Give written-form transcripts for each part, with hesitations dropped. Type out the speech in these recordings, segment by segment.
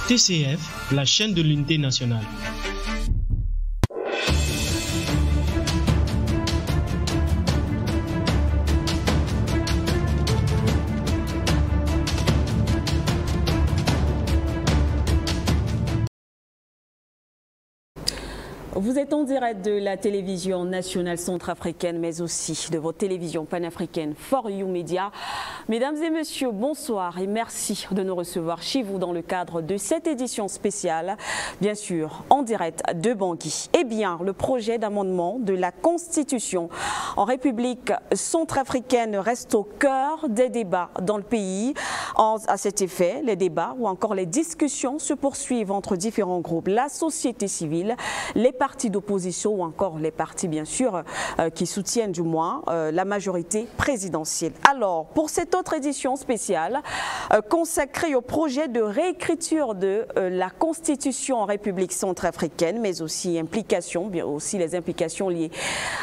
TCF, la chaîne de l'unité nationale. Vous êtes en direct de la télévision nationale centrafricaine, mais aussi de votre télévision panafricaine For You Media. Mesdames et messieurs, bonsoir et merci de nous recevoir chez vous dans le cadre de cette édition spéciale, bien sûr en direct de Bangui. Eh bien, le projet d'amendement de la Constitution en République centrafricaine reste au cœur des débats dans le pays. À cet effet, les débats ou encore les discussions se poursuivent entre différents groupes, la société civile, les partis d'opposition ou encore les partis bien sûr qui soutiennent du moins la majorité présidentielle. Alors pour cette autre édition spéciale consacrée au projet de réécriture de la Constitution en République centrafricaine, mais aussi les implications liées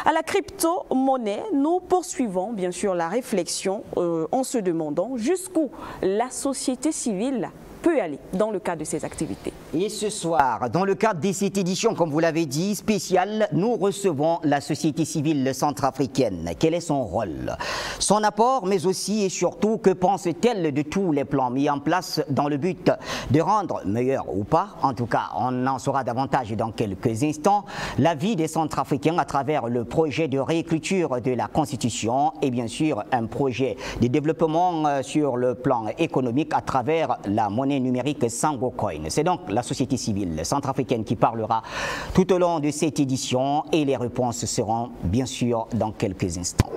à la crypto-monnaie, nous poursuivons bien sûr la réflexion en se demandant jusqu'où la société civile peut aller dans le cadre de ces activités. Et ce soir, dans le cadre de cette édition, comme vous l'avez dit, spéciale, nous recevons la société civile centrafricaine. Quel est son rôle, son apport, mais aussi et surtout, que pense-t-elle de tous les plans mis en place dans le but de rendre, meilleur ou pas, en tout cas, on en saura davantage dans quelques instants, la vie des Centrafricains à travers le projet de réécriture de la Constitution et bien sûr un projet de développement sur le plan économique à travers la monnaie numérique Sango Coin. C'est donc la société civile centrafricaine qui parlera tout au long de cette édition et les réponses seront bien sûr dans quelques instants.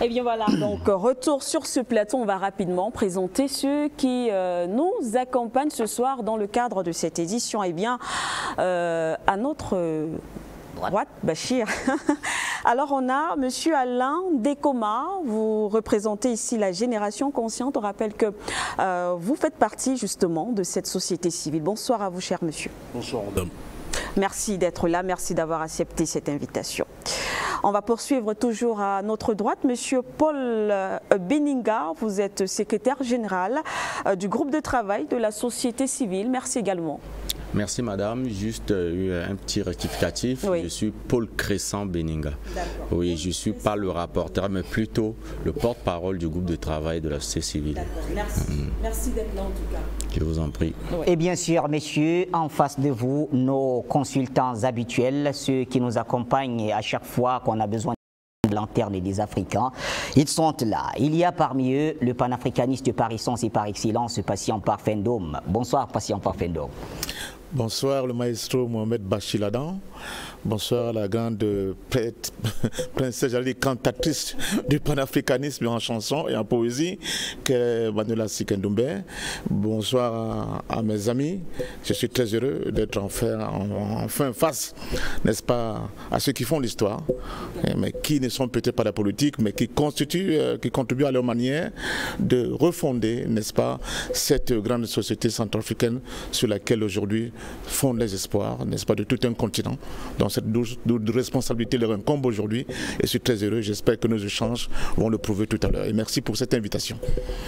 Et bien voilà, donc retour sur ce plateau, on va rapidement présenter ceux qui nous accompagnent ce soir dans le cadre de cette édition. Et bien, à notre droite, Bachir. Alors on a Monsieur Alain Dekoma, vous représentez ici la Génération Consciente. On rappelle que vous faites partie justement de cette société civile. Bonsoir à vous, cher monsieur. Bonsoir, madame. Merci d'être là, merci d'avoir accepté cette invitation. On va poursuivre toujours à notre droite. Monsieur Paul Beninga, vous êtes secrétaire général du groupe de travail de la société civile. Merci également. Merci madame, juste un petit rectificatif, oui. Je suis Paul Crescent Beninga. Oui, je ne suis pas le rapporteur, mais plutôt le porte-parole du groupe de travail de la société civile. Merci. Merci d'être là en tout cas. Je vous en prie. Oui. Et bien sûr, messieurs, en face de vous, nos consultants habituels, ceux qui nous accompagnent à chaque fois qu'on a besoin de lanterne des Africains. Ils sont là. Il y a parmi eux le panafricaniste par essence et par excellence, Patient Parfendom. Bonsoir, Patient Parfendom. Bonsoir, le maestro Mohamed Bachiladan. Bonsoir, la grande princesse, j'allais dire cantatrice du panafricanisme en chanson et en poésie, qu'est Manuela Sikendoumbe. Bonsoir à mes amis. Je suis très heureux d'être enfin face, n'est-ce pas, à ceux qui font l'histoire, mais qui ne sont peut-être pas la politique, mais qui contribuent à leur manière de refonder, n'est-ce pas, cette grande société centrafricaine sur laquelle aujourd'hui fondent les espoirs, n'est-ce pas, de tout un continent. Donc cette douce responsabilité leur incombe aujourd'hui et je suis très heureux. J'espère que nos échanges vont le prouver tout à l'heure. Et merci pour cette invitation.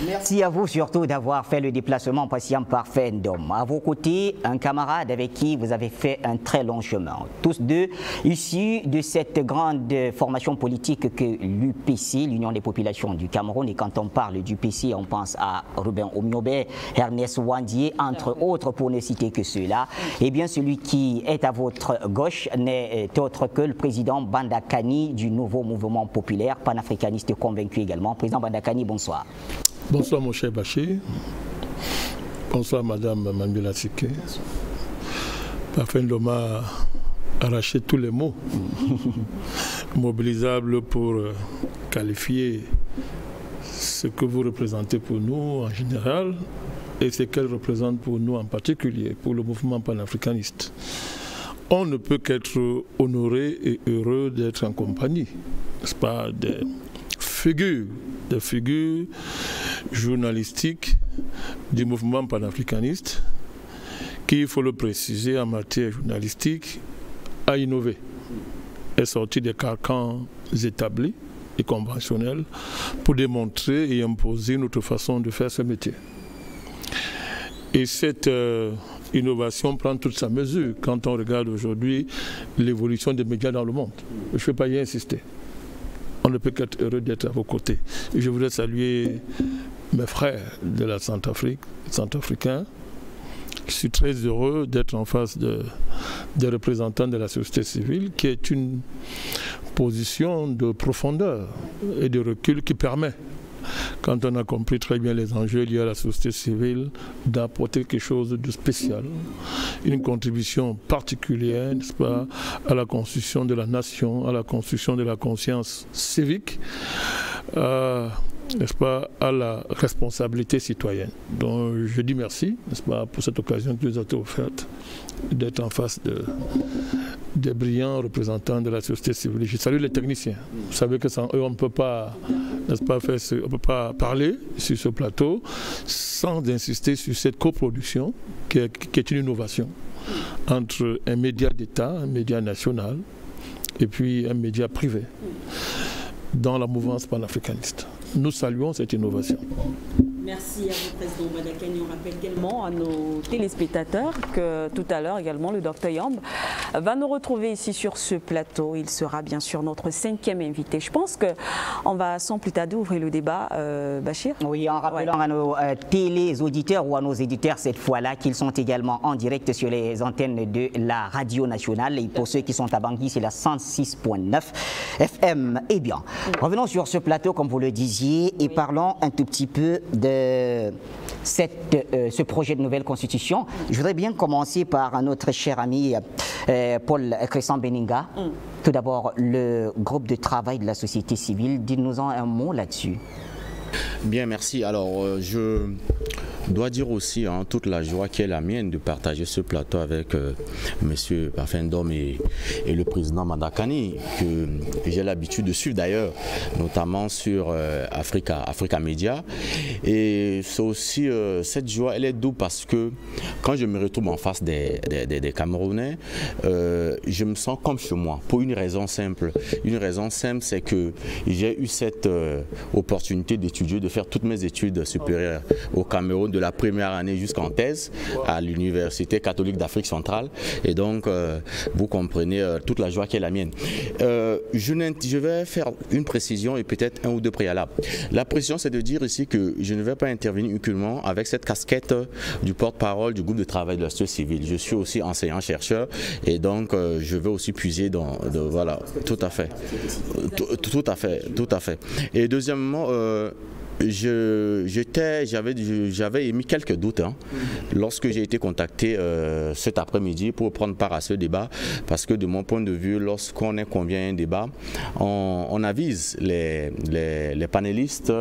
Merci à vous surtout d'avoir fait le déplacement Patient Parfendom. À vos côtés, un camarade avec qui vous avez fait un très long chemin. Tous deux issus de cette grande formation politique que l'UPC, l'Union des populations du Cameroun. Et quand on parle du PC, on pense à Ruben Omiobe, Ernest Wandier, entre autres, pour ne citer que ceux-là. Et bien celui qui est à votre gauche n'est autre que le président Bandakani du nouveau mouvement populaire, panafricaniste convaincu également. Président Bandakani, bonsoir. Bonsoir mon cher Bachir. Bonsoir madame Manuela Siké. Parfendom a arraché tous les mots mobilisables pour qualifier ce que vous représentez pour nous en général et ce qu'elle représente pour nous en particulier, pour le mouvement panafricaniste. On ne peut qu'être honoré et heureux d'être en compagnie, n'est-ce pas, des figures journalistiques du mouvement panafricaniste qui, il faut le préciser, en matière journalistique, a innové, est sorti des carcans établis et conventionnels pour démontrer et imposer notre façon de faire ce métier. Et cette innovation prend toute sa mesure quand on regarde aujourd'hui l'évolution des médias dans le monde. Je ne vais pas y insister. On ne peut qu'être heureux d'être à vos côtés. Et je voudrais saluer mes frères de la Centrafrique, centrafricains. Je suis très heureux d'être en face des représentants de la société civile, qui est une position de profondeur et de recul qui permet, quand on a compris très bien les enjeux liés à la société civile, d'apporter quelque chose de spécial, une contribution particulière, n'est-ce pas, à la construction de la nation, à la construction de la conscience civique, n'est-ce pas, à la responsabilité citoyenne. Donc je dis merci, n'est-ce pas, pour cette occasion qui nous a été offerte d'être en face des brillants représentants de la société civile. Je salue les techniciens. Vous savez que sans eux, on ne peut pas, n'est-ce pas, on peut pas parler sur ce plateau sans insister sur cette coproduction qui est une innovation entre un média d'État, un média national et puis un média privé dans la mouvance panafricaniste. Nous saluons cette innovation. Merci à vous, Président Badakani. On rappelle également à nos téléspectateurs que tout à l'heure également le Dr Yamb va nous retrouver ici sur ce plateau. Il sera bien sûr notre 5e invité. Je pense qu'on va sans plus tarder ouvrir le débat, Bachir. Oui, en rappelant à nos téléauditeurs ou à nos éditeurs cette fois-là qu'ils sont également en direct sur les antennes de la radio nationale. Et pour ceux qui sont à Bangui, c'est la 106.9 FM. Eh bien, revenons sur ce plateau comme vous le disiez et parlons un tout petit peu de ce projet de nouvelle constitution. Je voudrais bien commencer par notre cher ami Paul Crescent Beninga. Tout d'abord, le groupe de travail de la société civile. Dites-nous-en un mot là-dessus. Bien, merci. Alors, je dois dire aussi toute la joie qui est la mienne de partager ce plateau avec M. Parfendom et le président Madakani, que j'ai l'habitude de suivre d'ailleurs, notamment sur Africa Media. Et c'est aussi, cette joie, elle est double parce que quand je me retrouve en face des Camerounais, je me sens comme chez moi, pour une raison simple. Une raison simple, c'est que j'ai eu cette opportunité d'étudier, de faire toutes mes études supérieures au Cameroun, de la première année jusqu'en thèse à l'Université catholique d'Afrique centrale. Et donc, vous comprenez toute la joie qui est la mienne. Je vais faire une précision et peut-être un ou deux préalables. La précision, c'est de dire ici que je ne vais pas intervenir uniquement avec cette casquette du porte-parole du groupe de travail de la société civile. Je suis aussi enseignant-chercheur et donc je vais aussi puiser dans... voilà, tout à fait. Tout à fait. Et deuxièmement, j'avais émis quelques doutes lorsque j'ai été contacté cet après-midi pour prendre part à ce débat, parce que de mon point de vue, lorsqu'on est convient à un débat, on avise les panélistes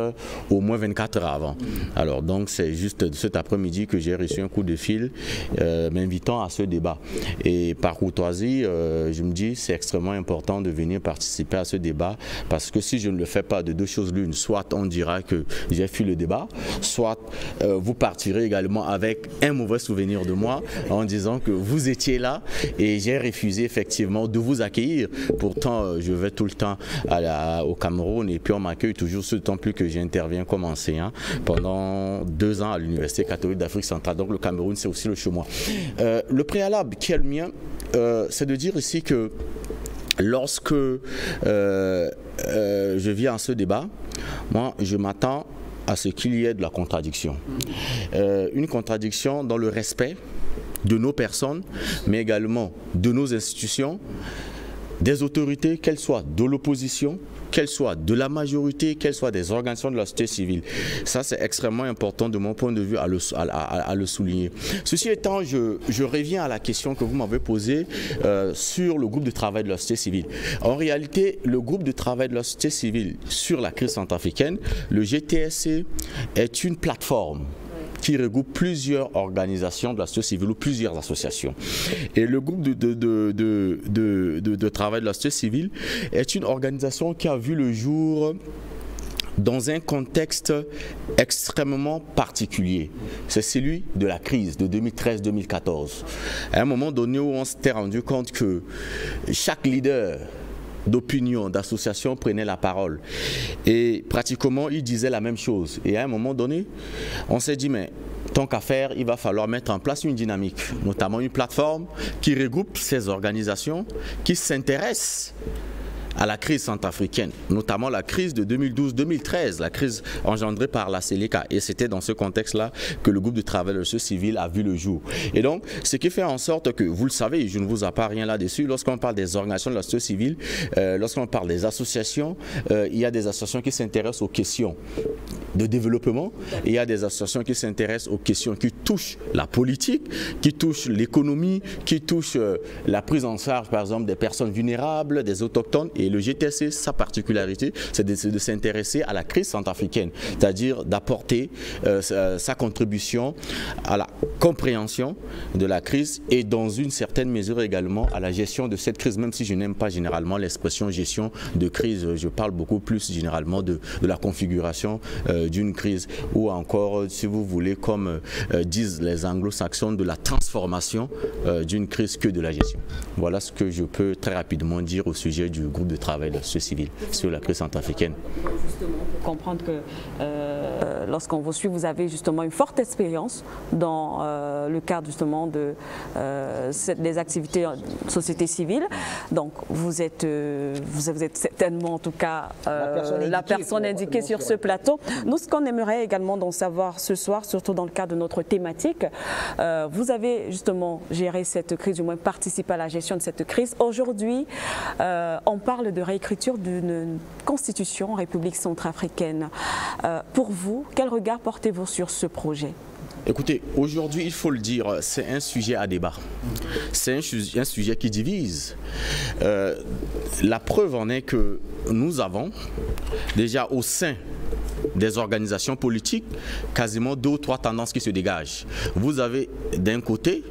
au moins 24 heures avant. Alors donc c'est juste cet après-midi que j'ai reçu un coup de fil m'invitant à ce débat. Et par courtoisie, je me dis c'est extrêmement important de venir participer à ce débat, parce que si je ne le fais pas, de deux choses l'une, soit on dira que j'ai fui le débat, soit vous partirez également avec un mauvais souvenir de moi en disant que vous étiez là et j'ai refusé effectivement de vous accueillir. Pourtant, je vais tout le temps au Cameroun et puis on m'accueille toujours, ce temps plus que j'interviens comme enseignant pendant 2 ans à l'Université catholique d'Afrique centrale. Donc le Cameroun, c'est aussi le chez moi. Le préalable qui est le mien, c'est de dire ici que lorsque je viens à ce débat, moi je m'attends à ce qu'il y ait de la contradiction. Une contradiction dans le respect de nos personnes, mais également de nos institutions, des autorités, qu'elles soient de l'opposition, qu'elles soient de la majorité, qu'elles soient des organisations de la société civile. Ça, c'est extrêmement important de mon point de vue à le souligner. Ceci étant, je reviens à la question que vous m'avez posée sur le groupe de travail de la société civile. En réalité, le groupe de travail de la société civile sur la crise centrafricaine, le GTSC, est une plateforme qui regroupe plusieurs organisations de la société civile ou plusieurs associations. Et le groupe de travail de la société civile est une organisation qui a vu le jour dans un contexte extrêmement particulier. C'est celui de la crise de 2013-2014. À un moment donné où on s'était rendu compte que chaque leader d'opinion, d'association prenait la parole. Et pratiquement, il disait la même chose. Et à un moment donné, on s'est dit, mais tant qu'à faire, il va falloir mettre en place une dynamique, notamment une plateforme qui regroupe ces organisations qui s'intéressent à la crise centrafricaine, notamment la crise de 2012-2013, la crise engendrée par la Séléka. Et c'était dans ce contexte-là que le groupe de travail de la société civile a vu le jour. Et donc, ce qui fait en sorte que, vous le savez, je ne vous apprends rien là-dessus, lorsqu'on parle des organisations de la société civile, lorsqu'on parle des associations, il y a des associations qui s'intéressent aux questions de développement, et il y a des associations qui s'intéressent aux questions qui touchent la politique, qui touchent l'économie, qui touchent la prise en charge, par exemple, des personnes vulnérables, des autochtones. Et le GTC, sa particularité, c'est de s'intéresser à la crise centrafricaine, c'est-à-dire d'apporter sa contribution à la compréhension de la crise et dans une certaine mesure également à la gestion de cette crise, même si je n'aime pas généralement l'expression gestion de crise, je parle beaucoup plus généralement de la configuration d'une crise, ou encore, si vous voulez, comme disent les anglo-saxons, de la transformation d'une crise que de la gestion. Voilà ce que je peux très rapidement dire au sujet du groupe de travail de la société civile sur la crise centrafricaine. Justement, pour comprendre que lorsqu'on vous suit, vous avez justement une forte expérience dans le cadre justement de des activités de société civile. Donc vous êtes certainement en tout cas la personne indiquée sur ce plateau. Nous, ce qu'on aimerait également d'en savoir ce soir, surtout dans le cadre de notre thématique, vous avez justement géré cette crise, du moins participé à la gestion de cette crise. Aujourd'hui, on parle de réécriture d'une constitution en République centrafricaine. Pour vous, quel regard portez-vous sur ce projet? Écoutez, aujourd'hui, il faut le dire, c'est un sujet à débat. C'est un sujet qui divise. La preuve en est que nous avons déjà au sein des organisations politiques quasiment 2 ou 3 tendances qui se dégagent. Vous avez d'un côté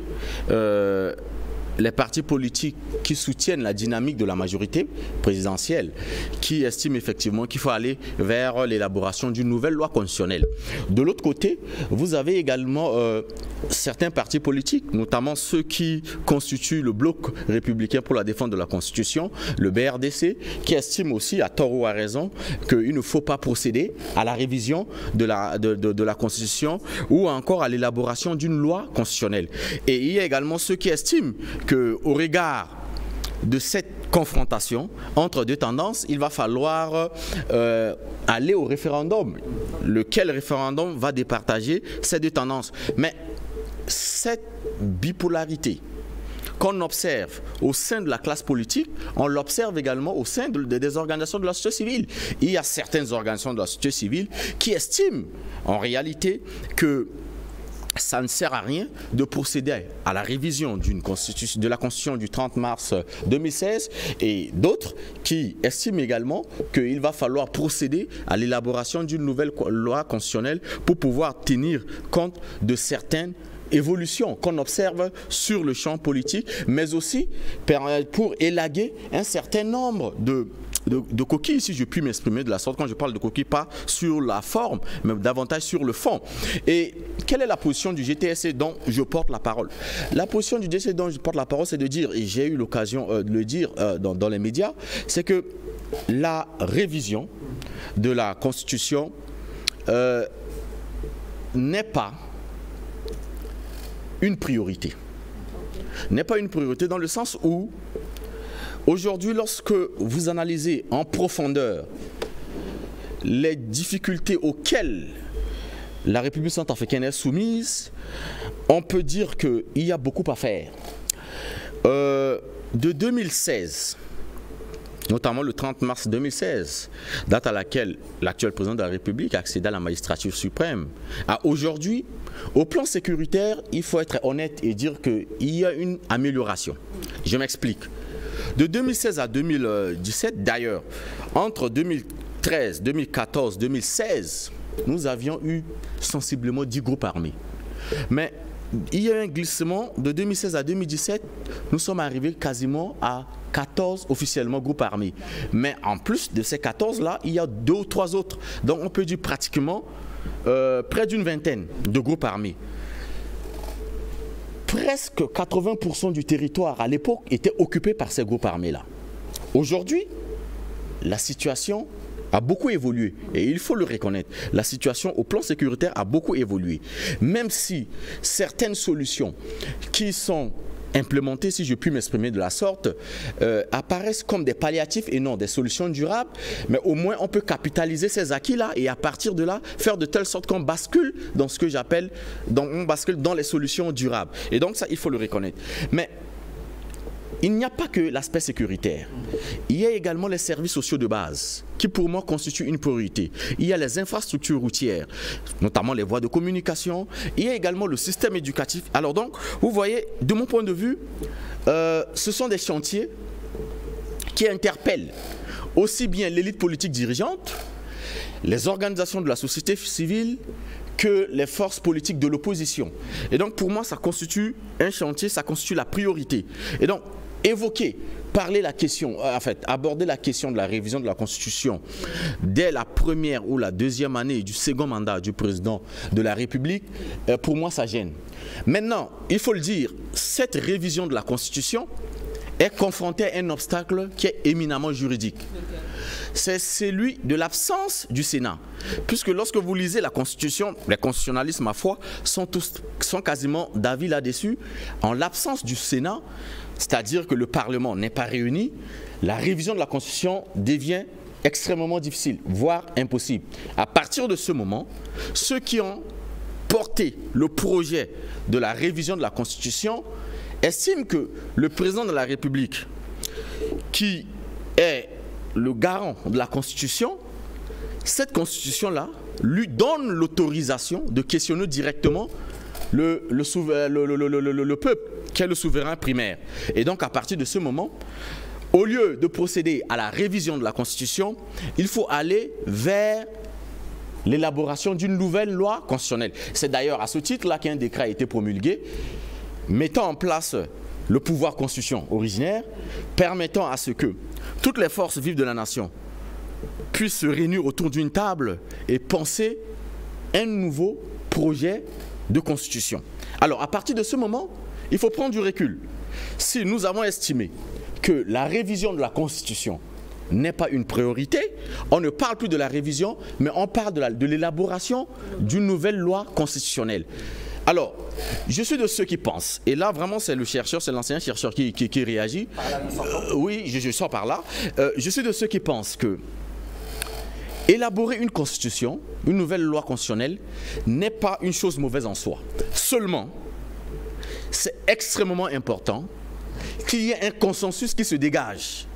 les partis politiques qui soutiennent la dynamique de la majorité présidentielle, qui estiment effectivement qu'il faut aller vers l'élaboration d'une nouvelle loi constitutionnelle. De l'autre côté, vous avez également certains partis politiques, notamment ceux qui constituent le bloc républicain pour la défense de la Constitution, le BRDC, qui estiment aussi, à tort ou à raison, qu'il ne faut pas procéder à la révision de la Constitution ou encore à l'élaboration d'une loi constitutionnelle. Et il y a également ceux qui estiment qu'au regard de cette confrontation entre 2 tendances, il va falloir aller au référendum. Lequel référendum va départager ces 2 tendances? Mais cette bipolarité qu'on observe au sein de la classe politique, on l'observe également au sein des organisations de la société civile. Il y a certaines organisations de la société civile qui estiment en réalité que ça ne sert à rien de procéder à la révision de la Constitution du 30 mars 2016 et d'autres qui estiment également qu'il va falloir procéder à l'élaboration d'une nouvelle loi constitutionnelle pour pouvoir tenir compte de certaines évolutions qu'on observe sur le champ politique, mais aussi pour élaguer un certain nombre de coquilles, si je puis m'exprimer de la sorte. Quand je parle de coquilles, pas sur la forme, mais davantage sur le fond. Et quelle est la position du GTSC dont je porte la parole? La position du GTSC dont je porte la parole, c'est de dire, et j'ai eu l'occasion de le dire dans les médias, c'est que la révision de la Constitution n'est pas une priorité. N'est pas une priorité dans le sens où aujourd'hui, lorsque vous analysez en profondeur les difficultés auxquelles la République centrafricaine est soumise, on peut dire qu'il y a beaucoup à faire. De 2016, notamment le 30 mars 2016, date à laquelle l'actuel président de la République a accédé à la magistrature suprême, à aujourd'hui, au plan sécuritaire, il faut être honnête et dire qu'il y a une amélioration. Je m'explique. De 2016 à 2017, d'ailleurs, entre 2013, 2014, 2016, nous avions eu sensiblement 10 groupes armés. Mais il y a eu un glissement de 2016 à 2017, nous sommes arrivés quasiment à 14 officiellement groupes armés. Mais en plus de ces 14-là, il y a 2 ou 3 autres. Donc on peut dire pratiquement près d'une vingtaine de groupes armés. Presque 80% du territoire à l'époque était occupé par ces groupes armés-là. Aujourd'hui, la situation a beaucoup évolué et il faut le reconnaître. La situation au plan sécuritaire a beaucoup évolué. Même si certaines solutions qui sont implémentées, si je puis m'exprimer de la sorte, apparaissent comme des palliatifs et non des solutions durables, mais au moins on peut capitaliser ces acquis-là et à partir de là, faire de telle sorte qu'on bascule dans ce que j'appelle, on bascule dans les solutions durables. Et donc ça, il faut le reconnaître. Mais il n'y a pas que l'aspect sécuritaire. Il y a également les services sociaux de base qui pour moi constituent une priorité. Il y a les infrastructures routières, notamment les voies de communication. Il y a également le système éducatif. Alors donc, vous voyez, de mon point de vue, ce sont des chantiers qui interpellent aussi bien l'élite politique dirigeante, les organisations de la société civile, que les forces politiques de l'opposition. Et donc pour moi, ça constitue un chantier, ça constitue la priorité. Et donc, parler la question, aborder la question de la révision de la Constitution dès la première ou la deuxième année du second mandat du président de la République, pour moi, ça gêne. Maintenant, il faut le dire, cette révision de la Constitution est confrontée à un obstacle qui est éminemment juridique. C'est celui de l'absence du Sénat. Puisque lorsque vous lisez la Constitution, les constitutionnalistes, ma foi, sont quasiment d'avis là-dessus. En l'absence du Sénat, c'est-à-dire que le Parlement n'est pas réuni, la révision de la Constitution devient extrêmement difficile, voire impossible. À partir de ce moment, ceux qui ont porté le projet de la révision de la Constitution estiment que le président de la République, qui est le garant de la Constitution, cette Constitution-là lui donne l'autorisation de questionner directement le peuple, qui est le souverain primaire. Et donc à partir de ce moment, au lieu de procéder à la révision de la Constitution, il faut aller vers l'élaboration d'une nouvelle loi constitutionnelle. C'est d'ailleurs à ce titre-là qu'un décret a été promulgué, mettant en place le pouvoir constitution originaire, permettant à ce que toutes les forces vives de la nation puissent se réunir autour d'une table et penser un nouveau projet de constitution. Alors à partir de ce moment, il faut prendre du recul. Si nous avons estimé que la révision de la Constitution n'est pas une priorité, on ne parle plus de la révision, mais on parle de l'élaboration d'une nouvelle loi constitutionnelle. Alors, je suis de ceux qui pensent, et là vraiment c'est le chercheur, c'est l'ancien chercheur qui réagit. Oui, je sors par là. Je suis de ceux qui pensent que élaborer une constitution, une nouvelle loi constitutionnelle, n'est pas une chose mauvaise en soi. Seulement, c'est extrêmement important qu'il y ait un consensus qui se dégage.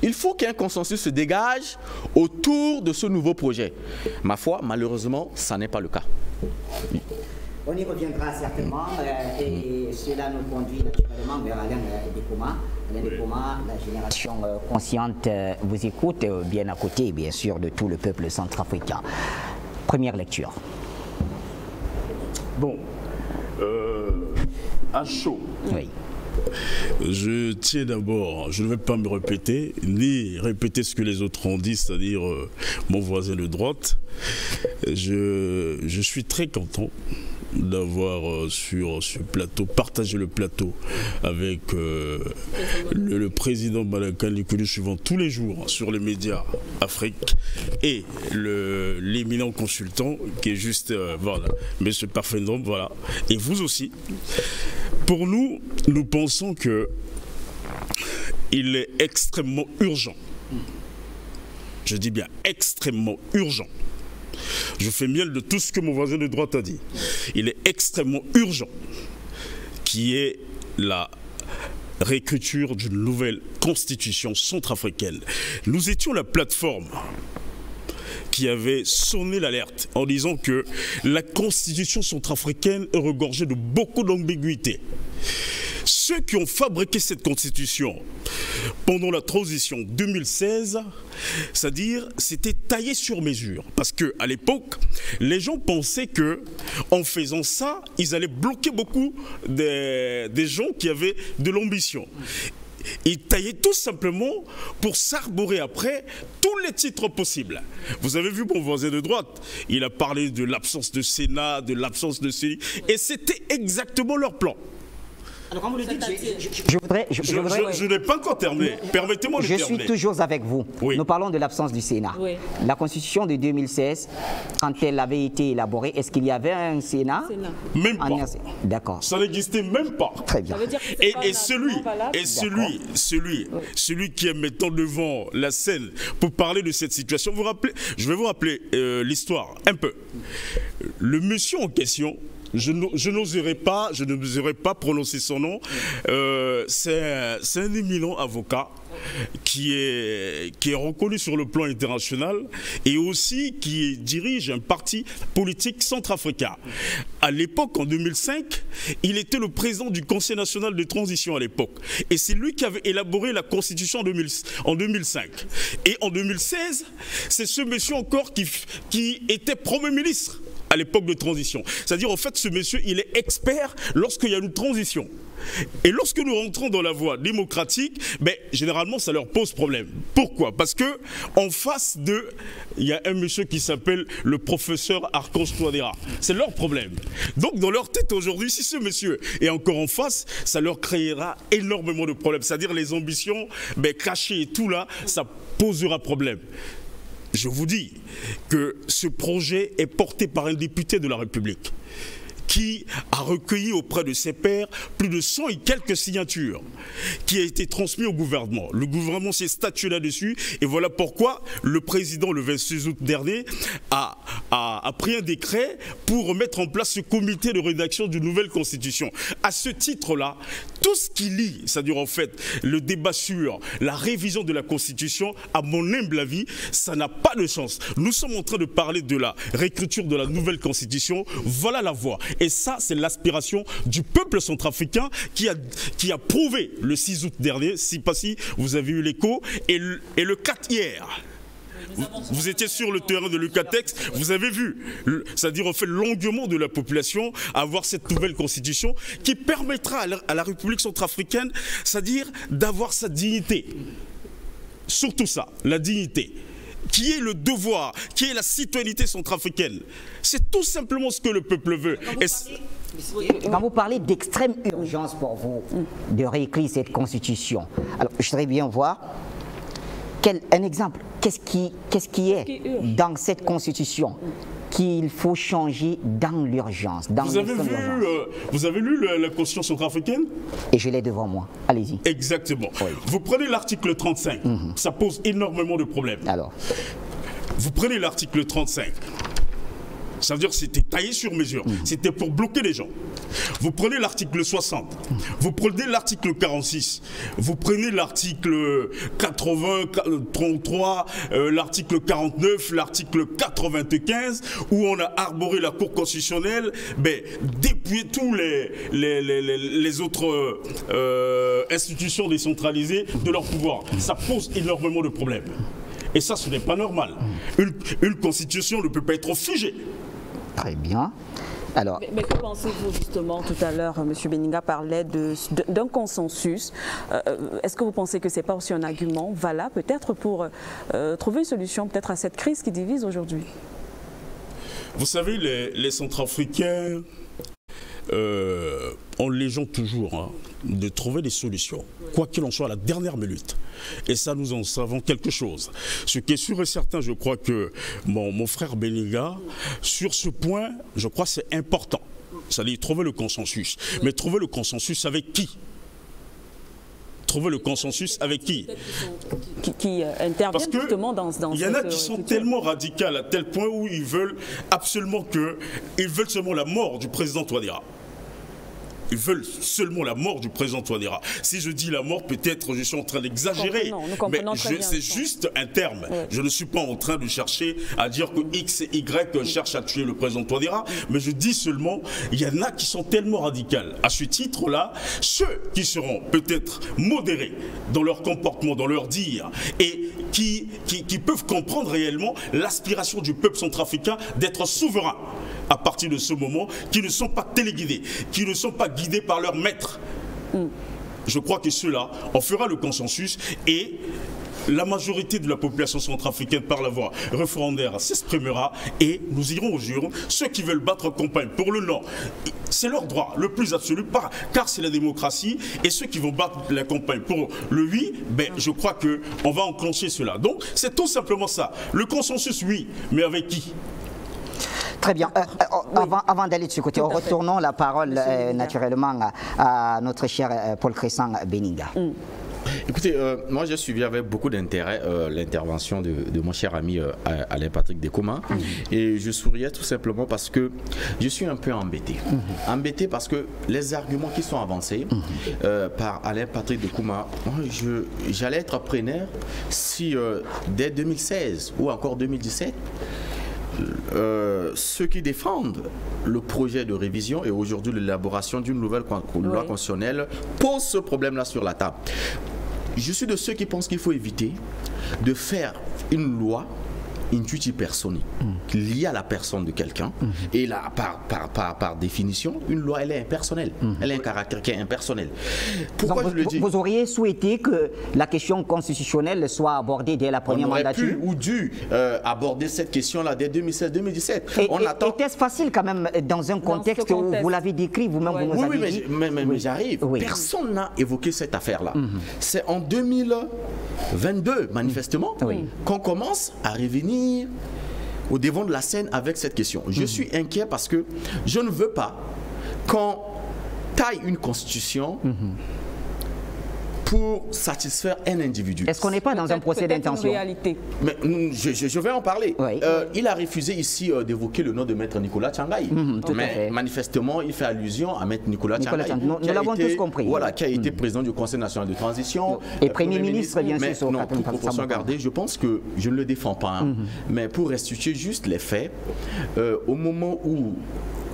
Il faut qu'un consensus se dégage autour de ce nouveau projet. Ma foi, malheureusement, ça n'est pas le cas. On y reviendra certainement et cela nous conduit naturellement vers Alain Dekoma. Alain Dekoma, la génération consciente vous écoute, bien à côté, bien sûr, de tout le peuple centrafricain. Première lecture. Bon, à chaud. Oui. Je tiens d'abord, je ne vais pas me répéter, ni répéter ce que les autres ont dit, c'est-à-dire mon voisin de droite. Je suis très content d'avoir sur ce plateau, partagé le plateau avec le président Madakani, que nous suivons tous les jours sur les médias Afrique, et l'éminent consultant qui est juste, voilà, M. Parfendom, voilà, et vous aussi. Pour nous, nous pensons que il est extrêmement urgent, je dis bien extrêmement urgent. Je fais miel de tout ce que mon voisin de droite a dit. Il est extrêmement urgent qu'il y ait la réécriture d'une nouvelle constitution centrafricaine. Nous étions la plateforme qui avait sonné l'alerte en disant que la constitution centrafricaine est regorgée de beaucoup d'ambiguïtés. Ceux qui ont fabriqué cette constitution pendant la transition 2016, c'est-à-dire c'était taillé sur mesure. Parce qu'à l'époque, les gens pensaient que en faisant ça, ils allaient bloquer beaucoup des gens qui avaient de l'ambition. Il taillait tout simplement pour s'arborer après tous les titres possibles. Vous avez vu mon voisin de droite, il a parlé de l'absence de Sénat, de l'absence de CENI, et c'était exactement leur plan. Alors, quand vous le dites, je n'ai pas encore terminé. Permettez-moi de terminer. Je suis toujours avec vous. Oui. Nous parlons de l'absence du Sénat. Oui. La Constitution de 2016, quand elle avait été élaborée, est-ce qu'il y avait un Sénat? Même pas. D'accord. Ça n'existait même pas. Très bien. Et celui qui est maintenant devant la scène pour parler de cette situation, je vais vous rappeler l'histoire un peu. Le monsieur en question, je n'oserais pas prononcer son nom. C'est un éminent avocat qui est reconnu sur le plan international et aussi qui dirige un parti politique centrafricain. À l'époque, en 2005, il était le président du Conseil national de transition à l'époque. Et c'est lui qui avait élaboré la Constitution en 2005. Et en 2016, c'est ce monsieur encore qui était Premier ministre à l'époque de transition. C'est-à-dire, en fait, ce monsieur, il est expert lorsqu'il y a une transition. Et lorsque nous rentrons dans la voie démocratique, ben, généralement, ça leur pose problème. Pourquoi? Parce que en face d'eux, il y a un monsieur qui s'appelle le professeur Archange Touadéra. C'est leur problème. Donc, dans leur tête aujourd'hui, si ce monsieur est encore en face, ça leur créera énormément de problèmes. C'est-à-dire les ambitions cachées et tout là, ça posera problème. Je vous dis que ce projet est porté par un député de la République qui a recueilli auprès de ses pairs plus de 100 et quelques signatures, qui a été transmis au gouvernement. Le gouvernement s'est statué là-dessus et voilà pourquoi le président, le 26 août dernier, a pris un décret pour mettre en place ce comité de rédaction d'une nouvelle constitution. À ce titre-là, tout ce qui lie, c'est-à-dire en fait le débat sur la révision de la constitution, à mon humble avis, ça n'a pas de chance. Nous sommes en train de parler de la réécriture de la nouvelle constitution, voilà la voie. Et ça, c'est l'aspiration du peuple centrafricain qui a prouvé le 6 août dernier, si vous avez eu l'écho, et le 4 hier. Vous étiez sur le terrain de Lucatex, vous avez vu, c'est-à-dire on fait l'engouement de la population à avoir cette nouvelle constitution qui permettra à la République centrafricaine, c'est-à-dire d'avoir sa dignité. Surtout ça, la dignité. Qui est le devoir, qui est la citoyenneté centrafricaine. C'est tout simplement ce que le peuple veut. Quand vous parlez d'extrême urgence pour vous de réécrire cette constitution, alors je voudrais bien voir un exemple. Qu'est-ce qui est dans cette constitution qu'il faut changer dans l'urgence? Vous avez lu la Constitution centrafricaine? Et je l'ai devant moi. Allez-y. Exactement. Oui. Vous prenez l'article 35. Ça pose énormément de problèmes. Alors, vous prenez l'article 35. Ça veut dire que c'était taillé sur mesure. C'était pour bloquer les gens. Vous prenez l'article 60. Vous prenez l'article 46. Vous prenez l'article 80, 33, l'article 49, l'article 95, où on a arboré la Cour constitutionnelle, dépouiller tous les autres institutions décentralisées de leur pouvoir. Ça pose énormément de problèmes. Et ça, ce n'est pas normal. Une constitution ne peut pas être figée. Très bien. Alors, mais que pensez-vous justement, tout à l'heure, M. Beninga parlait d'un consensus. Est-ce que vous pensez que ce n'est pas aussi un argument valable peut-être pour trouver une solution peut-être à cette crise qui divise aujourd'hui? Vous savez, les Centrafricains ont les gens toujours de trouver des solutions, quoi qu'il en soit à la dernière minute. Et ça, nous en savons quelque chose. Ce qui est sûr et certain, je crois que mon frère Beninga, sur ce point, je crois que c'est important. C'est-à-dire trouver le consensus. Mais trouver le consensus avec qui? Trouver le consensus avec qui interviennent justement dans il y en a qui sont tellement radicales à tel point où ils veulent absolument ils veulent seulement la mort du président Touadéra. ils veulent seulement la mort du président Touadéra. Si je dis la mort, peut-être je suis en train d'exagérer, mais c'est juste un terme. Je ne suis pas en train de chercher à dire que X et Y cherchent à tuer le président Touadéra, mais je dis seulement, il y en a qui sont tellement radicales. À ce titre-là, ceux qui seront peut-être modérés dans leur comportement, dans leur dire, et qui peuvent comprendre réellement l'aspiration du peuple centrafricain d'être souverain, à partir de ce moment, qui ne sont pas téléguidés, qui ne sont pas guidés par leur maître. Je crois que ceux-là, on fera le consensus et la majorité de la population centrafricaine par la voie référendaire s'exprimera et nous irons aux urnes. Ceux qui veulent battre campagne pour le non, c'est leur droit le plus absolu, car c'est la démocratie. Et ceux qui vont battre la campagne pour le oui, ben, je crois qu'on va enclencher cela. Donc c'est tout simplement ça. Le consensus, oui, mais avec qui ? Très bien. Avant d'aller de ce côté, retournons la parole naturellement à notre cher Paul Crescent Beninga. Écoutez, moi j'ai suivi avec beaucoup d'intérêt l'intervention de mon cher ami Alain Patrick Dekuma et je souriais tout simplement parce que je suis un peu embêté. Embêté parce que les arguments qui sont avancés par Alain Patrick Dekuma, j'allais être preneur si dès 2016 ou encore 2017, ceux qui défendent le projet de révision et aujourd'hui l'élaboration d'une nouvelle loi constitutionnelle posent ce problème-là sur la table. Je suis de ceux qui pensent qu'il faut éviter de faire une loi intuitive personnelle liée à la personne de quelqu'un et là par définition une loi elle est impersonnelle, elle a un caractère qui est impersonnel. Pourquoi je le dis? Vous auriez souhaité que la question constitutionnelle soit abordée dès la première mandature? On aurait pu ou dû aborder cette question-là dès 2016-2017. Était-ce facile quand même dans un contexte où vous l'avez décrit vous-même? Oui, mais j'arrive. Personne n'a évoqué cette affaire-là. C'est en 2022 manifestement qu'on commence à revenir au devant de la scène avec cette question. Je suis inquiet parce que je ne veux pas qu'on taille une constitution pour satisfaire un individu. Est-ce qu'on n'est pas dans un procès d'intention? Mais je vais en parler. Il a refusé ici d'évoquer le nom de Maître Nicolas Tchangaï. Mais manifestement, il fait allusion à Maître Nicolas Tchangaï. Nous l'avons tous compris. Voilà, qui a été président du Conseil national de transition. Et Premier ministre, bien sûr. Non, pour proportion gardée, je pense que je ne le défends pas. Mais pour restituer juste les faits, au moment où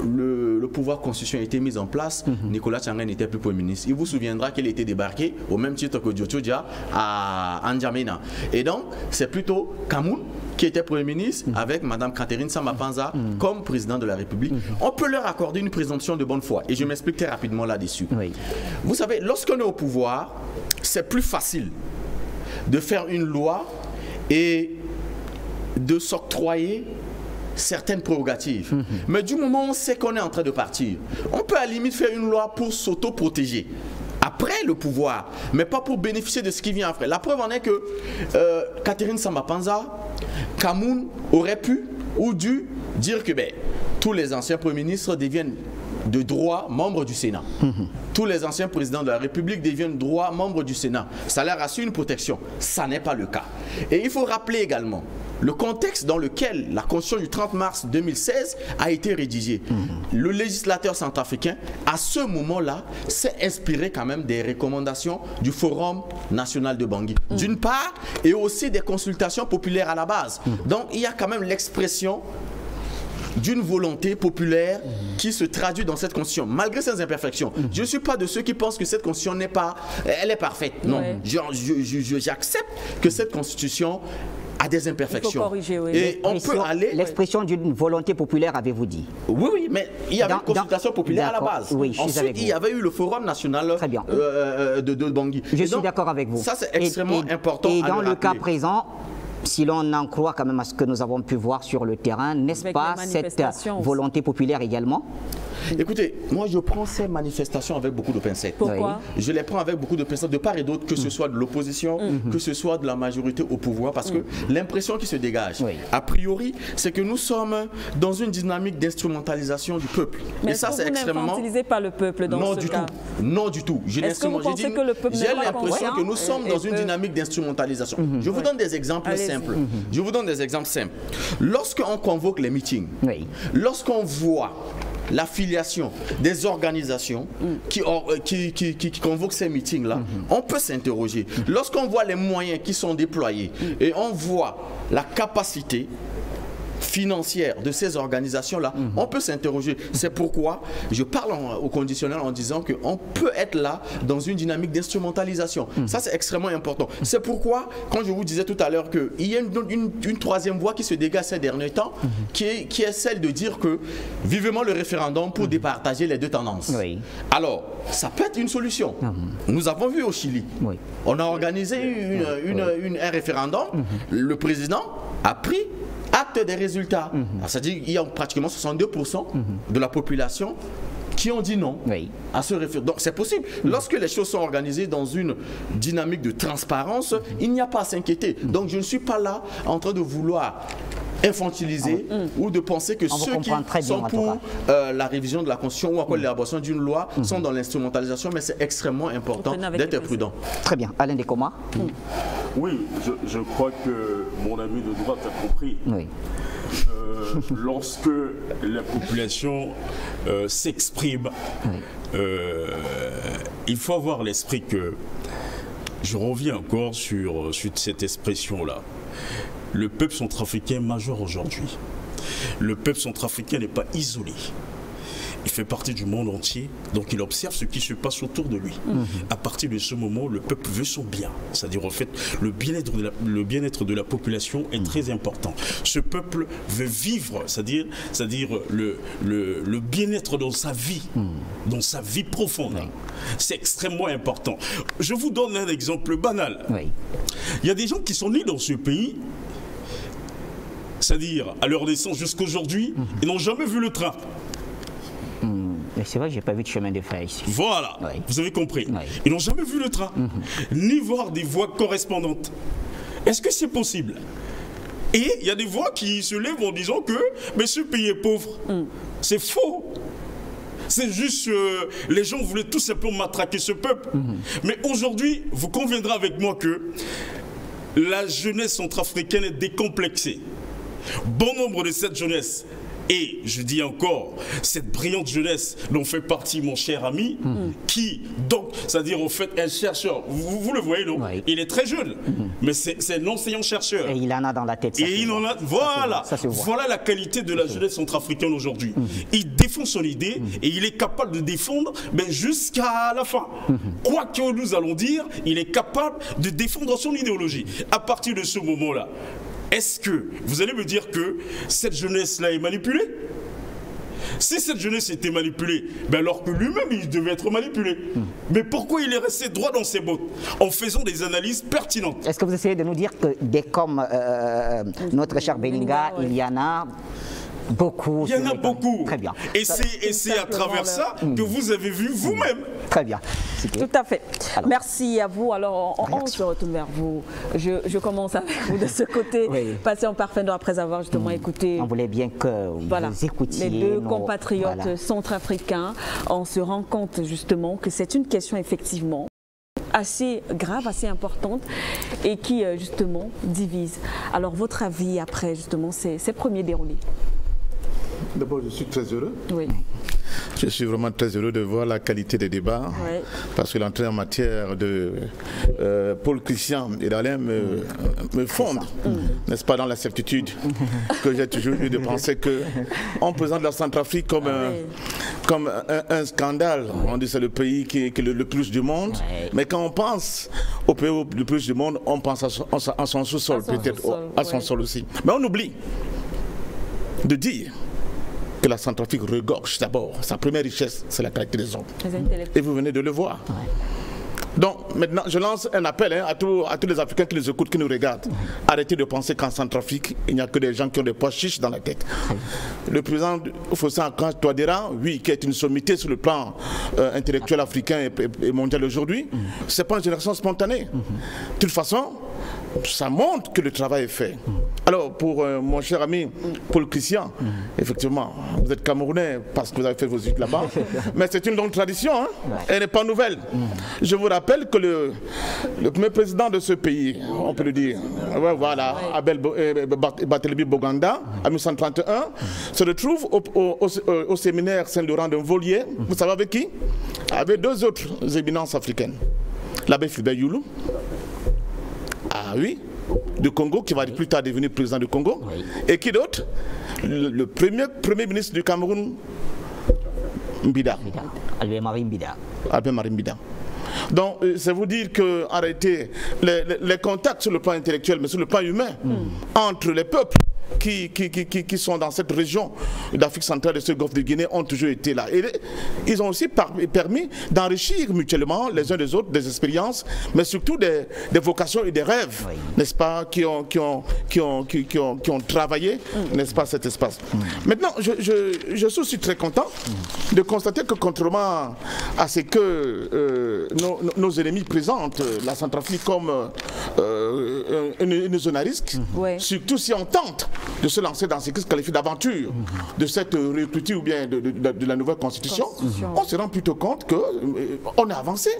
le pouvoir constitutionnel a été mis en place, Nicolas Tchangaï n'était plus Premier ministre. Il vous souviendra qu'il était débarqué au même titre que Djotodja à N'Djamena. Et donc, c'est plutôt Kamoun qui était Premier ministre avec Mme Catherine Samba-Panza comme président de la République. On peut leur accorder une présomption de bonne foi. Et je m'explique très rapidement là-dessus. Vous savez, lorsqu'on est au pouvoir, c'est plus facile de faire une loi et de s'octroyer certaines prérogatives. Mais du moment où on sait qu'on est en train de partir, on peut à la limite faire une loi pour s'auto-protéger après le pouvoir, mais pas pour bénéficier de ce qui vient après. La preuve en est que Catherine Samba-Panza, Kamoun aurait pu ou dû dire que tous les anciens premiers ministres deviennent de droit membres du Sénat. Tous les anciens présidents de la République deviennent droit membres du Sénat. Ça leur assure une protection. Ça n'est pas le cas. Et il faut rappeler également le contexte dans lequel la Constitution du 30 mars 2016 a été rédigée. Le législateur centrafricain, à ce moment-là, s'est inspiré quand même des recommandations du Forum national de Bangui. D'une part, et aussi des consultations populaires à la base. Donc, il y a quand même l'expression d'une volonté populaire qui se traduit dans cette constitution, malgré ses imperfections. Je ne suis pas de ceux qui pensent que cette constitution n'est pas, elle est parfaite. Non, j'accepte que cette constitution a des imperfections. Corriger, et on peut aller... L'expression d'une volonté populaire, avez-vous dit? Oui, mais il y avait une consultation populaire à la base. Ensuite, il y avait eu le Forum national de Bangui. Je suis d'accord avec vous. Ça, c'est extrêmement important. Et dans le cas présent, si l'on en croit quand même à ce que nous avons pu voir sur le terrain, n'est-ce pas cette volonté populaire également? Écoutez, moi je prends ces manifestations avec beaucoup de pincettes. Pourquoi? Je les prends avec beaucoup de pincettes de part et d'autre, que ce soit de l'opposition, que ce soit de la majorité au pouvoir, parce que l'impression qui se dégage, a priori, c'est que nous sommes dans une dynamique d'instrumentalisation du peuple. Mais et ça, c'est extrêmement... infantilisé par le peuple dans ce cas? Non du tout. J'ai l'impression que nous sommes dans une dynamique d'instrumentalisation. Je vous donne des exemples simples. Je vous donne des exemples simples. Lorsqu'on convoque les meetings, lorsqu'on voit l'affiliation des organisations qui convoquent ces meetings-là, on peut s'interroger. Lorsqu'on voit les moyens qui sont déployés et on voit la capacité financière de ces organisations-là, on peut s'interroger. C'est pourquoi je parle au conditionnel en disant qu'on peut être là dans une dynamique d'instrumentalisation. Ça, c'est extrêmement important. C'est pourquoi, quand je vous disais tout à l'heure qu'il y a une troisième voie qui se dégage ces derniers temps, qui est celle de dire que vivement le référendum pour départager les deux tendances. Oui. Alors, ça peut être une solution. Nous avons vu au Chili. Oui. On a organisé un référendum. Le président a pris acte des résultats. C'est-à-dire qu'il y a pratiquement 62% de la population qui ont dit non à ce référendum. Donc c'est possible. Lorsque les choses sont organisées dans une dynamique de transparence, il n'y a pas à s'inquiéter. Donc je ne suis pas là en train de vouloir infantiliser ou de penser que ceux qui sont pour la révision de la Constitution ou encore l'élaboration d'une loi sont dans l'instrumentalisation, mais c'est extrêmement important d'être prudent. Très bien. Alain Dekoma. Oui, je crois que mon ami de droite a compris. Oui. Lorsque la population s'exprime, il faut avoir l'esprit que, je reviens encore sur cette expression-là, le peuple centrafricain est majeur aujourd'hui. Le peuple centrafricain n'est pas isolé. Il fait partie du monde entier, donc il observe ce qui se passe autour de lui. À partir de ce moment, le peuple veut son bien. C'est-à-dire, en fait, le bien-être de la population est très important. Ce peuple veut vivre, c'est-à-dire le bien-être dans sa vie profonde. C'est extrêmement important. Je vous donne un exemple banal. Il y a des gens qui sont nés dans ce pays, c'est-à-dire à leur naissance jusqu'aujourd'hui, ils n'ont jamais vu le train. C'est vrai que je n'ai pas vu de chemin de fer ici. Voilà, vous avez compris. Ils n'ont jamais vu le train, ni voir des voies correspondantes. Est-ce que c'est possible? Et il y a des voix qui se lèvent en disant que mais ce pays est pauvre. C'est faux. C'est juste les gens voulaient tout simplement matraquer ce peuple. Mais aujourd'hui, vous conviendrez avec moi que la jeunesse centrafricaine est décomplexée. Bon nombre de cette jeunesse, et je dis encore, cette brillante jeunesse dont fait partie mon cher ami, qui, donc, c'est-à-dire au fait, un chercheur, vous le voyez, non? Il est très jeune, mais c'est un enseignant-chercheur. Et il en a dans la tête. Et il en a, voilà, voilà la qualité de la jeunesse centrafricaine aujourd'hui. Il défend son idée et il est capable de défendre jusqu'à la fin. Quoi que nous allons dire, il est capable de défendre son idéologie. À partir de ce moment-là, est-ce que vous allez me dire que cette jeunesse-là est manipulée? Si cette jeunesse était manipulée, alors que lui-même il devait être manipulé. Mais pourquoi il est resté droit dans ses bottes en faisant des analyses pertinentes? Est-ce que vous essayez de nous dire que des comme notre cher Belinga, il y en a beaucoup? Il y en a beaucoup. Très bien. Et c'est à travers ça que vous avez vu vous-même. Très bien. Tout à fait. Alors, merci à vous. Alors, on se retourne vers vous. Je commence avec vous de ce côté. Patient Parfaindo, après avoir justement écouté. On voulait bien que vous écoutiez les deux compatriotes centrafricains. On se rend compte justement que c'est une question effectivement assez grave, assez importante et qui justement divise. Alors, votre avis après justement ces premiers déroulés? D'abord, je suis très heureux. Oui. Je suis vraiment très heureux de voir la qualité des débats, parce que l'entrée en matière de Paul Christian et d'Alain me fonde, n'est-ce pas, dans la certitude que j'ai toujours eu de penser qu'on présente la Centrafrique comme un scandale. On dit que c'est le pays qui est le plus du monde, mais quand on pense au pays le plus du monde, on pense à son sous-sol, peut-être à son sol aussi. Mais on oublie de dire que la Centrafrique regorge d'abord. Sa première richesse, c'est la qualité des hommes. Et vous venez de le voir. Donc maintenant, je lance un appel à tous les Africains qui nous écoutent, qui nous regardent. Arrêtez de penser qu'en Centrafrique, il n'y a que des gens qui ont des poches chiches dans la tête. Le président Fossé-Antoine Touadéra, oui, qui est une sommité sur le plan intellectuel africain et mondial aujourd'hui, ce n'est pas une génération spontanée. De toute façon, ça montre que le travail est fait. Alors, Alors, pour mon cher ami Paul Christian, effectivement, vous êtes Camerounais parce que vous avez fait vos études là-bas, mais c'est une longue tradition, hein? Elle n'est pas nouvelle. Je vous rappelle que le premier président de ce pays, on peut le dire, voilà, Abel Barthélemy Boganda, en 1931, se retrouve au séminaire Saint-Laurent de Volier, vous savez avec qui? Avec deux autres éminences africaines. L'abbé Fulbert Youlou, ah oui, du Congo, qui va plus tard devenir président du Congo, et qui d'autre? Le premier ministre du Cameroun, Mbida. Albert-Marie Mbida. Albert-Marie Mbida. Donc, c'est vous dire que, en réalité, les contacts sur le plan intellectuel, mais sur le plan humain, entre les peuples qui sont dans cette région d'Afrique centrale et ce golfe de Guinée ont toujours été là. Et ils ont aussi permis d'enrichir mutuellement les uns des autres des expériences, mais surtout des vocations et des rêves, n'est-ce pas, qui ont travaillé, n'est-ce pas, cet espace. Maintenant, je suis aussi très content de constater que, contrairement à ce que nos ennemis présentent la Centrafrique comme une zone à risque, surtout si on tente de se lancer dans ce qui se qualifie d'aventure de cette réécriture ou bien de la nouvelle constitution, on se rend plutôt compte qu'on a avancé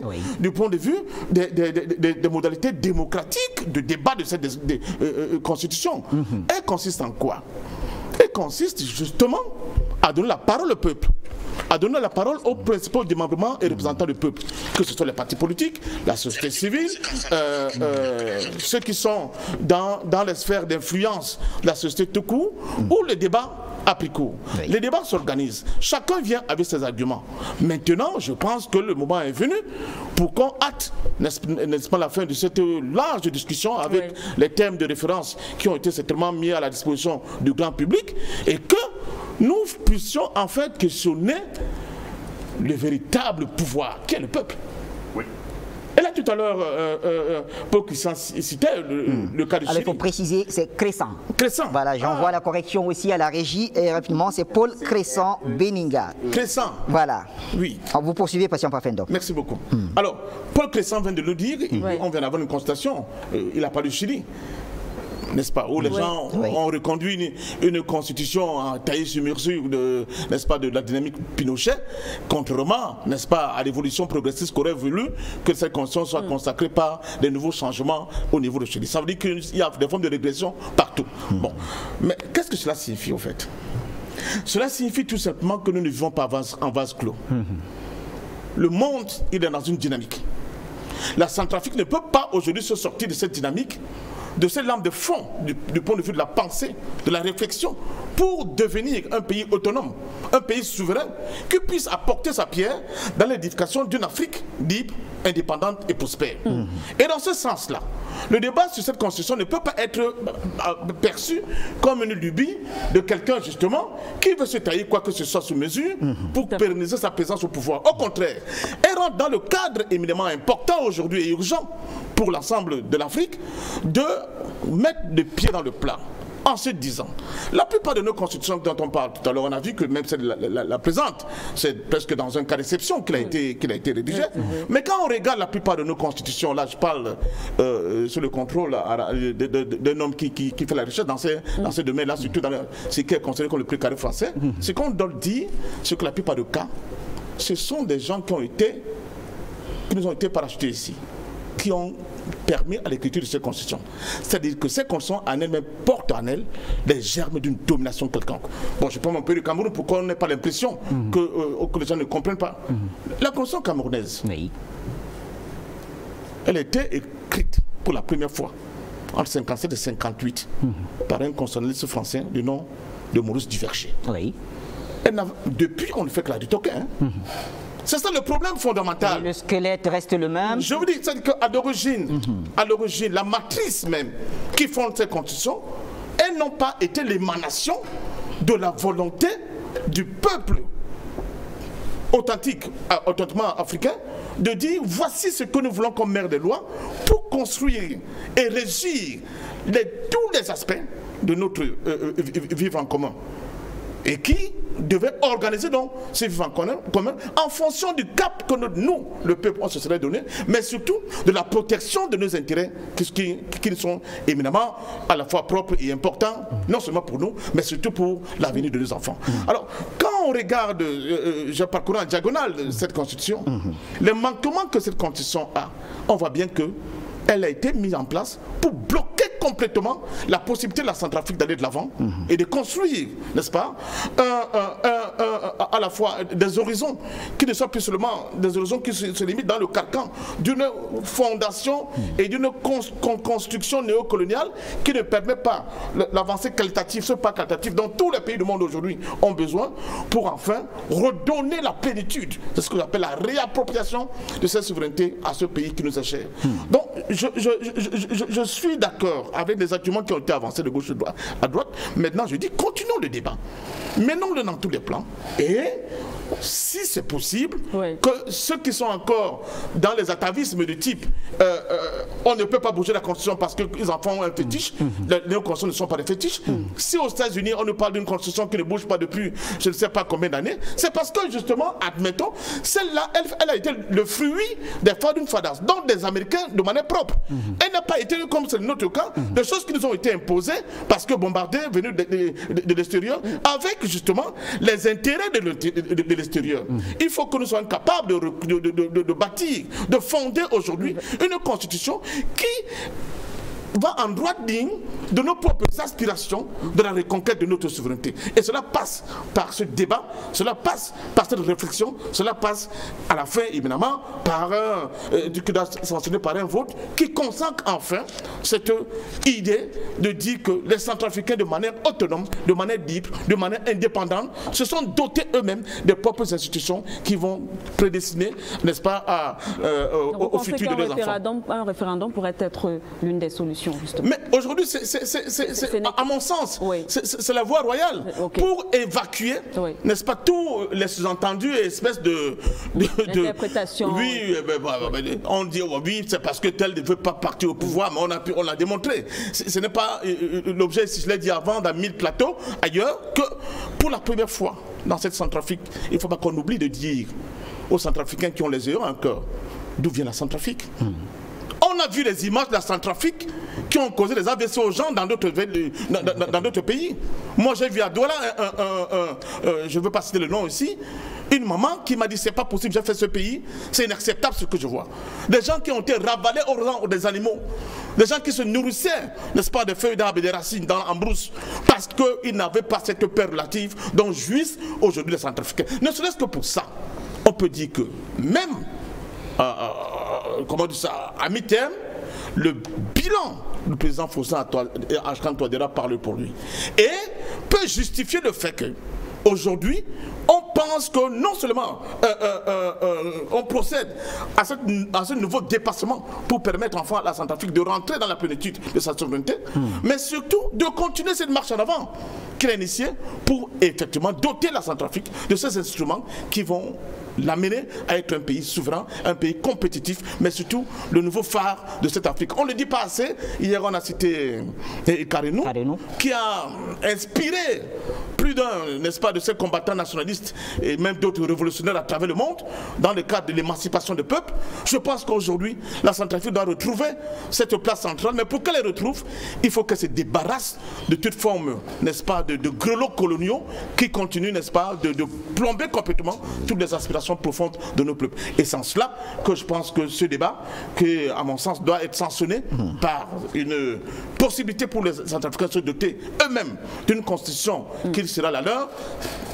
du point de vue des modalités démocratiques de débat de cette constitution. Elle consiste en quoi? Elle consiste justement à donner la parole au peuple, à donner la parole aux principaux démembrements et représentants du peuple, que ce soit les partis politiques, la société civile, ceux qui sont dans les sphères d'influence de la société tout court, ou le débat a pris court. Les débats s'organisent, chacun vient avec ses arguments. Maintenant, je pense que le moment est venu pour qu'on hâte, n'est-ce pas, la fin de cette large discussion avec les thèmes de référence qui ont été certainement mis à la disposition du grand public, et que nous puissions en fait questionner le véritable pouvoir qu'est le peuple. Et là tout à l'heure, Paul Christian citait le cas du Chili. Alors il faut préciser, c'est Crescent. Crescent. Voilà, j'envoie la correction aussi à la régie, et rapidement, c'est Paul Crescent Beninga. Crescent. Voilà. Oui. Alors, vous poursuivez, patient Pafendo. Merci beaucoup. Alors, Paul Crescent vient de le dire, on vient d'avoir une constatation, il n'a pas du Chili. N'est-ce pas, où les gens ont reconduit une constitution taillée sur mesure n'est-ce pas, de la dynamique Pinochet, contrairement, n'est-ce pas, à l'évolution progressiste qu'aurait voulu que cette constitution soit consacrée par des nouveaux changements au niveau de Chili. Ça veut dire qu'il y a des formes de régression partout. Bon, mais qu'est-ce que cela signifie au fait? Cela signifie tout simplement que nous ne vivons pas en vase clos. Le monde, il est dans une dynamique. La Centrafrique ne peut pas aujourd'hui se sortir de cette dynamique, de cette lame de fond du point de vue de la pensée, de la réflexion, pour devenir un pays autonome, un pays souverain, qui puisse apporter sa pierre dans l'édification d'une Afrique libre, indépendante et prospère. Et dans ce sens-là, le débat sur cette constitution ne peut pas être perçu comme une lubie de quelqu'un justement qui veut se tailler quoi que ce soit sous mesure pour pérenniser sa présence au pouvoir. Au contraire, elle rentre dans le cadre éminemment important aujourd'hui et urgent pour l'ensemble de l'Afrique de mettre les pieds dans le plat. En se disant, la plupart de nos constitutions dont on parle tout à l'heure, on a vu que même celle la présente, c'est presque dans un cas d'exception qu'il a été rédigé. Mais quand on regarde la plupart de nos constitutions, là je parle sous le contrôle d'un homme qui fait la recherche dans ces domaines-là, surtout dans ce qui est considéré comme le précaré français, ce qu'on doit dire, c'est que la plupart des cas, ce sont des gens qui nous ont été parachutés ici, qui ont permis à l'écriture de ces constitutions. C'est-à-dire que ces constitutions en elles-mêmes portent en elles les germes d'une domination quelconque. Bon, je prends mon pays du Cameroun pour qu'on n'ait pas l'impression que les gens ne comprennent pas. La constitution camerounaise, elle était écrite pour la première fois entre 57 et 58 par un constitutionnaliste français du nom de Maurice Duverger. Depuis, on ne fait que la retoquer. C'est ça le problème fondamental. Et le squelette reste le même. Je vous dis, c'est qu'à l'origine, la matrice même qui fonde cette constitution, elles n'ont pas été l'émanation de la volonté du peuple authentiquement africain de dire voici ce que nous voulons comme mère des lois pour construire et régir tous les aspects de notre vivre en commun. Et qui devait organiser donc ces vivants communs en fonction du cap que nous, le peuple, on se serait donné, mais surtout de la protection de nos intérêts qui sont éminemment à la fois propres et importants, non seulement pour nous, mais surtout pour l'avenir de nos enfants. Alors, quand on regarde, je parcours en diagonale de cette constitution, les manquements que cette constitution a, on voit bien que elle a été mise en place pour bloquer complètement la possibilité de la Centrafrique d'aller de l'avant et de construire, n'est-ce pas, à la fois des horizons qui ne soient plus seulement des horizons qui se limitent dans le carcan d'une fondation et d'une construction néocoloniale qui ne permet pas l'avancée qualitative, ce pas qualitatif dont tous les pays du monde aujourd'hui ont besoin pour enfin redonner la plénitude de ce que j'appelle la réappropriation de cette souveraineté à ce pays qui nous est cher. Donc, je suis d'accord avec les arguments qui ont été avancés de gauche à droite. Maintenant, je dis, continuons le débat. Menons-le dans tous les plans. Et si c'est possible, que ceux qui sont encore dans les atavismes de type on ne peut pas bouger la constitution parce qu'ils en font un fétiche, les constitutions ne sont pas des fétiches. Si aux États-Unis, on nous parle d'une constitution qui ne bouge pas depuis je ne sais pas combien d'années, c'est parce que justement, admettons, celle-là, elle a été le fruit des founding fathers, donc des Américains de manière propre. Elle n'a pas été, comme c'est notre cas, de choses qui nous ont été imposées parce que Bombardier est venu de l'extérieur avec justement les intérêts de l'extérieur. Il faut que nous soyons capables de bâtir, de fonder aujourd'hui une constitution qui va en droite ligne de nos propres aspirations de la reconquête de notre souveraineté. Et cela passe par ce débat, cela passe par cette réflexion, cela passe à la fin, évidemment, par qui doit sanctionner par un vote qui consacre enfin cette idée de dire que les Centrafricains, de manière autonome, de manière libre, de manière indépendante, se sont dotés eux-mêmes des propres institutions qui vont prédestiner, n'est-ce pas, au futur de leurs enfants. Un référendum pourrait être l'une des solutions. Justement. Mais aujourd'hui, à mon sens, c'est la voie royale pour évacuer, n'est-ce pas, tous les sous-entendus et espèces de interprétation. Oui, on dit oui, c'est parce que tel ne veut pas partir au pouvoir, mais on l'a démontré. Ce n'est pas l'objet, si je l'ai dit avant, dans 1000 plateaux ailleurs, que pour la première fois dans cette Centrafrique, il ne faut pas qu'on oublie de dire aux Centrafricains qui ont les yeux en cœur d'où vient la Centrafrique. On a vu les images de la Centrafrique qui ont causé des AVC aux gens dans d'autres pays. Moi, j'ai vu à Douala, je ne veux pas citer le nom ici, une maman qui m'a dit c'est pas possible, j'ai fait ce pays, c'est inacceptable ce que je vois. Des gens qui ont été ravalés au rang des animaux, des gens qui se nourrissaient, n'est-ce pas, des feuilles d'arbres et des racines en brousse, parce qu'ils n'avaient pas cette paix relative dont jouissent aujourd'hui les Centrafricains. Ne serait-ce que pour ça, on peut dire que même comment dire ça, à mi-terme, le bilan du président Faustin Archange Touadéra parle pour lui et peut justifier le fait que aujourd'hui on pense que non seulement on procède à ce nouveau dépassement pour permettre enfin à la Centrafrique de rentrer dans la plénitude de sa souveraineté, mais surtout de continuer cette marche en avant qu'il a initiée pour effectivement doter la Centrafrique de ces instruments qui vont l'amener à être un pays souverain, un pays compétitif, mais surtout le nouveau phare de cette Afrique. On ne le dit pas assez. Hier, on a cité Carrenou, qui a inspiré plus d'un, n'est-ce pas, de ces combattants nationalistes et même d'autres révolutionnaires à travers le monde dans le cadre de l'émancipation des peuples. Je pense qu'aujourd'hui, la Centrafrique doit retrouver cette place centrale, mais pour qu'elle les retrouve, il faut qu'elle se débarrasse de toute forme, n'est-ce pas, de grelots coloniaux qui continuent, n'est-ce pas, de plomber complètement toutes les aspirations profondes de nos peuples. Et c'est en cela que je pense que ce débat, qui à mon sens doit être sanctionné par une possibilité pour les Centrafricains de se doter eux-mêmes d'une constitution qui sera la leur.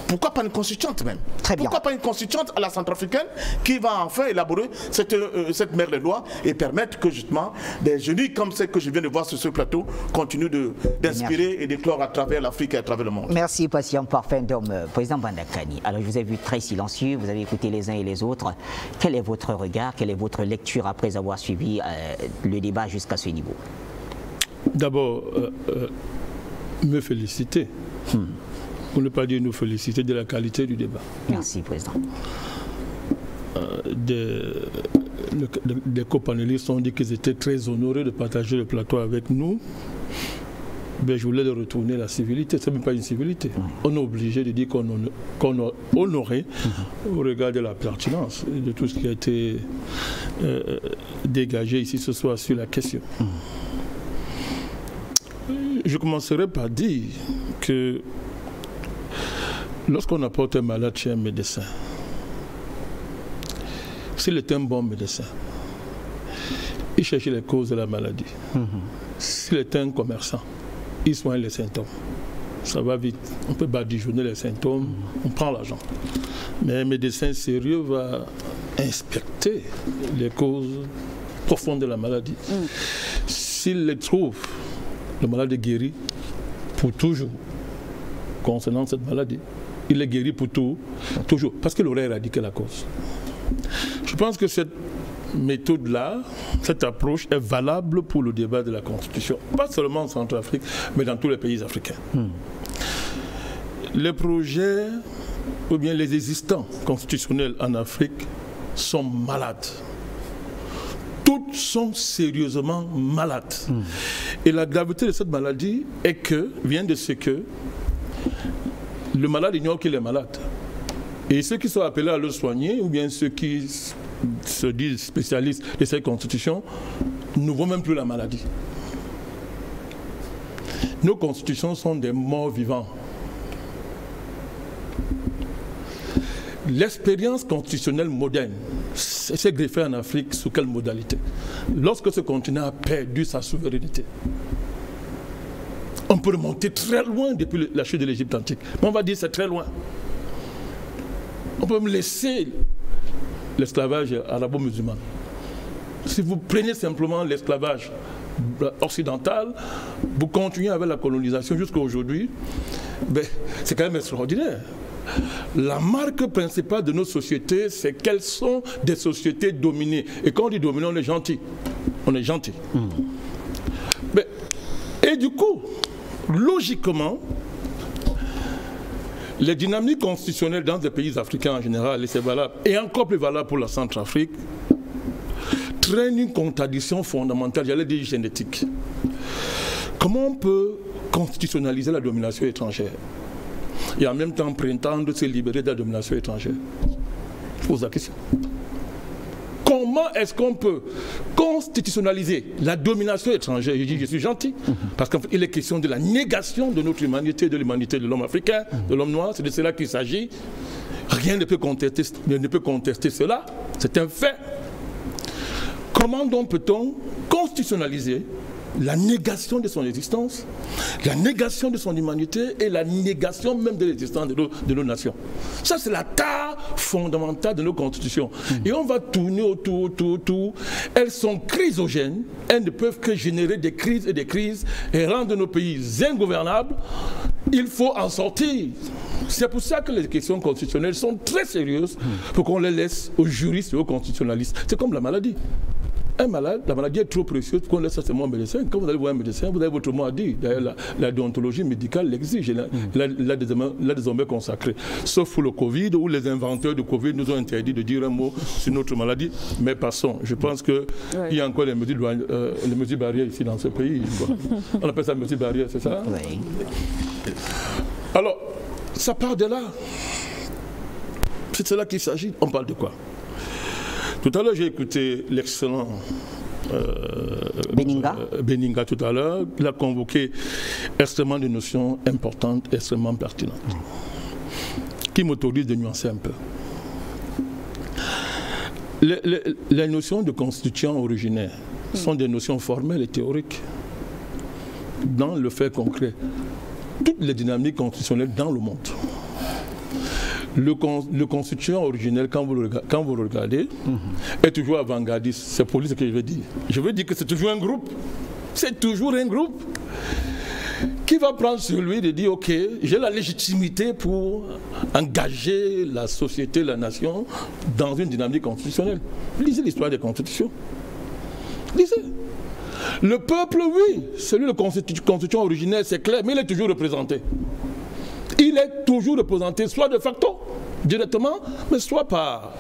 Pourquoi pas une constituante même? Pourquoi pas une constituante à la centrafricaine qui va enfin élaborer cette mer de loi et permettre que justement des jeunes comme celles que je viens de voir sur ce plateau continuent d'inspirer et d'éclore à travers l'Afrique et à travers le monde. Merci, patient parfait d'homme. Président Bandakani, alors je vous ai vu très silencieux, vous avez écouté les uns et les autres. Quel est votre regard, quelle est votre lecture après avoir suivi le débat jusqu'à ce niveau? D'abord, me féliciter. Pour ne pas dire nous féliciter de la qualité du débat. Merci, Président. Des copanélistes ont dit qu'ils étaient très honorés de partager le plateau avec nous. ben, je voulais leur retourner la civilité. Ce n'est même pas une civilité. On est obligé de dire qu'on a honoré au regard de la pertinence de tout ce qui a été dégagé ici ce soir sur la question. Je commencerai par dire que lorsqu'on apporte un malade chez un médecin, s'il est un bon médecin, il cherche les causes de la maladie. S'il est un commerçant, il soigne les symptômes. Ça va vite. On peut badigeonner les symptômes, on prend l'argent. Mais un médecin sérieux va inspecter les causes profondes de la maladie. S'il les trouve, le malade est guéri pour toujours concernant cette maladie. Il est guéri pour toujours, parce qu'il aurait éradiqué la cause. Je pense que cette méthode-là, cette approche est valable pour le débat de la Constitution, pas seulement en Centrafrique, mais dans tous les pays africains. Les projets, ou bien les existants constitutionnels en Afrique sont malades. Toutes sont sérieusement malades. Et la gravité de cette maladie vient de ce que le malade ignore qu'il est malade. Et ceux qui sont appelés à le soigner, ou bien ceux qui se disent spécialistes de cette constitution, ne voient même plus la maladie. Nos constitutions sont des morts vivants. L'expérience constitutionnelle moderne s'est greffée en Afrique sous quelle modalité? Lorsque ce continent a perdu sa souveraineté. On peut remonter très loin depuis la chute de l'Égypte antique. Mais on va dire que c'est très loin. On peut me laisser l'esclavage arabo-musulman. Si vous prenez simplement l'esclavage occidental, vous continuez avec la colonisation jusqu'à aujourd'hui, ben, c'est quand même extraordinaire. La marque principale de nos sociétés, c'est qu'elles sont des sociétés dominées. Et quand on dit dominé, on est gentil. On est gentil. Ben, et du coup, logiquement, les dynamiques constitutionnelles dans des pays africains en général, et c'est valable, et encore plus valable pour la Centrafrique, traînent une contradiction fondamentale, j'allais dire génétique. Comment on peut constitutionnaliser la domination étrangère et en même temps prétendre se libérer de la domination étrangère? Je pose la question. Comment est-ce qu'on peut constitutionnaliser la domination étrangère? Je dis, je suis gentil, parce qu'il est question de la négation de notre humanité, de l'humanité de l'homme africain, de l'homme noir, c'est de cela qu'il s'agit. Rien ne peut contester cela, c'est un fait. Comment donc peut-on constitutionnaliser la négation de son existence, la négation de son humanité et la négation même de l'existence de nos nations? Ça, c'est la tare fondamentale de nos constitutions. Et on va tourner autour. Elles sont chrysogènes, elles ne peuvent que générer des crises et rendre nos pays ingouvernables. Il faut en sortir. C'est pour ça que les questions constitutionnelles sont très sérieuses, pour qu'on les laisse aux juristes et aux constitutionnalistes. C'est comme la maladie. Un malade, la maladie est trop précieuse pour qu'on laisse ça seulement au médecin. Quand vous allez voir un médecin, vous avez votre mot à dire. D'ailleurs, la déontologie médicale l'exige. Elle est désormais consacrée. Sauf pour le Covid, où les inventeurs de Covid nous ont interdit de dire un mot sur notre maladie. Mais passons. Je pense qu'il y a encore les mesures barrières ici dans ce pays. On appelle ça mesures barrières, c'est ça? Oui. Alors, ça part de là. C'est de cela qu'il s'agit. On parle de quoi? Tout à l'heure, j'ai écouté l'excellent Beninga tout à l'heure. Il a convoqué extrêmement de notions importantes, extrêmement pertinentes, qui m'autorisent de nuancer un peu. Les notions de constituant originaire sont des notions formelles et théoriques. Dans le fait concret, toutes les dynamiques constitutionnelles dans le monde. Le constituant originel, quand vous le regardez, est toujours avant-gardiste. C'est pour lui ce que je veux dire. Je veux dire que c'est toujours un groupe. C'est toujours un groupe qui va prendre sur lui de dire, ok, j'ai la légitimité pour engager la société, la nation, dans une dynamique constitutionnelle. Lisez l'histoire des constitutions. Lisez. Le peuple, oui, celui de constituant originel, c'est clair, mais il est toujours représenté. Il est toujours représenté, soit de facto, directement, mais soit par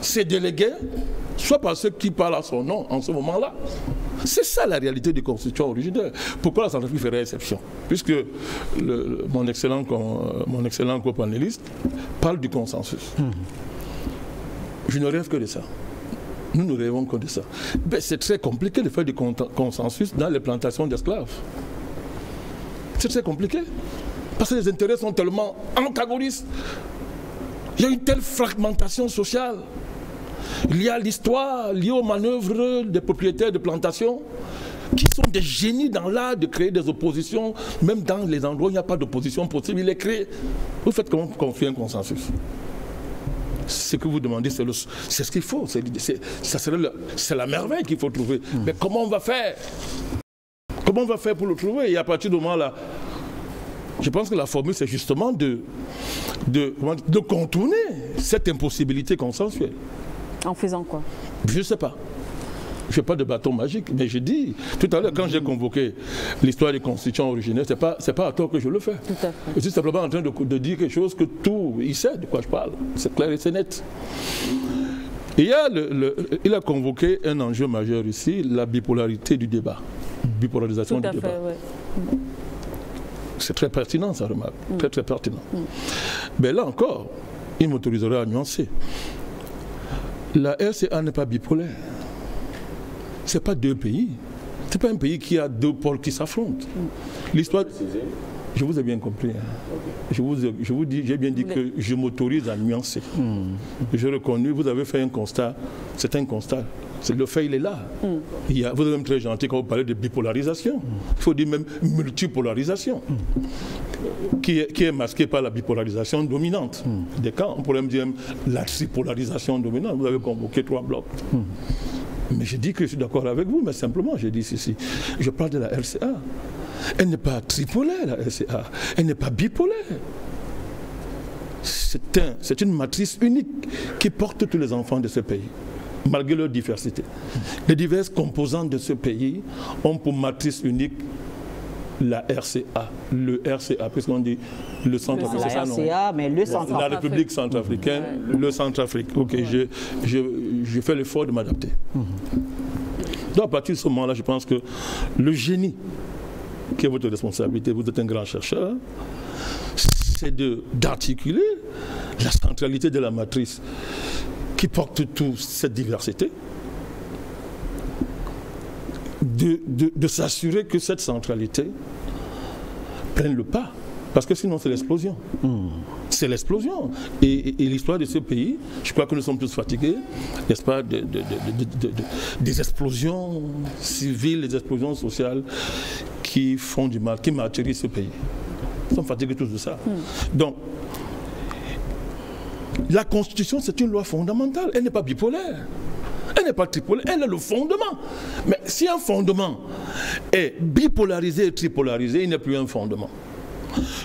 ses délégués, soit par ceux qui parlent à son nom en ce moment-là. C'est ça la réalité des constitutions originaires. Pourquoi la Centrafrique ferait exception? Puisque mon excellent co-panéliste parle du consensus. Je ne rêve que de ça. Nous ne rêvons que de ça. Ben, c'est très compliqué de faire du consensus dans les plantations d'esclaves. C'est très compliqué. Parce que les intérêts sont tellement antagonistes. Il y a une telle fragmentation sociale. Il y a l'histoire liée aux manœuvres des propriétaires de plantations qui sont des génies dans l'art de créer des oppositions, même dans les endroits où il n'y a pas d'opposition possible, il les crée. Vous faites comment construire un consensus? Ce que vous demandez, c'est ce qu'il faut. C'est la merveille qu'il faut trouver. Mais comment on va faire? Comment on va faire pour le trouver? Et à partir du moment-là, je pense que la formule, c'est justement de contourner cette impossibilité consensuelle. En faisant quoi? Je ne sais pas. Je ne fais pas de bâton magique, mais je dis, tout à l'heure, quand j'ai convoqué l'histoire des constitutions originaires, ce n'est pas à tort que je le fais. Tout à fait. Je suis simplement en train de dire quelque chose que il sait de quoi je parle. C'est clair et c'est net. Et il a convoqué un enjeu majeur ici, la bipolarité du débat. Bipolarisation du débat. Ouais. C'est très pertinent, ça remarque. Très, très pertinent. Mais là encore, il m'autoriserait à nuancer. La RCA n'est pas bipolaire. Ce n'est pas deux pays. Ce n'est pas un pays qui a deux pôles qui s'affrontent. L'histoire... Je vous ai bien compris. Hein. Je vous dis, j'ai bien dit que je m'autorise à nuancer. Je reconnais, vous avez fait un constat. C'est un constat. Le fait, il est là. Vous êtes même très gentil quand vous parlez de bipolarisation. Il faut dire même multipolarisation. Qui est masquée par la bipolarisation dominante. Des cas, on pourrait me dire la tripolarisation dominante. Vous avez convoqué 3 blocs. Mais je dis que je suis d'accord avec vous, mais simplement, je dis ceci. Je parle de la RCA. Elle n'est pas tripolaire, la RCA. Elle n'est pas bipolaire. C'est une matrice unique qui porte tous les enfants de ce pays, malgré leur diversité. Les diverses composantes de ce pays ont pour matrice unique la RCA, le RCA, puisqu'on dit le Centrafrique. La RCA, mais le Centrafrique. La République centrafricaine, le Centrafrique. Ok, je fais l'effort de m'adapter. Donc à partir de ce moment-là, je pense que le génie qui est votre responsabilité, vous êtes un grand chercheur, c'est d'articuler la centralité de la matrice qui porte toute cette diversité, de s'assurer que cette centralité prenne le pas, parce que sinon c'est l'explosion. C'est l'explosion. Et l'histoire de ce pays, je crois que nous sommes tous fatigués, n'est-ce pas, des explosions civiles, des explosions sociales qui font du mal, qui martyrisent ce pays. Nous sommes fatigués tous de ça. Donc, la Constitution, c'est une loi fondamentale. Elle n'est pas bipolaire. Elle n'est pas tripolaire. Elle est le fondement. Mais si un fondement est bipolarisé et tripolarisé, il n'est plus un fondement.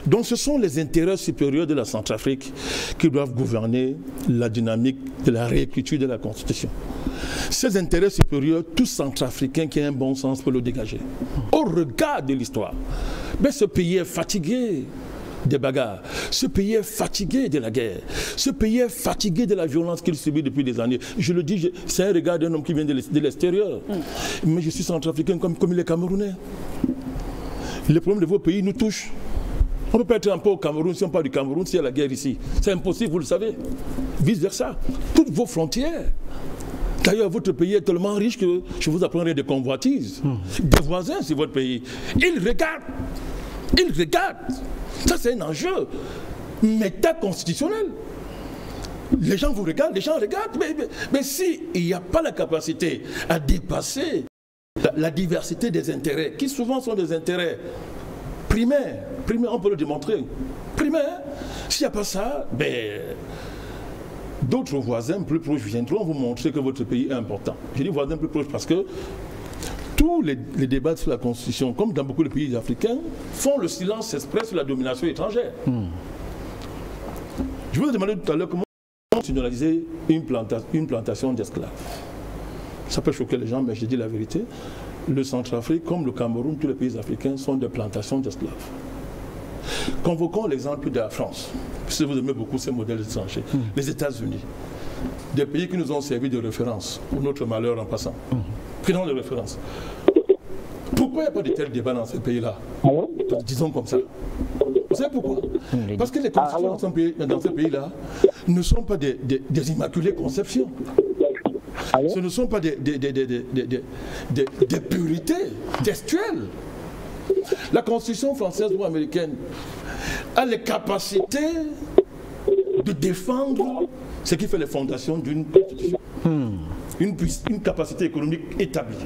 Donc ce sont les intérêts supérieurs de la Centrafrique qui doivent gouverner la dynamique de la réécriture de la Constitution. Ces intérêts supérieurs, tout Centrafricain qui a un bon sens peut le dégager. Au regard de l'histoire, mais ce pays est fatigué des bagarres. Ce pays est fatigué de la guerre. Ce pays est fatigué de la violence qu'il subit depuis des années. Je le dis, c'est un regard d'un homme qui vient de l'extérieur. Mais je suis centrafricain comme il est camerounais. Les problèmes de vos pays nous touchent. On ne peut pas être un peu au Cameroun si on parle du Cameroun, s'il y a la guerre ici. C'est impossible, vous le savez. Vice versa. Toutes vos frontières. D'ailleurs, votre pays est tellement riche que je vous apprendrai des convoitises. Des voisins sur votre pays. Ils regardent. Ils regardent. Ça, c'est un enjeu métaconstitutionnel. Les gens vous regardent, les gens regardent. Mais s'il n'y a pas la capacité à dépasser la diversité des intérêts, qui souvent sont des intérêts primaire, on peut le démontrer. Primaire, s'il n'y a pas ça, d'autres voisins plus proches viendront vous montrer que votre pays est important. Je dis voisins plus proches parce que tous les débats sur la Constitution, comme dans beaucoup de pays africains, font le silence exprès sur la domination étrangère. Je vous ai demandé tout à l'heure comment nationaliser une plantation d'esclaves. Ça peut choquer les gens, mais je dis la vérité. Le Centrafrique, comme le Cameroun, tous les pays africains sont des plantations d'esclaves. Convoquons l'exemple de la France, si vous aimez beaucoup ces modèles étrangers, les États-Unis, des pays qui nous ont servi de référence pour notre malheur en passant. Prenons les références. Pourquoi il n'y a pas de tel débat dans ce pays-là? Disons comme ça. Vous savez pourquoi? Parce que les constitutions dans ce pays-là ne sont pas des immaculées conceptions. Ce ne sont pas des purités textuelles. La Constitution française ou américaine a les capacités de défendre ce qui fait les fondations d'une constitution. Une capacité économique établie.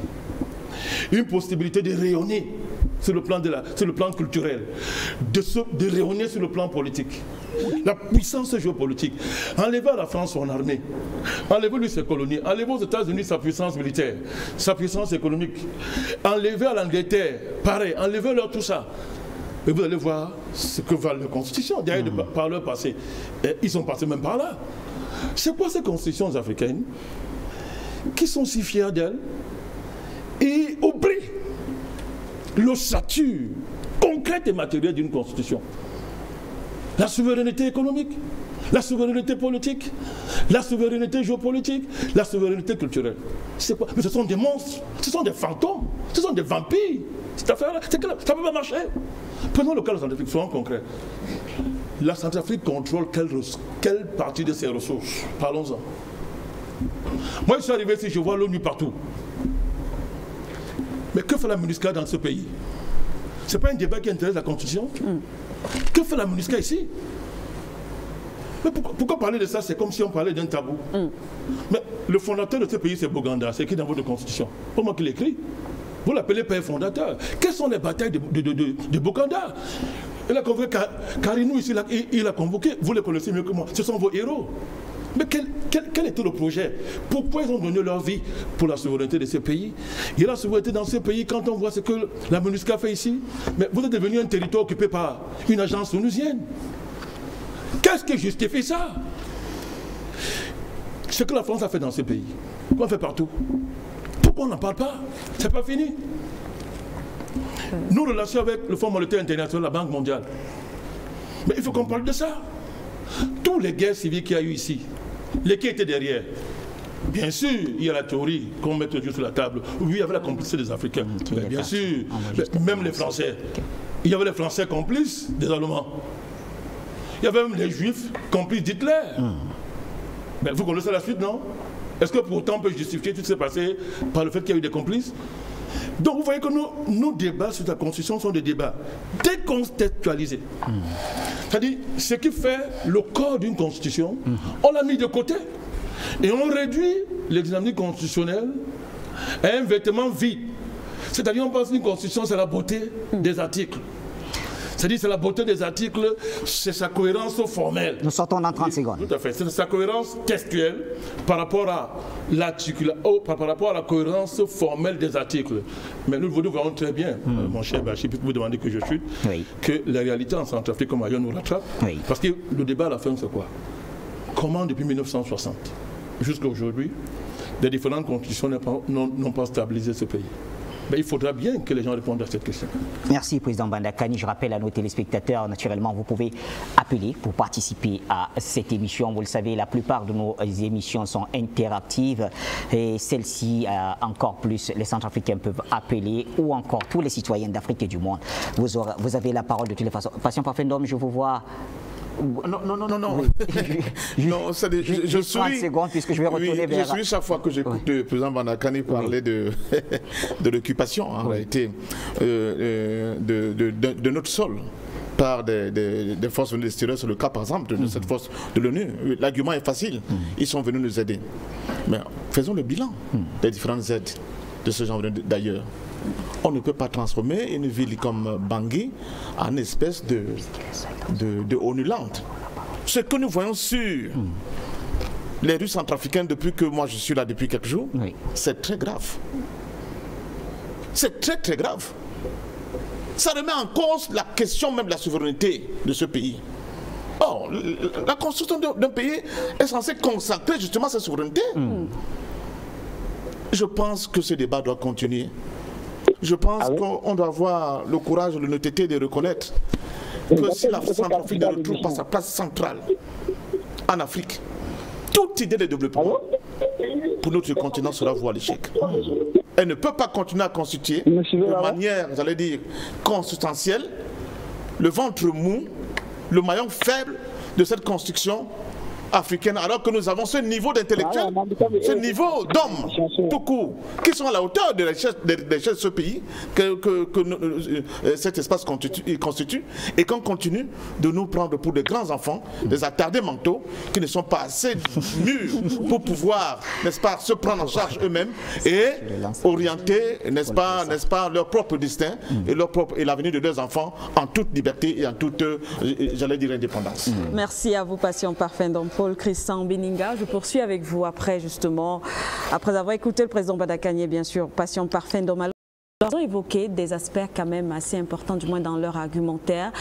Une possibilité de rayonner sur le plan culturel, de rayonner sur le plan politique. La puissance géopolitique. Enlever à la France son armée, enlever lui ses colonies, enlever aux États-Unis sa puissance militaire, sa puissance économique, enlever à l'Angleterre, pareil, enlever leur tout ça. Et vous allez voir ce que valent les constitutions. D'ailleurs, par leur passé, ils sont passés même par là. C'est quoi ces constitutions africaines qui sont si fiers d'elles et oublient l'ossature concrète et matérielle d'une constitution? La souveraineté économique, la souveraineté politique, la souveraineté géopolitique, la souveraineté culturelle. C'est quoi? Mais ce sont des monstres, ce sont des fantômes, ce sont des vampires. Cette affaire-là, ça ne peut pas marcher. Prenons le cas de la Centrafrique, soyons concrets. La Centrafrique contrôle quelle partie de ses ressources? Parlons-en. Moi, je suis arrivé ici, je vois l'ONU partout. Mais que fait la MINUSCA dans ce pays? Ce n'est pas un débat qui intéresse la Constitution. Que fait la MINUSCA ici? Mais pourquoi parler de ça? C'est comme si on parlait d'un tabou. Mais le fondateur de ce pays, c'est Boganda. C'est écrit dans votre Constitution. Pas moi qui l'écris. Vous l'appelez père fondateur. Quelles sont les batailles de Boganda? Il a convoqué Karinou ici, il a convoqué. Vous les connaissez mieux que moi. Ce sont vos héros. Mais quel était le projet? Pourquoi ils ont donné leur vie pour la souveraineté de ce pays? Il y a la souveraineté dans ce pays quand on voit ce que la MINUSCA fait ici. Mais vous êtes devenu un territoire occupé par une agence onusienne. Qu'est-ce qui justifie ça? Ce que la France a fait dans ce pays, qu'on fait partout. Pourquoi on n'en parle pas? C'est pas fini. Nos relations avec le Fonds monétaire international, la Banque mondiale. Mais il faut qu'on parle de ça. Tous les guerres civiles qu'il y a eu ici, les qui étaient derrière. Bien sûr, il y a la théorie qu'on met toujours sur la table. Oui, il y avait la complicité des Africains. Mais bien sûr, même les Français. Il y avait les Français complices des Allemands. Il y avait même les Juifs complices d'Hitler. Mais vous connaissez la suite, non? Est-ce que pour autant on peut justifier tout ce qui s'est passé par le fait qu'il y a eu des complices? Donc vous voyez que nos débats sur la Constitution sont des débats décontextualisés. C'est-à-dire, ce qui fait le corps d'une Constitution, on l'a mis de côté. Et on réduit les dynamiques constitutionnelles à un vêtement vide. C'est-à-dire, on pense qu'une Constitution, c'est la beauté des articles. C'est-à-dire, c'est la beauté des articles, c'est sa cohérence formelle. Nous sortons dans 30 secondes. Tout à fait. C'est sa cohérence textuelle par rapport à la cohérence formelle des articles. Mais nous voyons très bien, mon cher Bachir, puisque vous demandez que je chute, que la réalité en Centrafrique comme ailleurs nous rattrape. Parce que le débat à la fin, c'est quoi? Comment depuis 1960 jusqu'à aujourd'hui, les différentes constitutions n'ont pas stabilisé ce pays? Ben, il faudra bien que les gens répondent à cette question. Merci, Président Bandakani. Je rappelle à nos téléspectateurs, naturellement, vous pouvez appeler pour participer à cette émission. Vous le savez, la plupart de nos émissions sont interactives et celle-ci, encore plus, les Centrafricains peuvent appeler ou encore tous les citoyens d'Afrique et du monde. Vous avez la parole de toutes les façons. Patient Parfait d'homme, je vous vois. Non. Oui. Non, je suis 30 secondes puisque je vais retourner vers... Je suis chaque fois que j'écoute le président Bandakani parler de l'occupation en réalité de notre sol par des forces venues de l'extérieur. C'est le cas par exemple de cette force de l'ONU. L'argument est facile. Ils sont venus nous aider. Mais faisons le bilan des différentes aides de ce genre d'ailleurs. On ne peut pas transformer une ville comme Bangui en une espèce de ONU-land. Ce que nous voyons sur les rues centrafricaines depuis que moi je suis là depuis quelques jours, c'est très grave. C'est très très grave. Ça remet en cause la question même de la souveraineté de ce pays. Or, la construction d'un pays est censée consacrer justement sa souveraineté. Je pense que ce débat doit continuer. Je pense qu'on doit avoir le courage, l'honnêteté de reconnaître que si la Centrafrique ne retrouve pas sa place centrale en Afrique, toute idée de développement pour notre continent sera vouée à l'échec. elle ne peut pas continuer à constituer de manière, j'allais dire, consubstantielle, le ventre mou, le maillon faible de cette construction africaine, alors que nous avons ce niveau d'intellectuel, ce niveau d'hommes, tout court, qui sont à la hauteur de l'échelle de ce pays, que cet espace constitue, et qu'on continue de nous prendre pour des grands enfants, des attardés mentaux, qui ne sont pas assez mûrs pour pouvoir, n'est-ce pas, se prendre en charge eux-mêmes et orienter, n'est-ce pas, leur propre destin et l'avenir de leurs enfants en toute liberté et en toute, j'allais dire, indépendance. Merci à vous, Passion Parfait d'Homme. Paul Christian Beninga. Je poursuis avec vous après, justement, après avoir écouté le président Badakani, bien sûr, Passion Parfait d'Homme. Ils ont évoqué des aspects quand même assez importants, du moins dans leur argumentaire,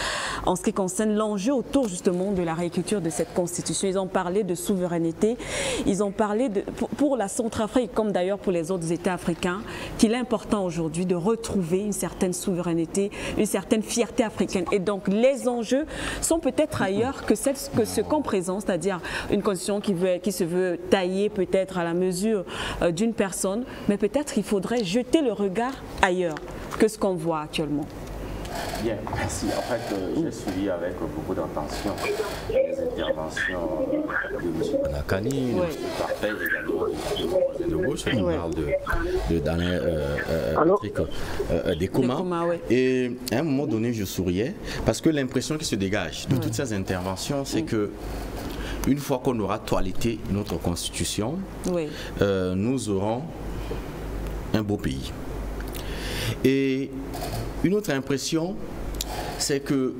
en ce qui concerne l'enjeu autour justement de la réécriture de cette constitution. Ils ont parlé de souveraineté, ils ont parlé de, pour la Centrafrique, comme d'ailleurs pour les autres États africains, qu'il est important aujourd'hui de retrouver une certaine souveraineté, une certaine fierté africaine. Et donc les enjeux sont peut-être ailleurs que ce qu'on présente, c'est-à-dire une constitution qui se veut tailler peut-être à la mesure d'une personne, mais peut-être il faudrait jeter le regard ailleurs que ce qu'on voit actuellement. Bien, merci. En fait, j'ai suivi avec beaucoup d'attention les interventions de M. Badakani, de M. Parfait, également de gauche, on parle d'Alain Dekoma. Et à un moment donné, je souriais parce que l'impression qui se dégage de toutes ces interventions, c'est que une fois qu'on aura toiletté notre constitution, nous aurons un beau pays. Et une autre impression, c'est que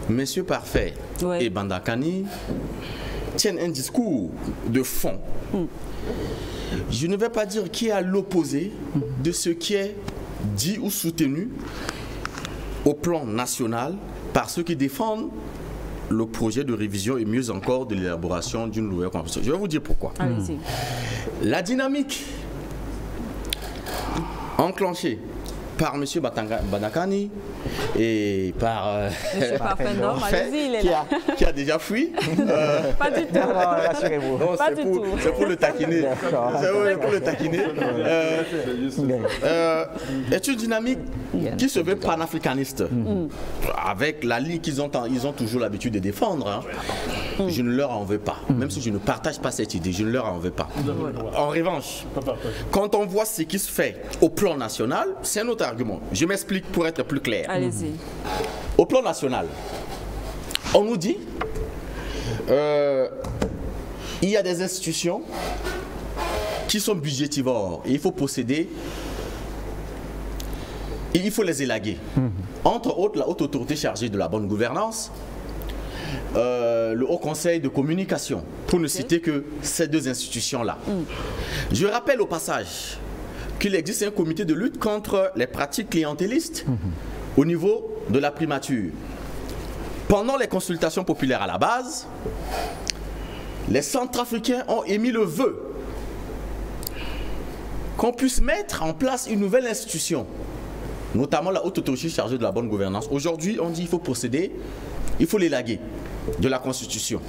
M. Parfait et Badakani tiennent un discours de fond. Je ne vais pas dire qui est à l'opposé de ce qui est dit ou soutenu au plan national par ceux qui défendent le projet de révision et mieux encore de l'élaboration d'une nouvelle constitution. Je vais vous dire pourquoi. La dynamique enclenché par M. Badakani et par qui a déjà fui. Pas du tout. C'est pour le taquiner. C'est pour le taquiner. Est une dynamique qui se veut panafricaniste, avec la ligne qu'ils ont toujours l'habitude de défendre. Je ne leur en veux pas. Même si je ne partage pas cette idée, je ne leur en veux pas. En revanche, quand on voit ce qui se fait au plan national, c'est un autre argument. Je m'explique pour être plus clair. Allez-y. Au plan national, on nous dit il y a des institutions qui sont budgétivores et il faut posséder, et il faut les élaguer. Entre autres, la haute autorité chargée de la bonne gouvernance, le Haut Conseil de communication, pour ne citer que ces deux institutions-là. Je rappelle au passage qu'il existe un comité de lutte contre les pratiques clientélistes au niveau de la primature. Pendant les consultations populaires à la base, les Centrafricains ont émis le vœu qu'on puisse mettre en place une nouvelle institution, notamment la haute autorité chargée de la bonne gouvernance. Aujourd'hui, on dit qu'il faut procéder, il faut l'élaguer de la Constitution.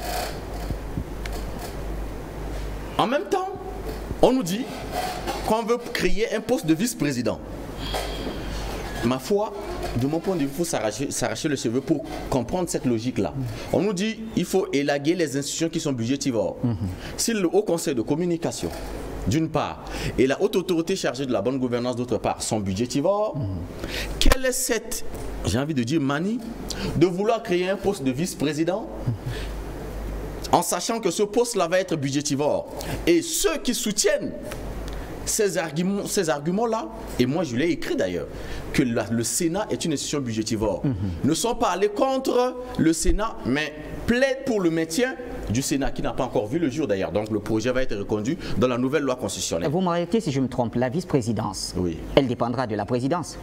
En même temps, on nous dit qu'on veut créer un poste de vice-président. Ma foi, de mon point de vue, il faut s'arracher le cheveu pour comprendre cette logique-là. On nous dit qu'il faut élaguer les institutions qui sont budgétivores. Si le Haut Conseil de communication, d'une part, et la haute autorité chargée de la bonne gouvernance, d'autre part, sont budgétivores, quelle est cette, j'ai envie de dire, manie de vouloir créer un poste de vice-président en sachant que ce poste-là va être budgétivore? Et ceux qui soutiennent ces arguments-là, et moi je l'ai écrit d'ailleurs, que le Sénat est une institution budgétivore, ne sont pas allés contre le Sénat, mais plaident pour le maintien du Sénat, qui n'a pas encore vu le jour d'ailleurs. Donc le projet va être reconduit dans la nouvelle loi constitutionnelle. Vous m'arrêtez si je me trompe, la vice-présidence, elle dépendra de la présidence?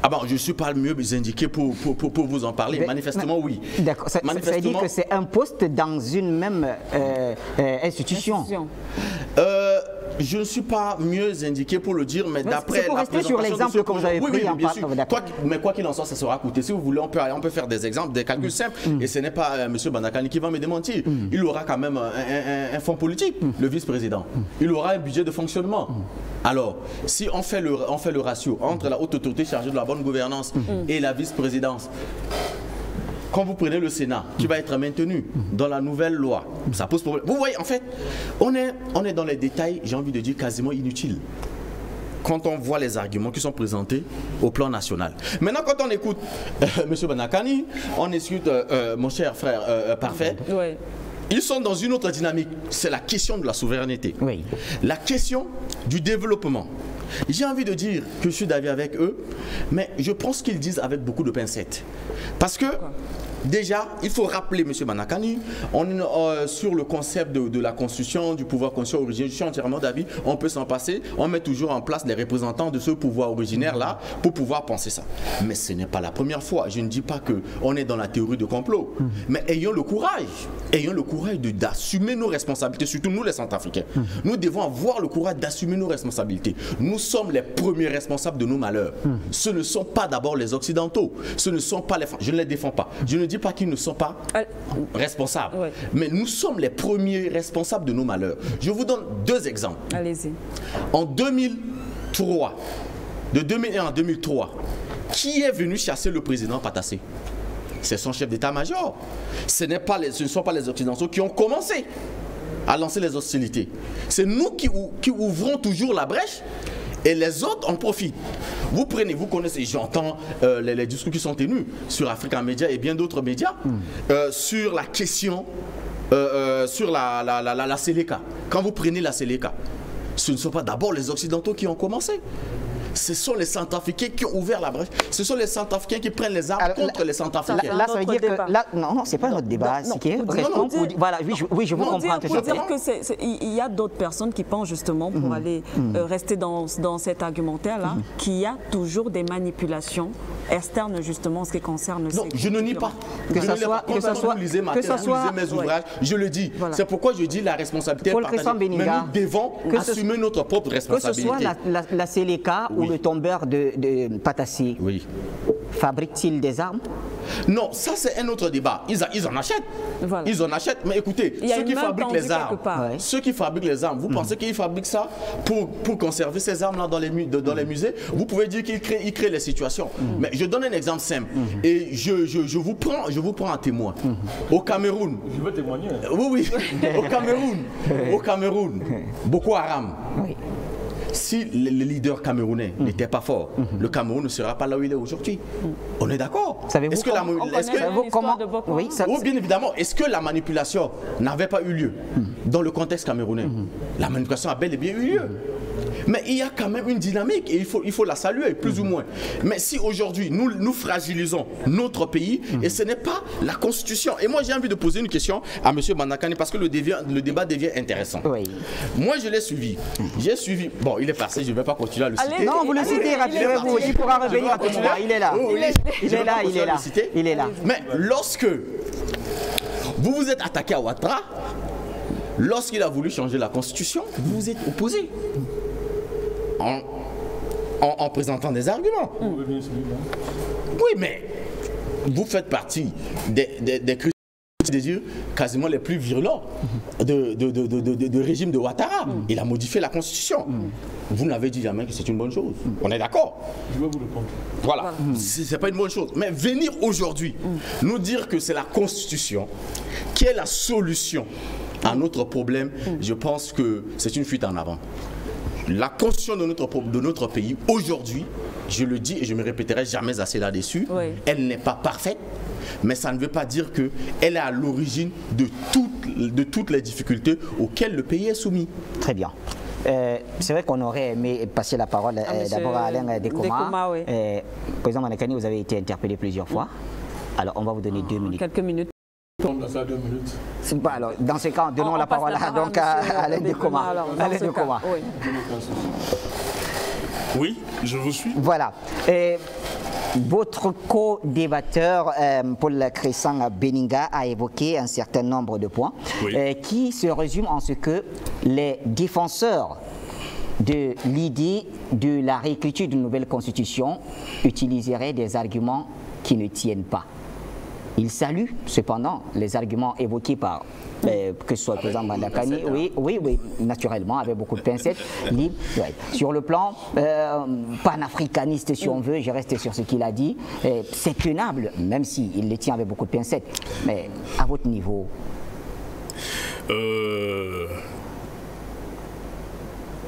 Ah bon, je ne suis pas le mieux indiqué pour vous en parler. Mais, manifestement, oui. D'accord, ça veut dire que c'est un poste dans une même institution. je ne suis pas mieux indiqué pour le dire, mais d'après la rester sur l'exemple que vous avez pris. Oui, bien sûr. Mais quoi qu'il en soit, ça sera coûté. Si vous voulez, on peut faire des exemples, des calculs simples. Et ce n'est pas M. Bandakani qui va me démentir. Il aura quand même un fonds politique, le vice-président. Il aura un budget de fonctionnement. Alors, si on fait le ratio entre la haute autorité chargée de la bonne gouvernance et la vice-présidence, quand vous prenez le Sénat, qui va être maintenu dans la nouvelle loi, ça pose problème. Vous voyez, en fait, on est dans les détails, j'ai envie de dire, quasiment inutiles. Quand on voit les arguments qui sont présentés au plan national. Maintenant, quand on écoute M. Bandakani, on écoute mon cher frère Parfait, ils sont dans une autre dynamique. C'est la question de la souveraineté. Oui. La question du développement. J'ai envie de dire que je suis d'avis avec eux, mais je pense qu'ils disent avec beaucoup de pincettes. Parce que, déjà, il faut rappeler, M. Bandakani, on est sur le concept de la constitution, du pouvoir constitutionnel originaire. Je suis entièrement d'avis, on peut s'en passer. On met toujours en place les représentants de ce pouvoir originaire-là pour pouvoir penser ça. Mais ce n'est pas la première fois. Je ne dis pas qu'on est dans la théorie de complot. Mais ayons le courage d'assumer nos responsabilités, surtout nous les Centrafricains. Nous devons avoir le courage d'assumer nos responsabilités. Nous sommes les premiers responsables de nos malheurs. Ce ne sont pas d'abord les Occidentaux. Ce ne sont pas les... Je ne les défends pas. Je ne dis pas qu'ils ne sont pas responsables. Mais nous sommes les premiers responsables de nos malheurs. Je vous donne deux exemples. Allez-y. En 2003, de 2001 à 2003, qui est venu chasser le président Patassé? C'est son chef d'état-major. Ce ne sont pas les Occidentaux qui ont commencé à lancer les hostilités. C'est nous qui ouvrons toujours la brèche et les autres en profitent. Vous connaissez, j'entends les discours qui sont tenus sur Africa Media et bien d'autres médias sur la question, sur la Seleka. Quand vous prenez la Seleka, ce ne sont pas d'abord les Occidentaux qui ont commencé. Ce sont les Centrafricains qui ont ouvert la brèche. Ce sont les Centrafricains qui prennent les armes contre les Centrafricains. Là, ça veut dire que... Là, non, c'est pas notre débat. Voilà, oui, je vous comprends. Pour dire qu'il y a d'autres personnes qui pensent justement, pour aller rester dans cet argumentaire-là, qu'il y a toujours des manipulations externes justement en ce qui concerne... Non, je ne nie pas. Que ce soit... Vous lisez mes ouvrages, je le dis. C'est pourquoi je dis la responsabilité partagée. Mais nous devons assumer notre propre responsabilité. Que ce soit la Seleka ou le tombeur de Patassé, fabrique-t-il des armes? Non, ça c'est un autre débat. Ils en achètent. Voilà. Ils en achètent. Mais écoutez, ceux qui fabriquent les armes, vous pensez qu'ils fabriquent ça pour conserver ces armes-là dans les musées? Vous pouvez dire qu'ils créent les situations. Mais je donne un exemple simple. Et je vous prends un témoin. Au Cameroun. Je veux témoigner. Oui. Au Cameroun. Boko Haram. Oui. Si le leader camerounais n'était pas fort, le Cameroun ne sera pas là où il est aujourd'hui. On est d'accord? Savez-vous comment... Oui, bien évidemment. Est-ce que la manipulation n'avait pas eu lieu dans le contexte camerounais? La manipulation a bel et bien eu lieu. Mais il y a quand même une dynamique et il faut la saluer, plus ou moins. Mais si aujourd'hui, nous fragilisons notre pays, et ce n'est pas la Constitution. Et moi, j'ai envie de poser une question à M. Bandakani parce que le débat devient intéressant. Oui. Moi, je l'ai suivi. J'ai suivi... Bon, il est passé, je ne vais pas continuer à le citer. Non, vous le citez, rassurez-vous, il pourra revenir à tout moment. Il est là. Il est là. Mais lorsque vous vous êtes attaqué à Ouattara, lorsqu'il a voulu changer la Constitution, vous vous êtes opposé. En présentant des arguments. Oui, mais vous faites partie des critiques quasiment les plus virulents de régime de Ouattara. Il a modifié la Constitution. Vous n'avez dit jamais que c'est une bonne chose. On est d'accord? Je vais vous répondre. Voilà, c'est pas une bonne chose. Mais venir aujourd'hui nous dire que c'est la Constitution qui est la solution à notre problème, je pense que c'est une fuite en avant. La constitution de notre pays, aujourd'hui, je le dis et je ne me répéterai jamais assez là-dessus, elle n'est pas parfaite, mais ça ne veut pas dire qu'elle est à l'origine de toutes les difficultés auxquelles le pays est soumis. Très bien. C'est vrai qu'on aurait aimé passer la parole d'abord à Alain Dekoma. Président Bandakani, vous avez été interpellé plusieurs fois. Alors, on va vous donner 2 minutes. Quelques minutes. Ça 2 minutes. Bon, alors, dans ce cas, donnons la parole à Alain Dekoma. Alain Dekoma. Oui, je vous suis. Voilà. Votre co-débatteur, Paul Crescent Beninga, a évoqué un certain nombre de points qui se résument en ce que les défenseurs de l'idée de la réécriture d'une nouvelle constitution utiliserait des arguments qui ne tiennent pas. Il salue cependant les arguments évoqués par que ce soit le président Mandakani, oui, naturellement, avec beaucoup de pincettes. Il dit, sur le plan panafricaniste, si on veut, je reste sur ce qu'il a dit, c'est tenable, même s'il le tient avec beaucoup de pincettes. Mais à votre niveau...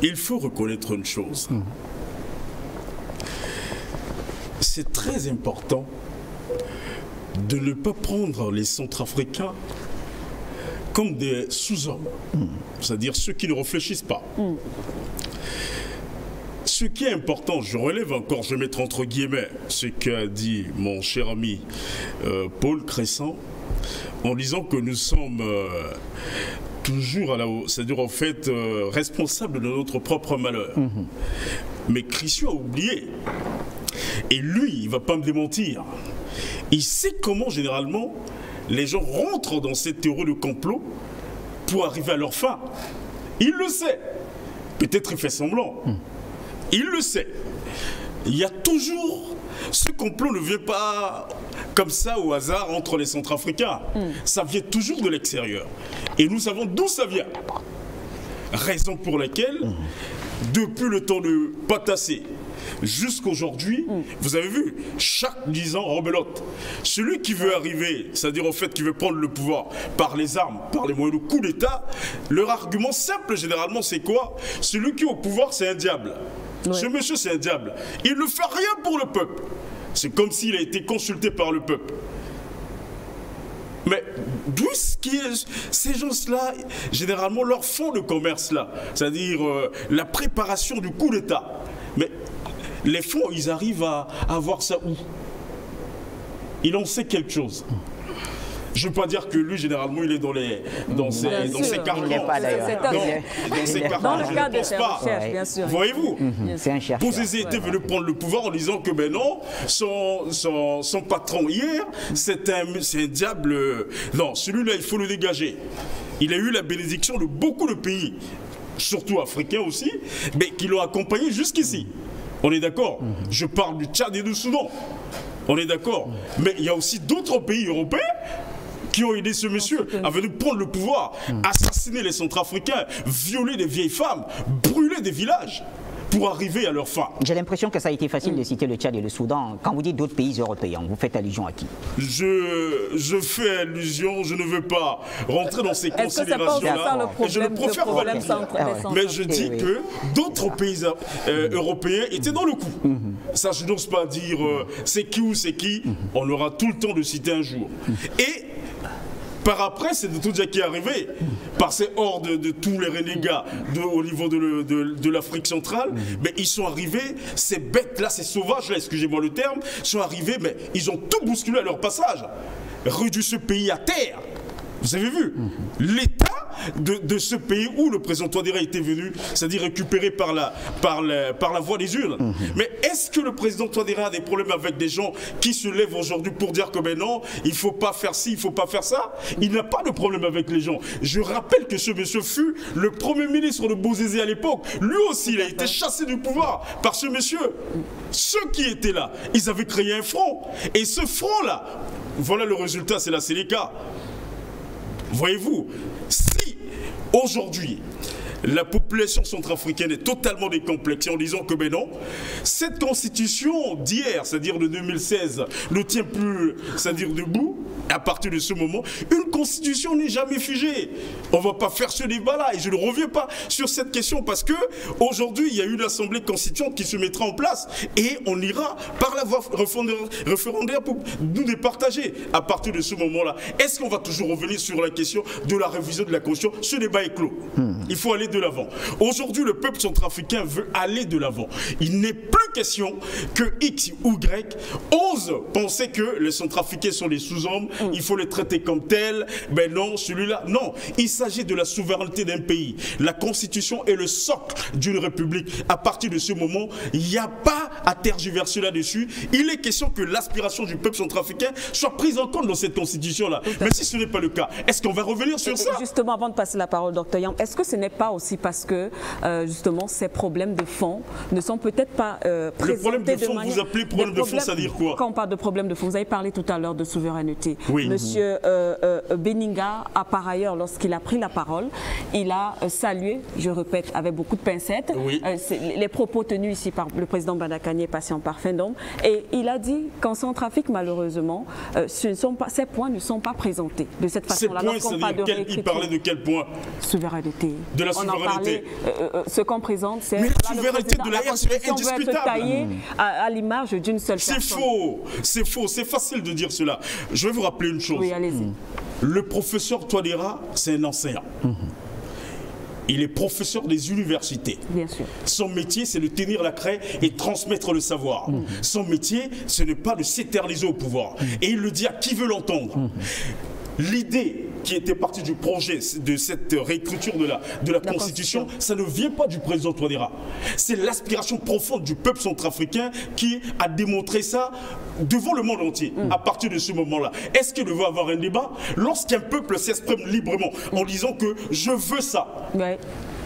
Il faut reconnaître une chose. C'est très important de ne pas prendre les Centrafricains comme des sous-hommes, c'est-à-dire ceux qui ne réfléchissent pas. Ce qui est important, je relève encore, je vais mettre entre guillemets ce qu'a dit mon cher ami Paul Crescent, en disant que nous sommes toujours, c'est-à-dire en fait, responsables de notre propre malheur. Mais Christian a oublié, et lui, il ne va pas me démentir, il sait comment généralement les gens rentrent dans cette théorie de complot pour arriver à leur fin. Il le sait. Peut-être il fait semblant. Il le sait. Il y a toujours... Ce complot ne vient pas comme ça au hasard entre les Centrafricains. Ça vient toujours de l'extérieur. Et nous savons d'où ça vient. Raison pour laquelle, depuis le temps de Patassé jusqu'aujourd'hui, vous avez vu, chaque 10 ans, rebelote. Celui qui veut arriver, c'est-à-dire en fait qui veut prendre le pouvoir par les armes, par les moyens de coup d'État, leur argument simple généralement c'est quoi? Celui qui est au pouvoir c'est un diable. Ce monsieur c'est un diable. Il ne fait rien pour le peuple. C'est comme s'il a été consulté par le peuple. Mais d'où ces gens-là, généralement leur fonds de commerce-là, c'est-à-dire la préparation du coup d'État. Mais les fonds, ils arrivent à avoir ça où? Il en sait quelque chose. Je ne veux pas dire que lui, généralement, il est dans ses cartons. Il n'est pas d'ailleurs. Dans le cadre de ses recherches, bien sûr. Voyez-vous, c'est un chercheur. Bozizé était venu prendre le pouvoir en disant que ben non, son patron hier, c'est un diable. Non, celui-là, il faut le dégager. Il a eu la bénédiction de beaucoup de pays, surtout africains aussi, mais qui l'ont accompagné jusqu'ici. On est d'accord? Je parle du Tchad et du Soudan. On est d'accord? Mais il y a aussi d'autres pays européens qui ont aidé ce monsieur à venir prendre le pouvoir, assassiner les Centrafricains, violer des vieilles femmes, brûler des villages pour arriver à leur fin. J'ai l'impression que ça a été facile de citer le Tchad et le Soudan. Quand vous dites d'autres pays européens, vous faites allusion à qui? Je fais allusion, je ne veux pas rentrer dans ces considérations-là. Et je ne préfère pas le dire. Mais je dis que d'autres pays européens étaient dans le coup. Ça, je n'ose pas dire c'est qui ou c'est qui. On aura tout le temps de citer un jour. Et par après, c'est de tout déjà qui est arrivé, par ces hordes de tous les renégats au niveau de l'Afrique centrale, mais ils sont arrivés, ces bêtes-là, ces sauvages-là, excusez-moi le terme, sont arrivés, mais ils ont tout bousculé à leur passage, réduit ce pays à terre. Vous avez vu l'état de ce pays où le président Touadéra était venu, c'est-à-dire récupéré par la voie des urnes. Mais est-ce que le président Touadéra a des problèmes avec des gens qui se lèvent aujourd'hui pour dire que ben non, il ne faut pas faire ci, il ne faut pas faire ça? Il n'a pas de problème avec les gens. Je rappelle que ce monsieur fut le premier ministre de Bozizé à l'époque. Lui aussi, il a été chassé du pouvoir par ce monsieur. Ceux qui étaient là, ils avaient créé un front. Et ce front-là, voilà le résultat, c'est la Séléka. Voyez-vous, si aujourd'hui la population centrafricaine est totalement décomplexée en disant que ben non, cette constitution d'hier, c'est-à-dire de 2016, ne tient plus, c'est-à-dire debout, à partir de ce moment, une constitution n'est jamais figée. On ne va pas faire ce débat-là et je ne reviens pas sur cette question parce que aujourd'hui il y a une assemblée constituante qui se mettra en place et on ira par la voie référendaire pour nous départager. À partir de ce moment-là, est-ce qu'on va toujours revenir sur la question de la révision de la constitution? Ce débat est clos. Il faut aller de l'avant. Aujourd'hui, le peuple centrafricain veut aller de l'avant. Il n'est plus question que X ou Y ose penser que les Centrafricains sont des sous-hommes, il faut les traiter comme tels. Ben non, celui-là, non. Il s'agit de la souveraineté d'un pays. La Constitution est le socle d'une république. À partir de ce moment, il n'y a pas à tergiverser là-dessus. Il est question que l'aspiration du peuple centrafricain soit prise en compte dans cette Constitution-là. Mais si ce n'est pas le cas, est-ce qu'on va revenir sur ça? Justement, avant de passer la parole, Dr Yam, est-ce que ce n'est pas aussi parce que justement ces problèmes de fond ne sont peut-être pas présentés le problème de fond, vous appelez problème de fond, ça veut dire quoi? Quand on parle de problème de fond, vous avez parlé tout à l'heure de souveraineté. Oui. Monsieur Beninga a par ailleurs, lorsqu'il a pris la parole, il a salué, je répète, avec beaucoup de pincettes, oui. Les propos tenus ici par le président Badakani, patient parfait d'homme, et il a dit qu'en Centrafrique, malheureusement, ces points ne sont pas présentés de cette façon-là. Il parlait de quel point? Souveraineté. De la souveraineté. Ce qu'on présente, c'est la souveraineté de la RC est indiscutable. Être taillée à l'image d'une seule personne. C'est faux, c'est facile de dire cela. Je vais vous rappeler une chose. Oui, allez-y. Le professeur Touadéra, c'est un enseignant. Il est professeur des universités. Bien sûr. Son métier, c'est de tenir la craie et transmettre le savoir. Son métier, ce n'est pas de s'éterniser au pouvoir. Et il le dit à qui veut l'entendre. L'idée qui était partie du projet de cette réécriture de la Constitution, ça ne vient pas du président Touadéra. C'est l'aspiration profonde du peuple centrafricain qui a démontré ça devant le monde entier à partir de ce moment-là. Est-ce qu'il veut avoir un débat? Lorsqu'un peuple s'exprime librement en disant que je veux ça,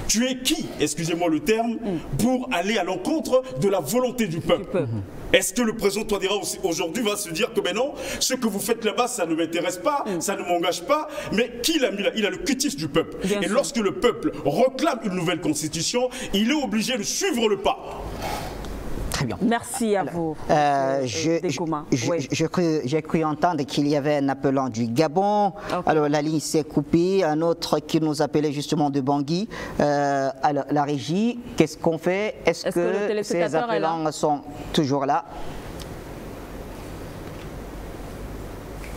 tu es qui, excusez-moi le terme, pour aller à l'encontre de la volonté du peuple? Est-ce que le président Touadéra aujourd'hui va se dire que ben non, ce que vous faites là-bas, ça ne m'intéresse pas, ça ne m'engage pas, mais qui l'a mis là? Il a le cutif du peuple. Et lorsque le peuple réclame une nouvelle constitution, il est obligé de suivre le pas. Très bien. Merci à vous. J'ai cru entendre qu'il y avait un appelant du Gabon. Okay. Alors la ligne s'est coupée. Un autre qui nous appelait justement de Bangui. Alors la régie, qu'est-ce qu'on fait? Est-ce que ces appelants sont toujours là?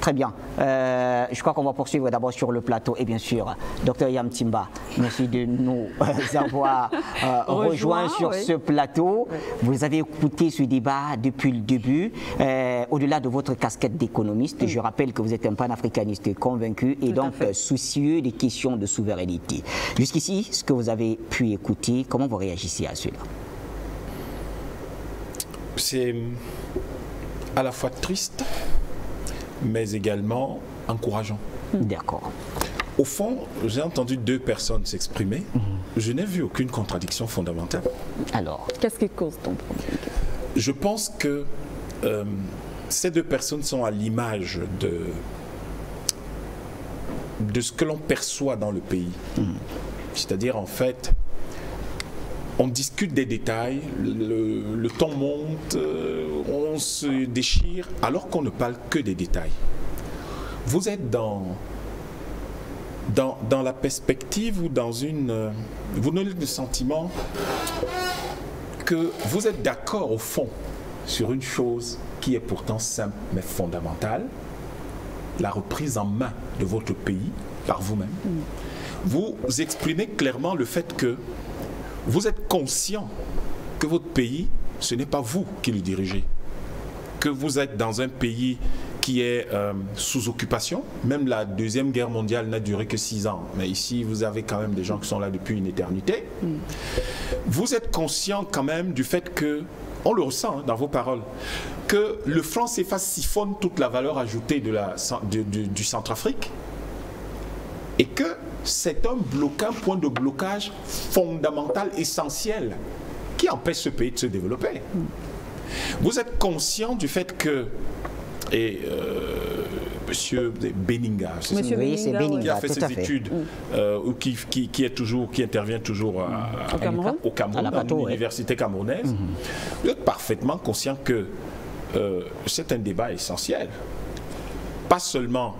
Très bien. Je crois qu'on va poursuivre d'abord sur le plateau. Et bien sûr, Dr Yam Timba, merci de nous avoir rejoints sur ce plateau. Vous avez écouté ce débat depuis le début. Au-delà de votre casquette d'économiste, je rappelle que vous êtes un panafricaniste convaincu et donc soucieux des questions de souveraineté. Jusqu'ici, ce que vous avez pu écouter, comment vous réagissez à cela? C'est à la fois triste, mais également encourageant. D'accord. Au fond, j'ai entendu deux personnes s'exprimer. Je n'ai vu aucune contradiction fondamentale. Alors, qu'est-ce qui cause ton problème? Je pense que ces deux personnes sont à l'image de ce que l'on perçoit dans le pays. C'est-à-dire, en fait, on discute des détails, le ton monte, on se déchire, alors qu'on ne parle que des détails. Vous êtes dans la perspective ou dans une... vous donnez le sentiment que vous êtes d'accord au fond sur une chose qui est pourtant simple mais fondamentale, la reprise en main de votre pays par vous-même. Vous exprimez clairement le fait que vous êtes conscient que votre pays, ce n'est pas vous qui le dirigez, que vous êtes dans un pays qui est sous occupation. Même la Deuxième Guerre mondiale n'a duré que 6 ans. Mais ici, vous avez quand même des gens qui sont là depuis une éternité. Vous êtes conscient quand même du fait que, on le ressent dans vos paroles, que le franc CFA siphonne toute la valeur ajoutée du Centrafrique et que c'est un point de blocage fondamental, essentiel, qui empêche ce pays de se développer. Vous êtes conscient du fait que, et Monsieur Beninga, qui a fait ses études, ou qui intervient toujours au Cameroun, dans l'université camerounaise, vous êtes parfaitement conscient que c'est un débat essentiel. Pas seulement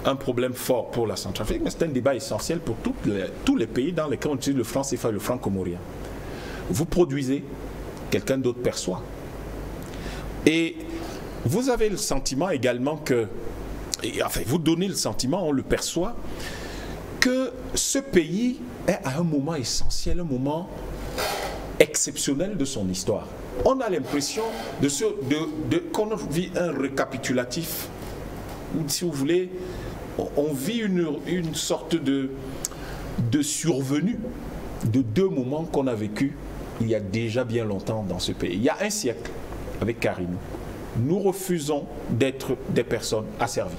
un problème fort pour la Centrafrique, mais c'est un débat essentiel pour tous les pays dans lesquels on utilise le franc CFA et le franc comorien. Vous produisez, quelqu'un d'autre perçoit. Et vous avez le sentiment également que, enfin vous donnez le sentiment, on le perçoit, que ce pays est à un moment essentiel, un moment exceptionnel de son histoire. On a l'impression qu'on vit un récapitulatif, ou si vous voulez, on vit une sorte de survenue de deux moments qu'on a vécu il y a déjà bien longtemps dans ce pays. Il y a un siècle, avec Karim, nous refusons d'être des personnes asservies.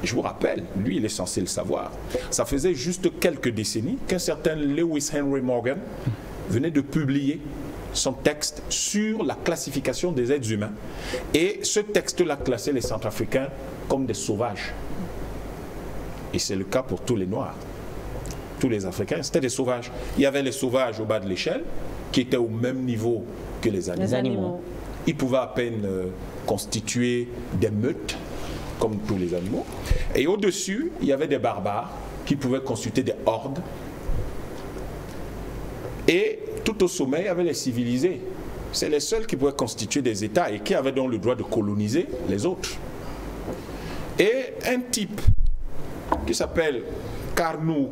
Je vous rappelle, lui, il est censé le savoir. Ça faisait juste quelques décennies qu'un certain Lewis Henry Morgan venait de publier son texte sur la classification des êtres humains. Et ce texte-là classait les Centrafricains comme des sauvages. Et c'est le cas pour tous les Noirs. Tous les Africains, c'était des sauvages. Il y avait les sauvages au bas de l'échelle, qui étaient au même niveau que les animaux. Ils pouvaient à peine constituer des meutes, comme tous les animaux. Et au-dessus, il y avait des barbares, qui pouvaient constituer des hordes. Et tout au sommet, il y avait les civilisés. C'est les seuls qui pouvaient constituer des États et qui avaient donc le droit de coloniser les autres. Et un type qui s'appelle Karinou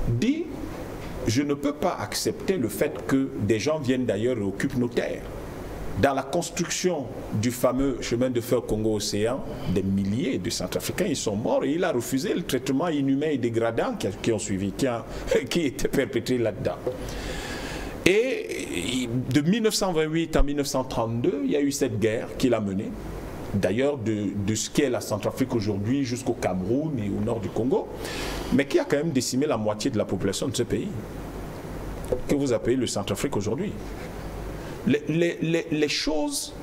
dit « Je ne peux pas accepter le fait que des gens viennent d'ailleurs et occupent nos terres. » Dans la construction du fameux chemin de fer Congo-Océan, des milliers de Centrafricains ils sont morts et il a refusé le traitement inhumain et dégradant qui ont suivi, qui était perpétré là-dedans. Et de 1928 à 1932, il y a eu cette guerre qu'il a menée. D'ailleurs, de ce qu'est la Centrafrique aujourd'hui jusqu'au Cameroun et au nord du Congo, mais qui a quand même décimé la moitié de la population de ce pays, que vous appelez le Centrafrique aujourd'hui. Les choses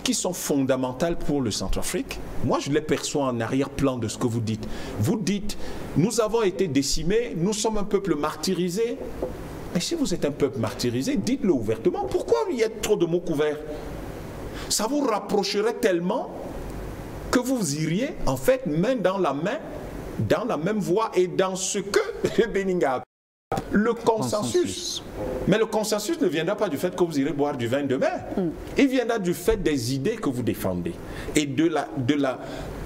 qui sont fondamentales pour le Centrafrique, moi je les perçois en arrière-plan de ce que vous dites. Vous dites, nous avons été décimés, nous sommes un peuple martyrisé. Mais si vous êtes un peuple martyrisé, dites-le ouvertement. Pourquoi il y a trop de mots couverts? Ça vous rapprocherait tellement que vous iriez, en fait, main dans la même voie et dans ce que Beninga appelle le consensus. Mais le consensus ne viendra pas du fait que vous irez boire du vin demain. Il viendra du fait des idées que vous défendez et de la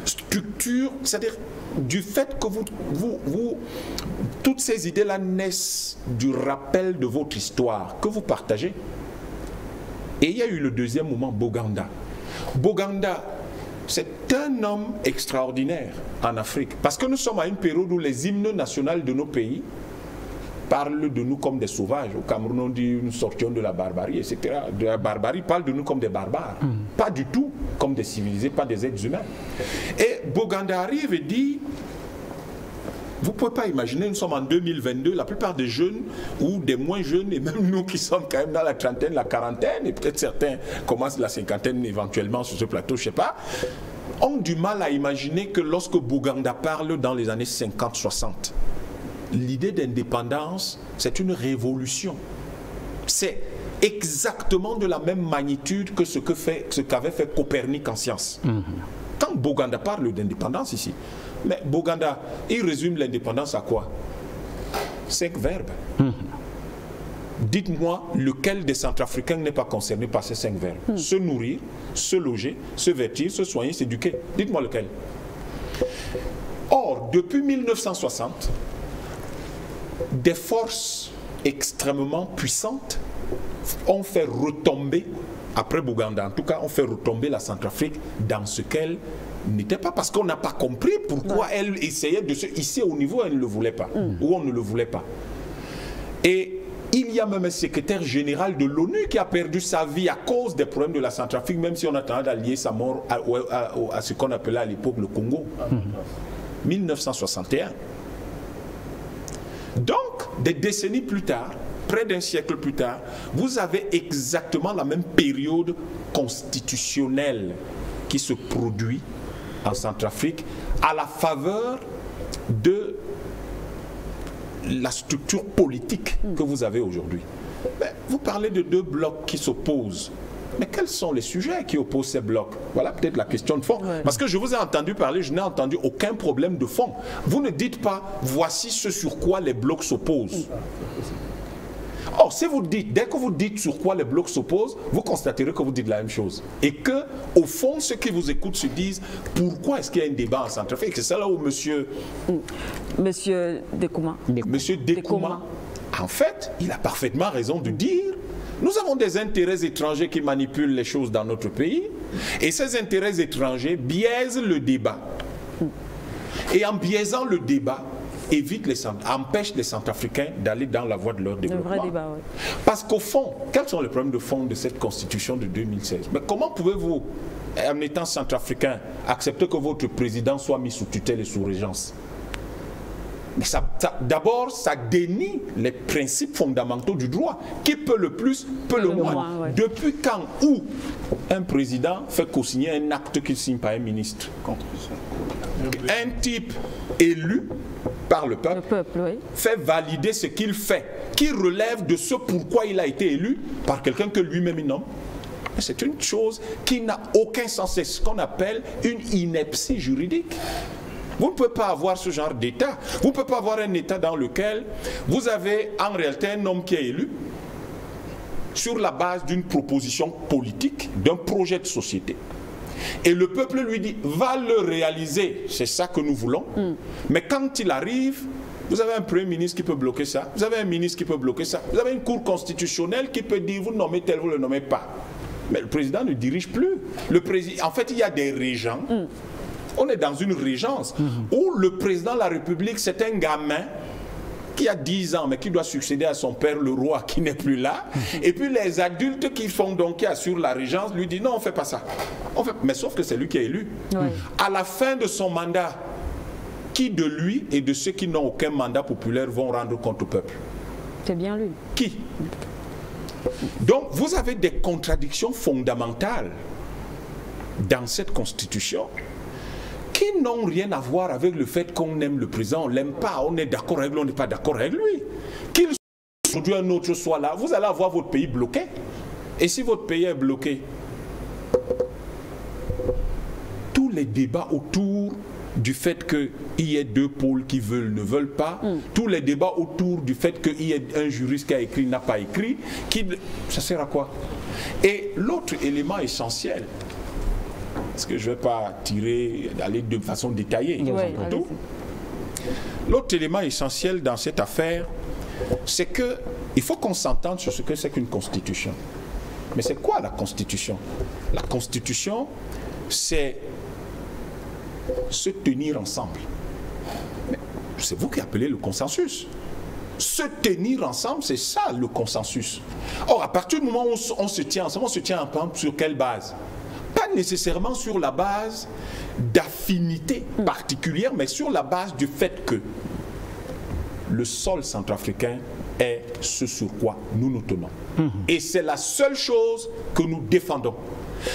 structure, c'est-à-dire du fait que toutes ces idées-là naissent du rappel de votre histoire que vous partagez. Et il y a eu le deuxième moment, Boganda. Boganda, c'est un homme extraordinaire en Afrique. Parce que nous sommes à une période où les hymnes nationaux de nos pays parlent de nous comme des sauvages. Au Cameroun, on dit nous sortions de la barbarie, etc. De la barbarie, parle de nous comme des barbares. Pas du tout comme des civilisés, pas des êtres humains. Et Boganda arrive et dit... Vous ne pouvez pas imaginer, nous sommes en 2022, la plupart des jeunes ou des moins jeunes, et même nous qui sommes quand même dans la trentaine, la quarantaine, et peut-être certains commencent la cinquantaine éventuellement sur ce plateau, je ne sais pas, ont du mal à imaginer que lorsque Boganda parle dans les années 50-60, l'idée d'indépendance, c'est une révolution. C'est exactement de la même magnitude que ce qu'avait fait Copernic en sciences. Quand Boganda parle d'indépendance ici, mais Boganda, il résume l'indépendance à quoi? 5 verbes. Dites-moi lequel des Centrafricains n'est pas concerné par ces 5 verbes. Se nourrir, se loger, se vêtir, se soigner, s'éduquer. Dites-moi lequel. Or, depuis 1960, des forces extrêmement puissantes ont fait retomber, après Boganda en tout cas, ont fait retomber la Centrafrique dans ce qu'elle n'était pas, parce qu'on n'a pas compris pourquoi elle essayait de se hisser au niveau où elle ne le voulait pas, où on ne le voulait pas. Et il y a même un secrétaire général de l'ONU qui a perdu sa vie à cause des problèmes de la Centrafrique, même si on a tendance à lier sa mort à ce qu'on appelait à l'époque le Congo. 1961. Donc, des décennies plus tard, près d'un siècle plus tard, vous avez exactement la même période constitutionnelle qui se produit en Centrafrique à la faveur de la structure politique que vous avez aujourd'hui. Vous parlez de 2 blocs qui s'opposent. Mais quels sont les sujets qui opposent ces blocs? Voilà peut-être la question de fond. Parce que je vous ai entendu parler, je n'ai entendu aucun problème de fond. Vous ne dites pas, voici ce sur quoi les blocs s'opposent. Or, si vous dites, dès que vous dites sur quoi les blocs s'opposent, vous constaterez que vous dites la même chose. Et que, au fond, ceux qui vous écoutent se disent, pourquoi est-ce qu'il y a un débat en Centrafrique? C'est ça là où monsieur Dekouma. Monsieur Dekouma, en fait, il a parfaitement raison de dire, nous avons des intérêts étrangers qui manipulent les choses dans notre pays, et ces intérêts étrangers biaisent le débat. Et en biaisant le débat, empêche les Centrafricains d'aller dans la voie de leur développement. Le vrai débat, oui. Parce qu'au fond, quels sont les problèmes de fond de cette constitution de 2016? Mais comment pouvez-vous, en étant centrafricain, accepter que votre président soit mis sous tutelle et sous régence? D'abord, ça dénie les principes fondamentaux du droit. Qui peut le plus, peut le moins. Ouais. Depuis quand ou un président fait co-signer un acte qu'il signe par un ministre? Un type élu par le peuple oui. fait valider ce qu'il fait, qui relève de ce pourquoi il a été élu par quelqu'un que lui-même il nomme. C'est une chose qui n'a aucun sens. C'est ce qu'on appelle une ineptie juridique. Vous ne pouvez pas avoir ce genre d'État. Vous ne pouvez pas avoir un État dans lequel vous avez en réalité un homme qui est élu sur la base d'une proposition politique, d'un projet de société. Et le peuple lui dit, va le réaliser, c'est ça que nous voulons. Mais quand il arrive, vous avez un premier ministre qui peut bloquer ça, vous avez un ministre qui peut bloquer ça, vous avez une cour constitutionnelle qui peut dire, vous nommez tel, vous ne le nommez pas. Mais le président ne dirige plus. En fait, il y a des régents. On est dans une régence où le président de la République, c'est un gamin qui a 10 ans, mais qui doit succéder à son père, le roi, qui n'est plus là. Et puis les adultes qui assurent la régence, lui disent non, on ne fait pas ça. Mais sauf que c'est lui qui est élu. Oui. À la fin de son mandat, qui de lui et de ceux qui n'ont aucun mandat populaire vont rendre compte au peuple? C'est bien lui. Qui? Donc vous avez des contradictions fondamentales dans cette constitution qui n'ont rien à voir avec le fait qu'on aime le président, on ne l'aime pas, on est d'accord avec lui, on n'est pas d'accord avec lui. Qu'il soit aujourd'hui un autre soit là, vous allez avoir votre pays bloqué. Et si votre pays est bloqué, tous les débats autour du fait qu'il y ait deux pôles qui veulent, ne veulent pas, tous les débats autour du fait qu'il y ait un juriste qui a écrit, n'a pas écrit, ça sert à quoi? Et l'autre élément essentiel, parce que je ne vais pas aller de façon détaillée. Oui, l'autre élément essentiel dans cette affaire, c'est qu'il faut qu'on s'entende sur ce que c'est qu'une constitution. Mais c'est quoi la constitution? La constitution, c'est se tenir ensemble. C'est vous qui appelez le consensus. Se tenir ensemble, c'est ça le consensus. Or, à partir du moment où on se tient ensemble, on se tient ensemble sur quelle base? Pas nécessairement sur la base d'affinité particulière, mais sur la base du fait que le sol centrafricain est ce sur quoi nous nous tenons. Et c'est la seule chose que nous défendons.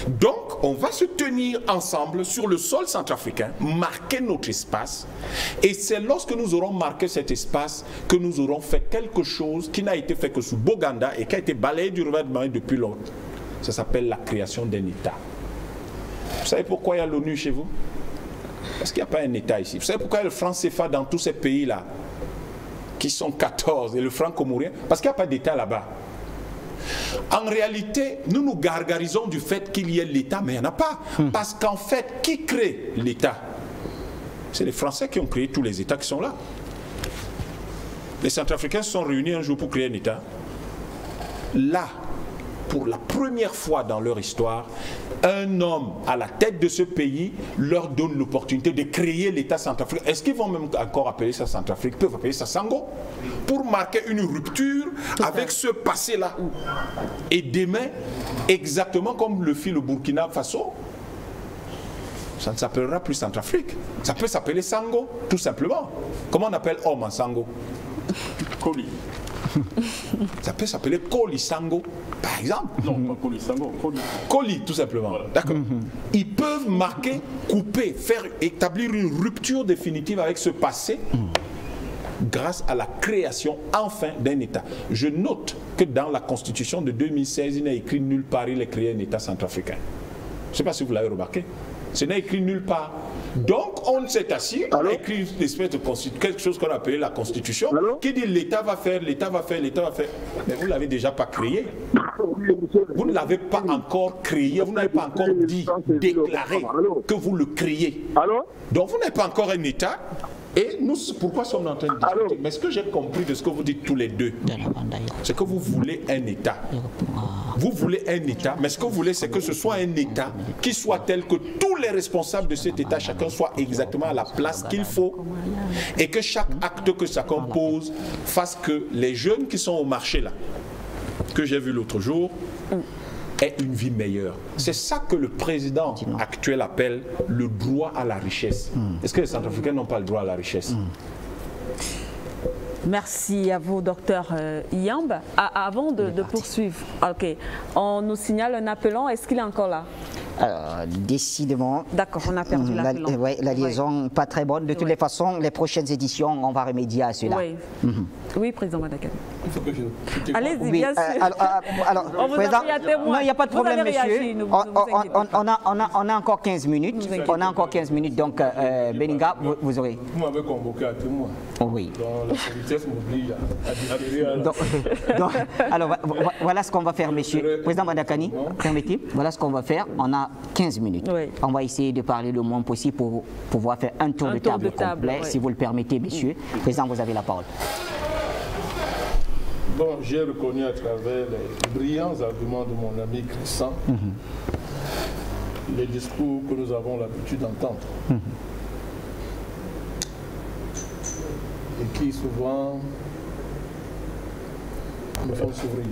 Donc, on va se tenir ensemble sur le sol centrafricain, marquer notre espace, et c'est lorsque nous aurons marqué cet espace que nous aurons fait quelque chose qui n'a été fait que sous Boganda et qui a été balayé du revers de main depuis longtemps. Ça s'appelle la création d'un État. Vous savez pourquoi il y a l'ONU chez vous? Parce qu'il n'y a pas un État ici. Vous savez pourquoi il y a le franc CFA dans tous ces pays-là, qui sont 14, et le franc comorien? Parce qu'il n'y a pas d'État là-bas. En réalité, nous nous gargarisons du fait qu'il y ait l'État, mais il n'y en a pas. Parce qu'en fait, qui crée l'État? C'est les Français qui ont créé tous les États qui sont là. Les Centrafricains se sont réunis un jour pour créer un État. Là, pour la première fois dans leur histoire, un homme à la tête de ce pays leur donne l'opportunité de créer l'État centrafricain. Est-ce qu'ils vont même encore appeler ça Centrafrique? Ils peuvent appeler ça Sango, pour marquer une rupture avec ce passé-là. Et demain, exactement comme le fit le Burkina Faso, ça ne s'appellera plus Centrafrique. Ça peut s'appeler Sango, tout simplement. Comment on appelle homme en Sango? Koli. Ça peut s'appeler Koli Sango, par exemple. Non, pas Koli Sango, Koli. Koli, tout simplement. Voilà. D'accord. Ils peuvent marquer, couper, établir une rupture définitive avec ce passé grâce à la création, enfin, d'un État. Je note que dans la Constitution de 2016, il n'est écrit nulle part, il est créé un État centrafricain. Je ne sais pas si vous l'avez remarqué. Ce n'est écrit nulle part. Donc, on s'est assis, on a écrit une espèce de quelque chose qu'on a appelé la Constitution, qui dit l'État va faire, l'État va faire, l'État va faire. Mais vous ne l'avez déjà pas créé. Vous ne l'avez pas encore créé, vous n'avez pas encore dit, déclaré que vous le créez. Donc, vous n'êtes pas encore un État. Et nous, pourquoi sommes-nous en train de discuter? Mais ce que j'ai compris de ce que vous dites tous les deux, c'est que vous voulez un État. Vous voulez un État, mais ce que vous voulez, c'est que ce soit un État qui soit tel que tous les responsables de cet État, chacun soit exactement à la place qu'il faut, et que chaque acte que chacun pose fasse que les jeunes qui sont au marché là, que j'ai vu l'autre jour, aient une vie meilleure. C'est ça que le président actuel appelle le droit à la richesse. Est-ce que les Centrafricains n'ont pas le droit à la richesse? Merci à vous, docteur Yamb. Avant de poursuivre, on nous signale un appelant. Est-ce qu'il est encore là? Alors, décidément. D'accord, on a perdu l'appelant. La liaison pas très bonne. De toutes les façons, les prochaines éditions, on va remédier à cela. Oui, président Madakani. Allez-y, bien sûr. Alors, on vous président, a pris à témoin. Non, il n'y a pas de problème, monsieur. Réagi, on a encore 15 minutes. On a encore 15 minutes, donc Beninga, vous aurez. Vous m'avez convoqué à témoin. Oui. Donc la politesse m'oblige à adhérer à alors, voilà ce qu'on va faire, monsieur. Président Madakani, permettez. Voilà ce qu'on va faire. On a 15 minutes. Oui. On va essayer de parler le moins possible pour pouvoir faire un tour de table complet, si vous le permettez, messieurs. Président, vous avez la parole. Bon, j'ai reconnu à travers les brillants arguments de mon ami Christian les discours que nous avons l'habitude d'entendre. Et qui souvent me font sourire.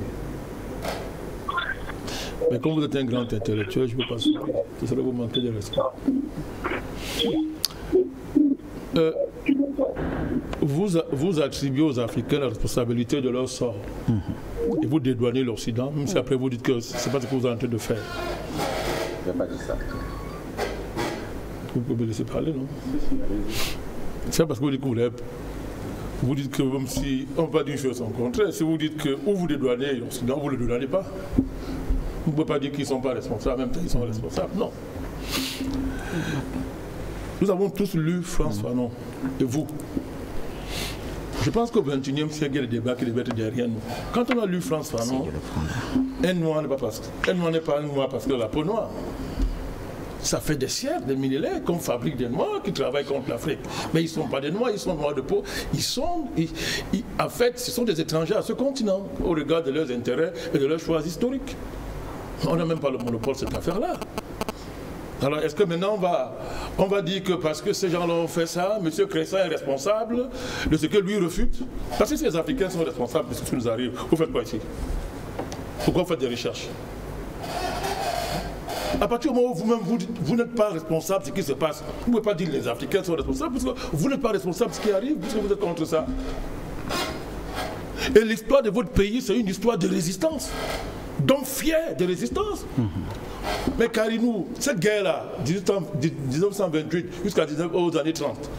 Mais comme vous êtes un grand intellectuel, je ne peux pas sourire. Ce serait vous manquer de respect. Vous attribuez aux Africains la responsabilité de leur sort. Et vous dédouanez l'Occident, même si après vous dites que ce n'est pas ce que vous êtes en train de faire. Je n'ai pas dit ça. Vous pouvez me laisser parler, non? C'est parce que vous dites que vous dites que même si on va dire une chose en contraire, si vous dites que ou vous dédouanez l'Occident, vous ne le dédouanez pas. Vous ne pouvez pas dire qu'ils ne sont pas responsables, même temps ils sont responsables. Non. Nous avons tous lu François Fanon, et vous. Je pense qu'au XXIe siècle, il y a des débats qui devaient être derrière nous. Quand on a lu François Fanon, un noir n'est pas un noir parce qu'il a la peau noire. Ça fait des siècles, des millénaires qu'on fabrique des noirs qui travaillent contre l'Afrique. Mais ils ne sont pas des noirs, ils sont noirs de peau. En fait, ce sont des étrangers à ce continent, au regard de leurs intérêts et de leurs choix historiques. On n'a même pas le monopole de cette affaire-là. Alors, est-ce que maintenant on va dire que parce que ces gens-là ont fait ça, M. Cresson est responsable de ce que lui refute? Parce que ces Africains sont responsables de ce qui nous arrive. Vous faites quoi ici? Pourquoi vous faites des recherches? À partir du moment où vous-même vous n'êtes pas responsable de ce qui se passe, vous ne pouvez pas dire que les Africains sont responsables, parce que vous n'êtes pas responsable de ce qui arrive, puisque vous êtes contre ça. Et l'histoire de votre pays, c'est une histoire de résistance. Donc fier de résistance. Mais Karinou, cette guerre-là, 1928 jusqu'à aux années 30,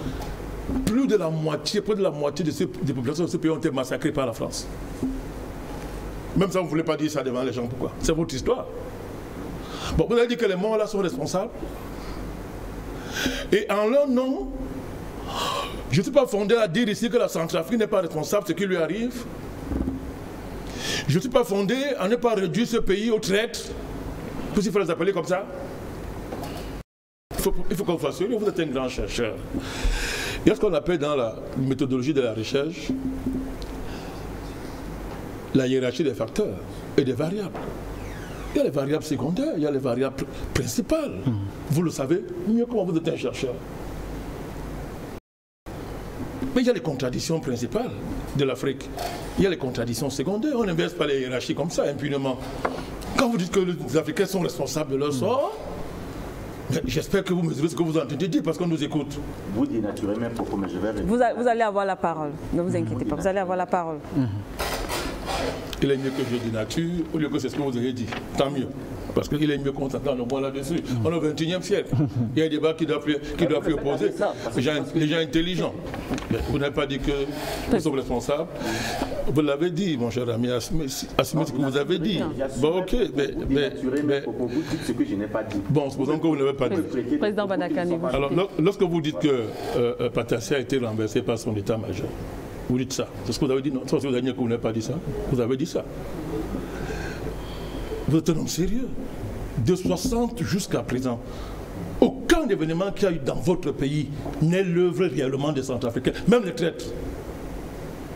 près de la moitié des populations de ce pays ont été massacrées par la France. Même ça, vous ne voulez pas dire ça devant les gens, pourquoi? C'est votre histoire. Bon, vous avez dit que les morts là sont responsables. Et en leur nom, je ne suis pas fondé à dire ici que la Centrafrique n'est pas responsable de ce qui lui arrive. Je ne suis pas fondé à ne pas réduire ce pays aux traîtres, pour s'il faut les appeler comme ça. Il faut qu'on fasse sérieux, vous êtes un grand chercheur. Il y a ce qu'on appelle dans la méthodologie de la recherche la hiérarchie des facteurs et des variables. Il y a les variables secondaires, il y a les variables principales. Vous le savez mieux comment vous êtes un chercheur. Mais il y a les contradictions principales de l'Afrique. Il y a les contradictions secondaires. On n'inverse pas les hiérarchies comme ça, impunément. Quand vous dites que les Africains sont responsables de leur sort, j'espère que vous mesurez ce que vous entendez dire parce qu'on nous écoute. Vous dénaturez mes propos, mais je vais répondre. Vous allez avoir la parole. Ne vous inquiétez pas, vous allez avoir la parole. Il est mieux que je dénature au lieu que c'est ce que vous avez dit. Tant mieux. Parce qu'il est mieux qu'on s'entende au moins là-dessus. On est au XXIe siècle. Il y a un débat qui doit plus opposer les gens intelligents. Mais vous n'avez pas dit que nous sommes responsables. Vous l'avez dit, mon cher ami, assumez ce que vous avez dit. Bon, ok, mais vous dites ce que je n'ai pas dit. Bon, supposons que vous n'avez pas dit. Président Madakani. Alors, lorsque vous dites que Patassia a été renversé par son état-major, vous dites ça. C'est ce que vous avez dit, non? C'est ce que vous avez dit que vous n'avez pas dit ça. Vous avez dit ça. Vous êtes un homme sérieux. De 60 jusqu'à présent, aucun événement qu'il y a eu dans votre pays n'est l'œuvre réellement des Centrafricains, même les traîtres.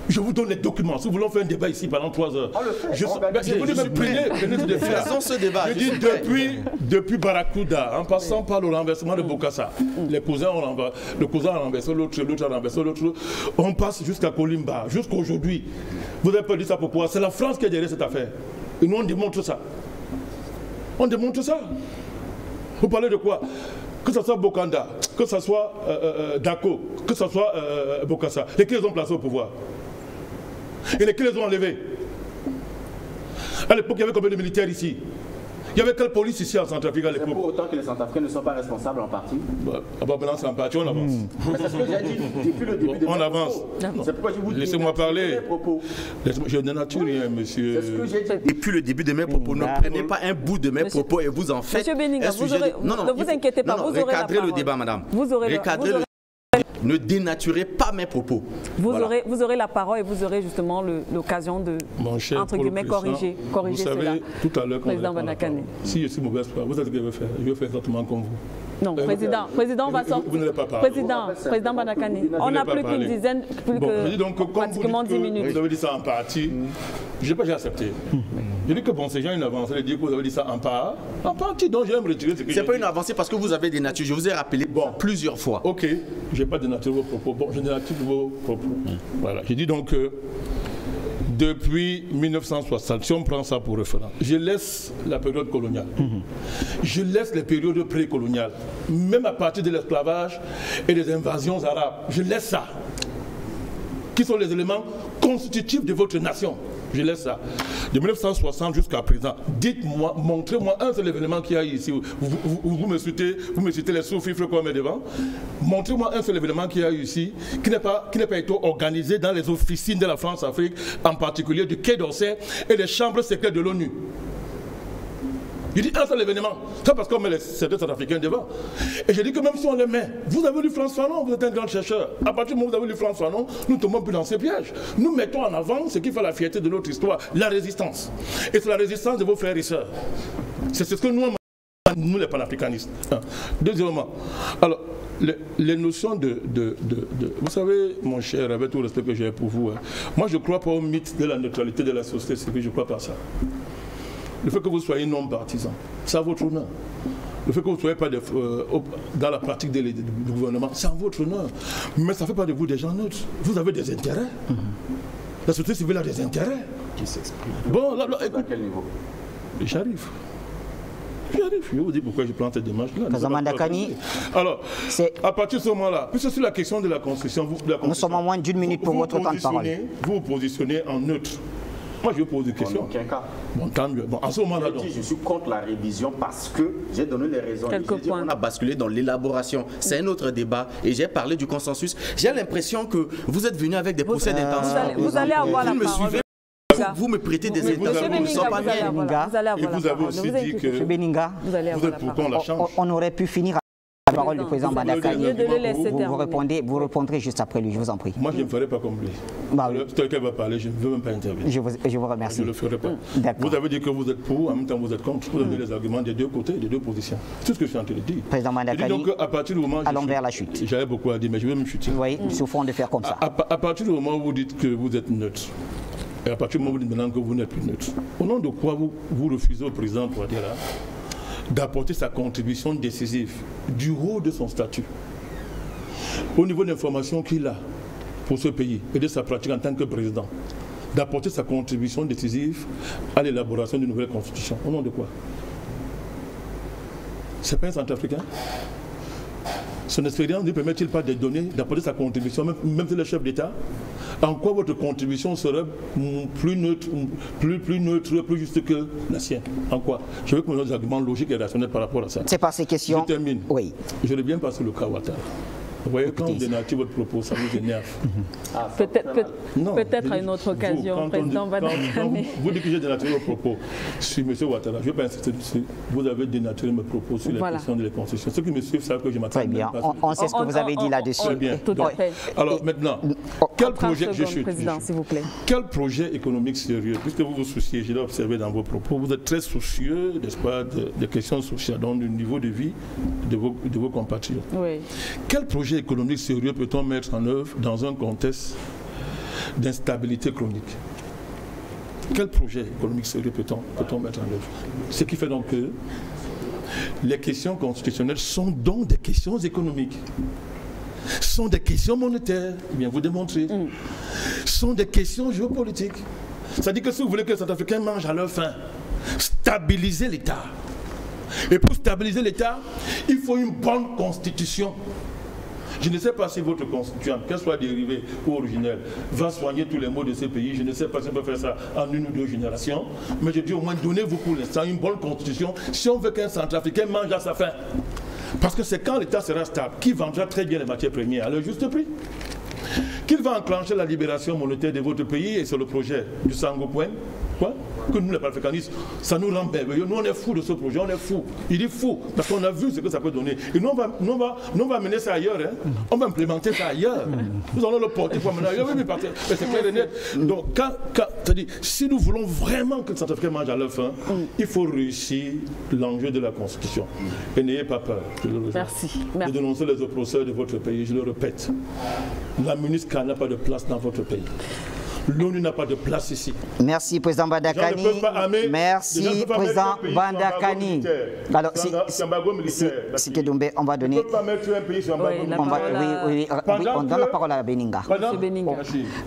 Je vous donne les documents. Si vous voulez faire un débat ici pendant 3 heures. On le fait. Je vous dis même prenez ce débat. Faisons ce débat. Je dis depuis Barracuda, en passant par le renversement de Bokassa, les cousins ont renversé, le cousin a renversé l'autre, l'autre a renversé l'autre. On passe jusqu'à Kolimba, jusqu'à aujourd'hui. Vous avez pas dit ça pourquoi? C'est la France qui est derrière cette affaire. Et nous on démontre ça. On démontre ça. Vous parlez de quoi? Que ce soit Bokanda, que ce soit Dako, que ce soit Bokassa, lesquels les ont placés au pouvoir? Et lesquels les ont enlevés? À l'époque, il y avait combien de militaires ici? Il y avait quelle police ici en Centrafrique à l'époque? C'est pour autant que les Centrafricains ne sont pas responsables en partie. Maintenant c'est en partie, on avance. C'est ce que j'ai dit depuis le début de on avance. C'est pourquoi je vous dis. Laissez-moi parler. Je ne nature rien, monsieur. C'est ce que j'ai dit. Depuis le début de mes propos, ne prenez pas un bout de mes propos et vous en faites. Monsieur Benninga, ne vous inquiétez pas, vous aurez la parole. Recadrez le débat, madame. Recadrez le. Ne dénaturez pas mes propos. Vous aurez la parole et vous aurez justement l'occasion de, entre guillemets, corriger vous savez, cela. Tout à l'heure, Président Bandakane. Si je suis mauvaise foi, vous savez ce que je vais faire? Je vais faire exactement comme vous. Non, président va sortir. Vous n'allez pas parler. Président Bandakane, on n'a plus qu'une dizaine, pratiquement 10 minutes. Vous avez dit ça en partie. Je n'ai pas accepté. Je dis que bon, ces gens, une avancée, ils disent que vous avez dit ça en partie, donc je vais me retirer. C'est pas une avancée parce que vous avez des natures. Je vous ai rappelé plusieurs fois. Ok, je n'ai pas dénaturé vos propos. Bon, je dénature vos propos. Voilà, je dis donc que depuis 1960, si on prend ça pour référence, je laisse la période coloniale. Je laisse les périodes précoloniales, même à partir de l'esclavage et des invasions arabes. Je laisse ça. Qui sont les éléments constitutifs de votre nation? Je laisse ça. De 1960 jusqu'à présent, dites-moi, montrez-moi un seul événement qu'il y a ici. Vous me citez les sous-fifres qu'on met devant. Montrez-moi un seul événement qu'il y a ici qui n'a pas été organisé dans les officines de la France-Afrique, en particulier du Quai d'Orsay et des chambres secrètes de l'ONU. Il dit un seul événement. C'est parce qu'on met les Centrafricains devant. Et je dis que même si on les met, vous avez lu Frantz Fanon, vous êtes un grand chercheur. À partir du moment où vous avez lu Frantz Fanon, nous ne tombons plus dans ces pièges. Nous mettons en avant ce qui fait la fierté de notre histoire, la résistance. Et c'est la résistance de vos frères et sœurs. C'est ce que nous les panafricanistes. Deuxièmement, alors, les notions de... Vous savez, mon cher, avec tout le respect que j'ai pour vous, moi je ne crois pas au mythe de la neutralité de la société civile, je ne crois pas à ça. Le fait que vous soyez non partisan, c'est à votre honneur. Le fait que vous ne soyez pas dans la pratique du gouvernement, c'est à votre honneur. Mais ça ne fait pas de vous des gens neutres. Vous avez des intérêts. La société civile a des intérêts. Qui s'exprime. Bon, là, à quel niveau? J'arrive. Je vais vous dire pourquoi je prends cette démarche-là. Alors, à partir de ce moment-là, puisque sur la question de la Constitution, nous sommes à moins d'une minute pour votre temps de parole. Vous vous positionnez en neutre. Moi, je vous pose des questions. En aucun cas. Bon, à ce moment-là, je suis contre la révision parce que j'ai donné les raisons. On a basculé dans l'élaboration. C'est un autre débat. Et j'ai parlé du consensus. J'ai l'impression que vous êtes venu avec des procès d'intention. Vous allez avoir la parole. Vous me prêtez des intentions qui ne sont pas miennes. Et vous avez aussi dit que vous êtes pour qu'on la change. On aurait pu finir la parole du président Bandakane. Vous répondrez juste après lui, je vous en prie. Moi, je ne ferai pas comme lui. Quelqu'un va parler, je ne veux même pas intervenir. Je vous remercie. Je ne le ferai pas. Vous avez dit que vous êtes pour, en même temps vous êtes contre. Vous avez les arguments des deux côtés, des deux positions. C'est tout ce que je suis en train de dire. Président Bandakane, donc, à partir du moment allons vers la chute. J'avais beaucoup à dire, mais je vais me chuter. Oui, sur fond de faire comme ça. À partir du moment où vous dites que vous êtes neutre, et à partir du moment où vous dites maintenant que vous n'êtes plus neutre, au nom de quoi vous refusez au président Touadéra d'apporter sa contribution décisive du haut de son statut, au niveau de l'information qu'il a pour ce pays et de sa pratique en tant que président, d'apporter sa contribution décisive à l'élaboration d'une nouvelle constitution. Au nom de quoi? C'est pas un Centrafricain? Son expérience ne permet-il pas de donner, d'apporter sa contribution, même si le chef d'État? En quoi votre contribution serait plus neutre, plus juste que la sienne? En quoi? Je veux que nous ayons des arguments logiques et rationnels par rapport à ça. C'est par ces questions. Je termine. Oui. Je reviens passer le cas Ouattara. Vous voyez, quand vous dénaturez votre propos, ça vous énerve. Peut-être à une autre occasion, président Bandakane. Vous dites que j'ai dénaturé vos propos sur M. Ouattara. Je ne vais pas insister dessus. Vous avez dénaturé mes propos sur les questions de la Constitution. Ceux qui me suivent savent que je m'attends. Très bien. On sait ce que vous avez dit là-dessus. Très bien. Alors maintenant, quel projet, quel projet économique sérieux, puisque vous vous souciez, je l'ai observé dans vos propos, vous êtes très soucieux, n'est-ce pas, des questions sociales, donc du niveau de vie de vos compatriotes. Oui. Quel projet économique sérieux peut-on mettre en œuvre dans un contexte d'instabilité chronique. Quel projet économique sérieux peut-on mettre en œuvre? Ce qui fait donc que les questions constitutionnelles sont donc des questions économiques, sont des questions monétaires, bien vous démontrez, sont des questions géopolitiques. C'est-à-dire que si vous voulez que les Centrafricains mangent à leur faim, stabiliser l'État. Et pour stabiliser l'État, il faut une bonne constitution. Je ne sais pas si votre constituante, qu'elle soit dérivée ou originelle, va soigner tous les maux de ce pays. Je ne sais pas si on peut faire ça en 1 ou 2 générations. Mais je dis au moins, donnez-vous pour l'instant une bonne constitution si on veut qu'un Centrafricain mange à sa faim. Parce que c'est quand l'État sera stable qu'il vendra très bien les matières premières à leur juste prix, qu'il va enclencher la libération monétaire de votre pays, et c'est le projet du Sango Point, que nous les panafricanistes, ça nous rend merveilleux. Nous on est fous de ce projet, on est fous. Il est fou, parce qu'on a vu ce que ça peut donner. Et nous on va mener ça ailleurs, hein. On va implémenter ça ailleurs. Nous allons le porter pour mener ailleurs, oui, mais c'est clair et net. Donc c'est-à-dire, si nous voulons vraiment que les Centrafricains mangent à leur faim, il faut réussir l'enjeu de la Constitution. Et n'ayez pas peur, de dénoncer les oppresseurs de votre pays, je le répète. La MINUSCA n'a pas de place dans votre pays. L'ONU n'a pas de place ici. Merci, Président Bandakani. Merci, Président Bandakani. Alors, si Kedoumbe, on va donner... On donne la parole à Beninga.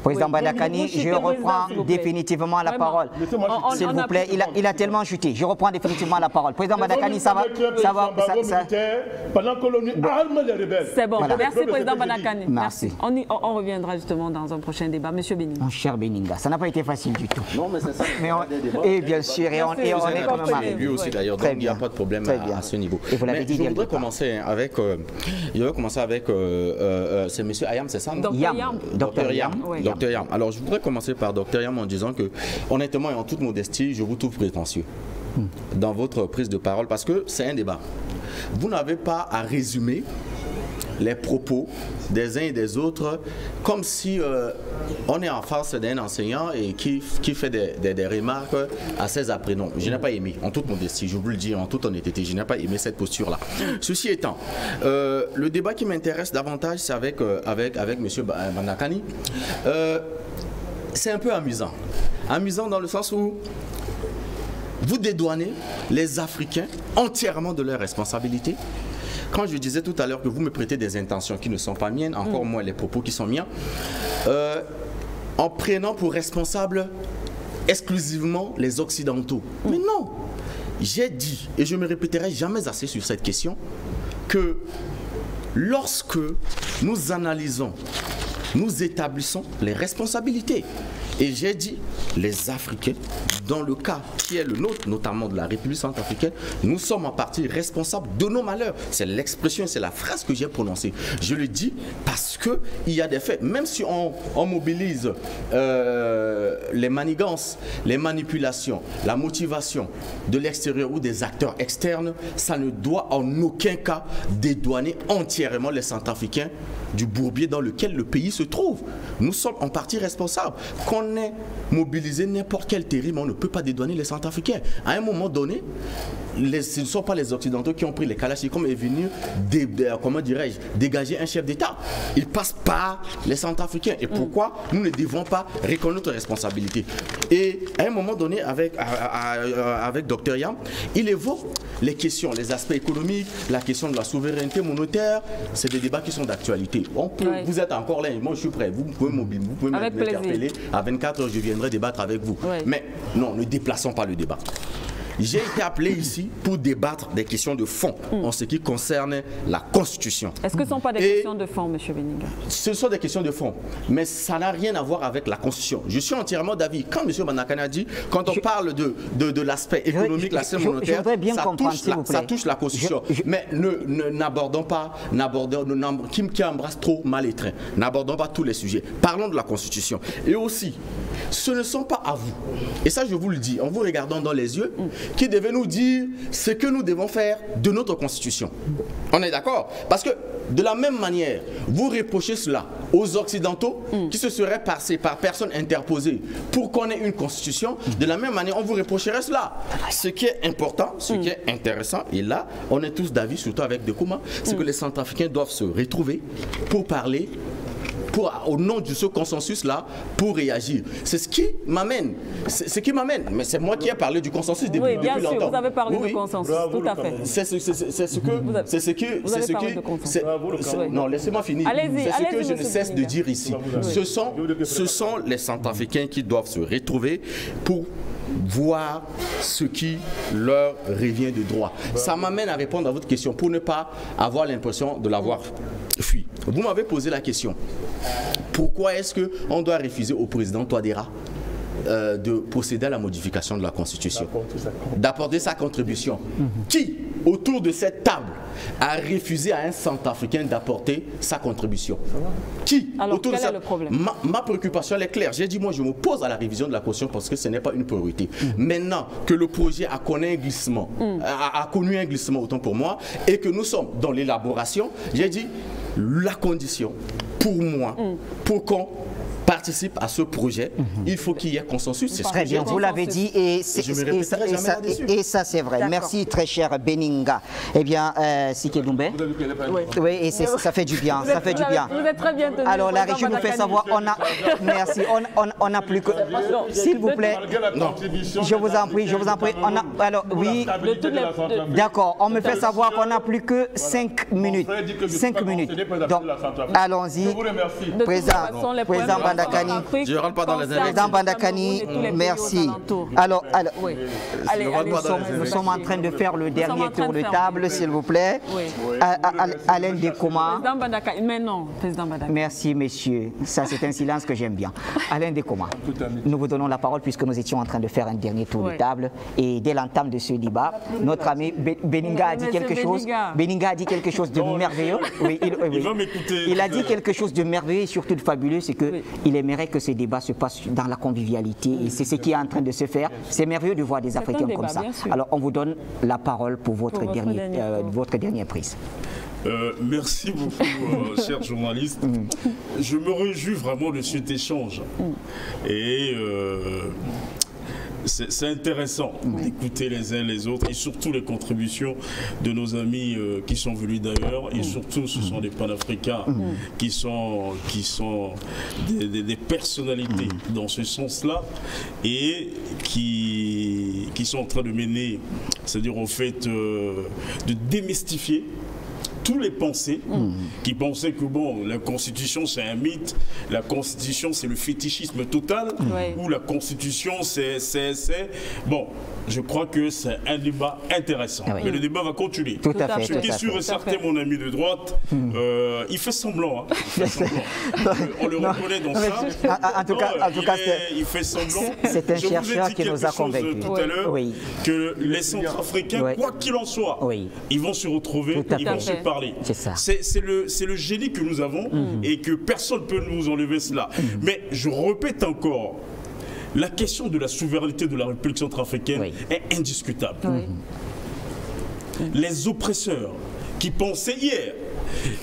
Président Bandakani, je reprends définitivement la parole. S'il vous plaît, il a tellement chuté. Je reprends définitivement la parole. Président Bandakani, ça va... Pendant que l'ONU arme les rebelles. C'est bon. Merci, Président Bandakani. Merci. On reviendra justement dans un prochain débat. Monsieur Beninga. Beninga, ça n'a pas été facile du tout. Non, mais c'est ça. Et bien sûr, et on est quand même arrivé. Lui aussi d'ailleurs, donc il n'y a pas de problème à ce niveau. Et vous l'avez dit, je voudrais commencer avec, c'est M. Ayam, c'est ça? Docteur Yam. Docteur Yam. Alors je voudrais commencer par Docteur Yam en disant que, honnêtement et en toute modestie, je vous trouve prétentieux dans votre prise de parole parce que c'est un débat. Vous n'avez pas à résumer les propos des uns et des autres comme si on est en face d'un enseignant et qui fait des remarques à ses apprenants. Je n'ai pas aimé, en toute modestie, je vous le dis en toute honnêteté, je n'ai pas aimé cette posture-là. Ceci étant, le débat qui m'intéresse davantage, c'est avec M. Bandakani. C'est un peu amusant. Amusant dans le sens où vous dédouanez les Africains entièrement de leurs responsabilités. Quand je disais tout à l'heure que vous me prêtez des intentions qui ne sont pas miennes, encore moins les propos qui sont miens, en prenant pour responsables exclusivement les Occidentaux. Mais non, j'ai dit, et je ne me répéterai jamais assez sur cette question, que lorsque nous analysons, nous établissons les responsabilités. Et j'ai dit, les Africains, dans le cas qui est le nôtre, notamment de la République centrafricaine, nous sommes en partie responsables de nos malheurs. C'est l'expression, c'est la phrase que j'ai prononcée. Je le dis parce qu'il y a des faits. Même si on mobilise les manigances, les manipulations, la motivation de l'extérieur ou des acteurs externes, ça ne doit en aucun cas dédouaner entièrement les Centrafricains du bourbier dans lequel le pays se trouve. Nous sommes en partie responsables. Qu'on ait mobilisé n'importe quel terrible, on ne peut pas dédouaner les Centrafricains. À un moment donné, ce ne sont pas les Occidentaux qui ont pris les Kalachnikovs et venu, comment dirais-je, dégager un chef d'État. Ils passent par les Centrafricains. Et pourquoi nous ne devons pas reconnaître notre responsabilité? Et à un moment donné, avec Dr Yam, il évoque les questions, les aspects économiques, la question de la souveraineté monétaire. C'est des débats qui sont d'actualité. Vous êtes encore là, moi je suis prêt. Vous pouvez m'interpeller. À 24 heures, je viendrai débattre avec vous. Mais non, ne déplaçons pas le débat. J'ai été appelé ici pour débattre des questions de fond en ce qui concerne la Constitution. Est-ce que ce ne sont pas des questions de fond, M. Beninga? Ce sont des questions de fond, mais ça n'a rien à voir avec la Constitution. Je suis entièrement d'avis. Quand M. Bandakani a dit, quand on parle de l'aspect économique, l'aspect monétaire, ça touche la Constitution. Mais n'abordons pas, qui embrasse trop mal les trains. N'abordons pas tous les sujets. Parlons de la Constitution. Et aussi, ce ne sont pas à vous, et ça je vous le dis, en vous regardant dans les yeux, qui devait nous dire ce que nous devons faire de notre Constitution. On est d'accord? Parce que de la même manière, vous reprochez cela aux Occidentaux qui se seraient passés par personnes interposées pour qu'on ait une Constitution. De la même manière, on vous reprocherait cela. Ce qui est important, ce qui est intéressant, et là, on est tous d'avis, surtout avec Dekouma, c'est que les Centrafricains doivent se retrouver pour parler au nom de ce consensus-là, pour réagir. C'est ce qui m'amène. Mais c'est moi qui ai parlé du consensus depuis longtemps. Oui, bien sûr, vous avez parlé du consensus, tout à fait. C'est ce que... Non, laissez-moi finir. C'est ce que je ne cesse de dire ici. Ce sont les Centrafricains qui doivent se retrouver pour voir ce qui leur revient de droit. Ça m'amène à répondre à votre question pour ne pas avoir l'impression de l'avoir fui. Vous m'avez posé la question. Pourquoi est-ce qu'on doit refuser au président Touadéra de procéder à la modification de la Constitution, d'apporter sa contribution? Qui, autour de cette table, a refusé à un Centrafricain d'apporter sa contribution? Qui? Alors, autour quel de est le problème? Ma préoccupation elle est claire. J'ai dit, moi, je m'oppose à la révision de la Constitution parce que ce n'est pas une priorité. Maintenant que le projet a connu un glissement, autant pour moi, et que nous sommes dans l'élaboration, j'ai dit, la condition, pour moi, pour qu'on participe à ce projet, il faut qu'il y ait consensus. C'est très bien, vous l'avez dit et ça c'est vrai. Merci très cher Beninga. Eh bien, Sike Doumbé. Oui, et ça fait du bien, ça fait du bien. Vous êtes très bien tenu. Alors la régie nous fait savoir, merci, on n'a plus que... S'il vous plaît, je vous en prie, alors oui, d'accord, on me fait savoir qu'on n'a plus que 5 minutes. 5 minutes. Donc, allons-y. Président Bandakani. Je ne rentre pas dans les Président Bandakani, merci. Alors, nous sommes en train de faire le dernier tour de table, s'il vous plaît. Alain Dekoma. Président Bandakani, mais non, Président Bandakani. Merci, messieurs. Ça, c'est un silence que j'aime bien. Alain Dekoma, nous vous donnons la parole puisque nous étions en train de faire un dernier tour de table. Et dès l'entame de ce débat, notre ami Beninga a dit quelque chose. Beninga a dit quelque chose de merveilleux. Oui, il a dit quelque chose de merveilleux et surtout de fabuleux, c'est qu'il aimerait que ces débats se passent dans la convivialité et c'est ce qui est en train de se faire. C'est merveilleux de voir des Africains comme ça. Alors on vous donne la parole pour votre dernière prise. Merci beaucoup, cher journaliste. Je me réjouis vraiment de cet échange. Et c'est intéressant d'écouter les uns les autres et surtout les contributions de nos amis qui sont venus d'ailleurs et surtout ce sont des panafricains qui sont des personnalités dans ce sens-là et qui sont en train de mener, c'est-à-dire au fait de démystifier tous les pensées qui pensaient que bon, la Constitution c'est un mythe, la Constitution c'est le fétichisme total, ou la Constitution c'est... Bon, je crois que c'est un débat intéressant. Mais le débat va continuer. Tout à fait. Ce qui est sûr et certain, mon ami de droite, il fait semblant. On le reconnaît dans ça. En tout cas, il fait semblant. C'est un chercheur qui nous a convaincus. Tout à l'heure, que les Centrafricains, quoi qu'il en soit, ils vont se retrouver, ils vont se parler. C'est le génie que nous avons et que personne ne peut nous enlever cela. Mais je répète encore, la question de la souveraineté de la République centrafricaine est indiscutable. Les oppresseurs qui pensaient hier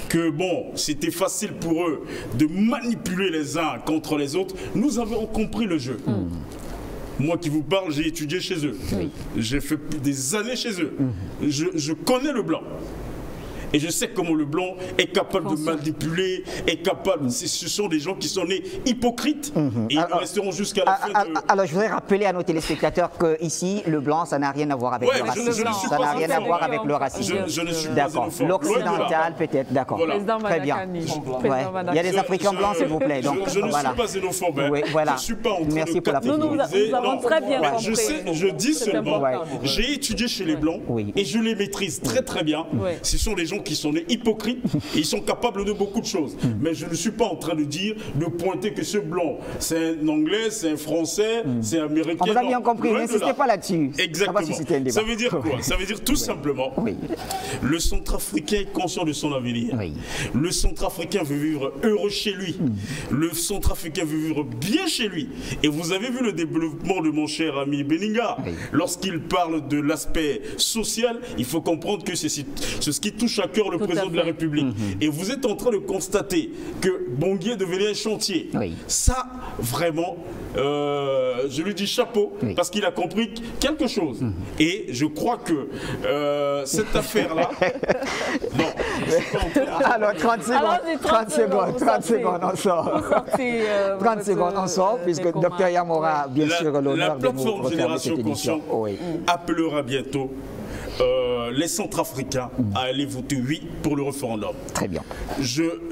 que bon, c'était facile pour eux de manipuler les uns contre les autres, nous avons compris le jeu. Moi qui vous parle, j'ai étudié chez eux. J'ai fait des années chez eux. Je connais le blanc. Et je sais comment le blanc est capable de manipuler, est capable. Ce sont des gens qui sont nés hypocrites et ils resteront jusqu'à la fin de... Alors je voudrais rappeler à nos téléspectateurs que ici le blanc ça n'a rien à voir avec le racisme. Ça n'a rien à voir avec le racisme. Je ne suis pas xénophobe. L'occidental peut-être, d'accord. Très bien. Il y a des Africains blancs s'il vous plaît. Donc, je ne suis pas xénophobe. Je ne suis pas en train de catégoriser. Nous avons très bien compris. Je dis seulement, j'ai étudié chez les blancs et je les maîtrise très très bien. Ce sont des gens qui sont hypocrites et ils sont capables de beaucoup de choses. Mais je ne suis pas en train de dire, de pointer que ce blanc, c'est un anglais, c'est un français, c'est un américain. On vous a bien compris, n'insistez pas là-dessus. Exactement. Ça veut dire quoi? Ça veut dire tout simplement, le Centrafricain est conscient de son avenir. Le Centrafricain veut vivre heureux chez lui. Le Centrafricain veut vivre bien chez lui. Et vous avez vu le développement de mon cher ami Beninga. Lorsqu'il parle de l'aspect social, il faut comprendre que c'est ce qui touche à à cœur le président de la République. Et vous êtes en train de constater que Bangui est devenu un chantier. Ça, vraiment, je lui dis chapeau, parce qu'il a compris quelque chose. Et je crois que cette affaire-là... Alors, 30 secondes, on sort. 30 secondes, on sort, puisque Dr Yam aura bien sûr l'honneur de nous refermer cette émission. La plateforme Génération Conscient appellera bientôt les Centrafricains à aller voter oui pour le référendum. Très bien.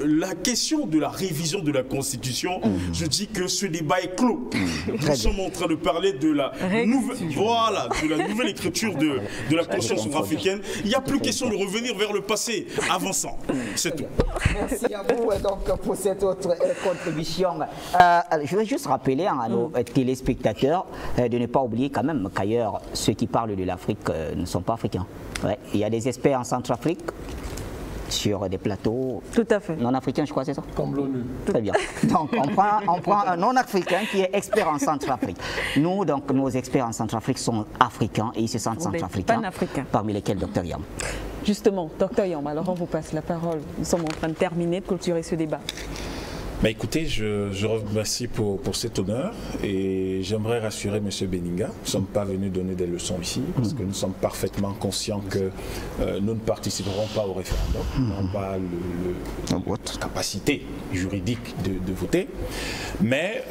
La question de la révision de la Constitution, je dis que ce débat est clos. Nous sommes en train de parler de la nouvelle écriture de la Constitution centrafricaine. Il n'y a plus question de revenir vers le passé avançant. C'est tout. Merci à vous donc, pour cette autre contribution. Je veux juste rappeler à nos téléspectateurs de ne pas oublier quand même qu'ailleurs, ceux qui parlent de l'Afrique ne sont pas africains. Ouais. Il y a des experts en Centrafrique sur des plateaux non-africains, je crois, c'est ça? Comme l'ONU. Très bien. Donc, on prend un non-africain qui est expert en Centrafrique. Nous, donc, nos experts en Centrafrique sont africains et ils se sentent centrafricains, parmi lesquels Dr Yam. Justement, Dr Yam, alors on vous passe la parole. Nous sommes en train de terminer, de clôturer ce débat. Bah écoutez, je remercie pour cet honneur et j'aimerais rassurer M. Beninga. Nous ne sommes pas venus donner des leçons ici parce que nous sommes parfaitement conscients que nous ne participerons pas au référendum. Nous n'avons pas la capacité juridique de voter. Mais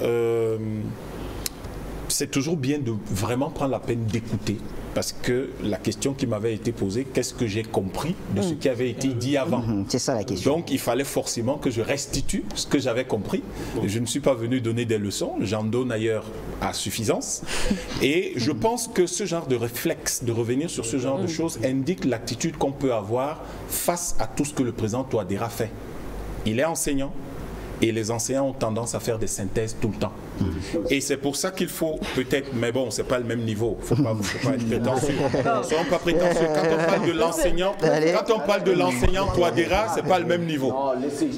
c'est toujours bien de vraiment prendre la peine d'écouter. Parce que la question qui m'avait été posée, qu'est-ce que j'ai compris de ce qui avait été dit avant? C'est ça la question. Donc il fallait forcément que je restitue ce que j'avais compris. Je ne suis pas venu donner des leçons, j'en donne ailleurs à suffisance. Et je pense que ce genre de réflexe, de revenir sur ce genre de choses, indique l'attitude qu'on peut avoir face à tout ce que le président Touadéra fait. Il est enseignant. Et les enseignants ont tendance à faire des synthèses tout le temps. Et c'est pour ça qu'il faut peut-être, mais bon, c'est pas le même niveau. Faut pas être prétentieux. Soyons pas prétentieux. Quand on parle de l'enseignant, Touadéra, c'est pas le même niveau.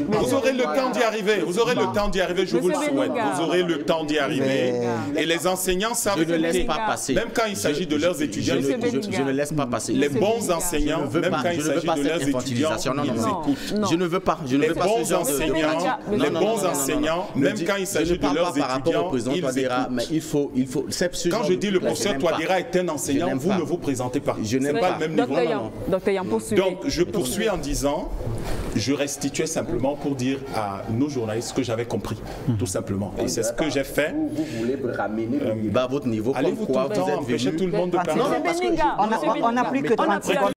Vous aurez le temps d'y arriver. Vous aurez le temps d'y arriver. Je vous le souhaite. Vous aurez le temps d'y arriver. Et les enseignants savent écouter. Même quand il s'agit de leurs étudiants, je ne laisse pas passer. Les bons enseignants, même quand il s'agit de leurs étudiants, ils écoutent. Je ne veux pas. Les bons enseignants. Les bons enseignants, même quand il s'agit de leurs étudiants, ils écoutent. Mais il faut quand je dis le professeur Touadéra est un enseignant, vous ne vous présentez pas. Je n'aime pas le même niveau. Dr Yam, poursuivez. Donc je poursuis en disant, je restituais simplement pour dire à nos journalistes ce que j'avais compris, tout simplement. Et c'est ce que j'ai fait. Vous voulez ramener à votre niveau. Allez-vous tout le temps empêcher tout le monde de parler? On n'a plus que 30 secondes.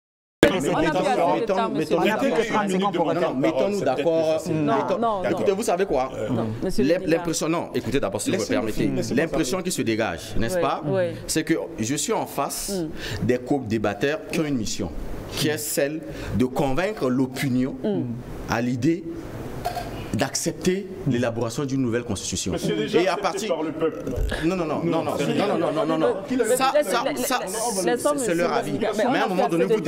Mettons-nous d'accord. Écoutez, vous savez quoi? L'impression, non, écoutez d'abord si vous me permettez. L'impression qui se dégage, n'est-ce pas? C'est que je suis en face des co-débatteurs qui ont une mission, qui est celle de convaincre l'opinion à l'idée d'accepter l'élaboration d'une nouvelle constitution. Et à partir par le peuple. Non. Ça, c'est leur avis. Mais à un moment donné, vous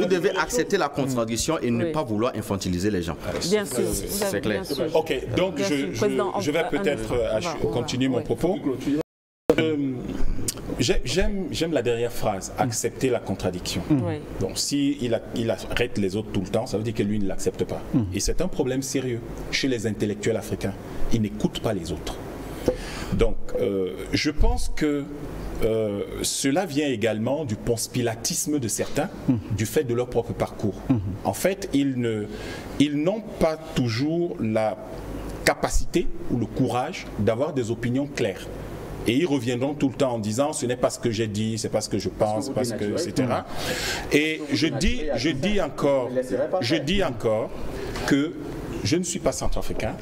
devez accepter la contradiction et ne pas vouloir infantiliser les gens. Bien sûr. C'est clair. Ok, donc je vais peut-être continuer mon propos. J'aime la dernière phrase, accepter la contradiction. Donc s'il arrête les autres tout le temps, ça veut dire que lui ne l'accepte pas. Et c'est un problème sérieux chez les intellectuels africains. Ils n'écoutent pas les autres. Donc je pense que cela vient également du ponce-pilatisme de certains, du fait de leur propre parcours. En fait, ils n'ont pas toujours la capacité ou le courage d'avoir des opinions claires. Et ils reviendront tout le temps en disant ce n'est pas ce que j'ai dit, c'est pas ce que je pense, parce que, etc. Et je dis encore que je ne suis pas centrafricain.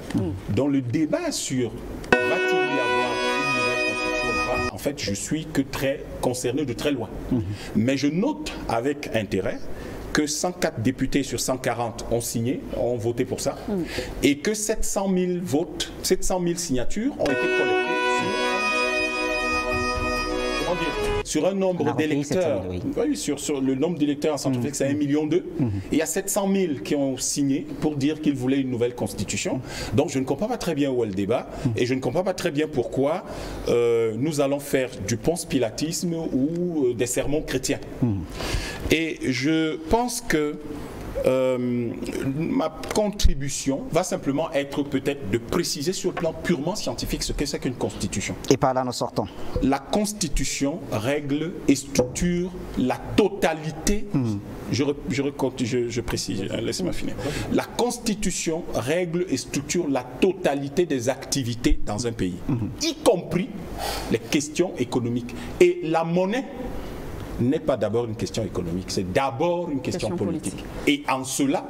Dans le débat sur va-t-il y avoir une nouvelle constitution ou pas, en fait, je suis que très concerné de très loin. Mais je note avec intérêt que 104 députés sur 140 ont signé, ont voté pour ça, et que 700 000 votes, 700 000 signatures ont été collectées sur un nombre d'électeurs, oui, sur le nombre d'électeurs en Centrafrique, c'est 1,2 million. Et il y a 700 000 qui ont signé pour dire qu'ils voulaient une nouvelle constitution. Donc je ne comprends pas très bien où est le débat et je ne comprends pas très bien pourquoi nous allons faire du ponce-pilatisme ou des sermons chrétiens. Et je pense que ma contribution va simplement être peut-être de préciser sur le plan purement scientifique ce que c'est qu'une constitution. Et par là nous sortons. La constitution règle et structure la totalité. Je précise, laissez-moi finir. La constitution règle et structure la totalité des activités dans un pays, y compris les questions économiques. Et la monnaie n'est pas d'abord une question économique, c'est d'abord une question politique. Et en cela,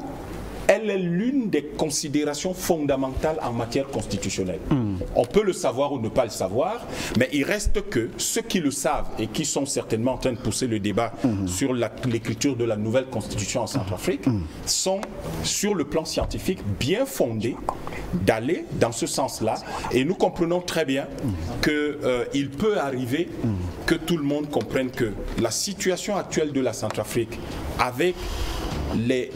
elle est l'une des considérations fondamentales en matière constitutionnelle. On peut le savoir ou ne pas le savoir, mais il reste que ceux qui le savent et qui sont certainement en train de pousser le débat sur l'écriture de la nouvelle constitution en Centrafrique sont, sur le plan scientifique, bien fondés d'aller dans ce sens-là. Et nous comprenons très bien qu'il peut arriver que tout le monde comprenne que la situation actuelle de la Centrafrique, avec les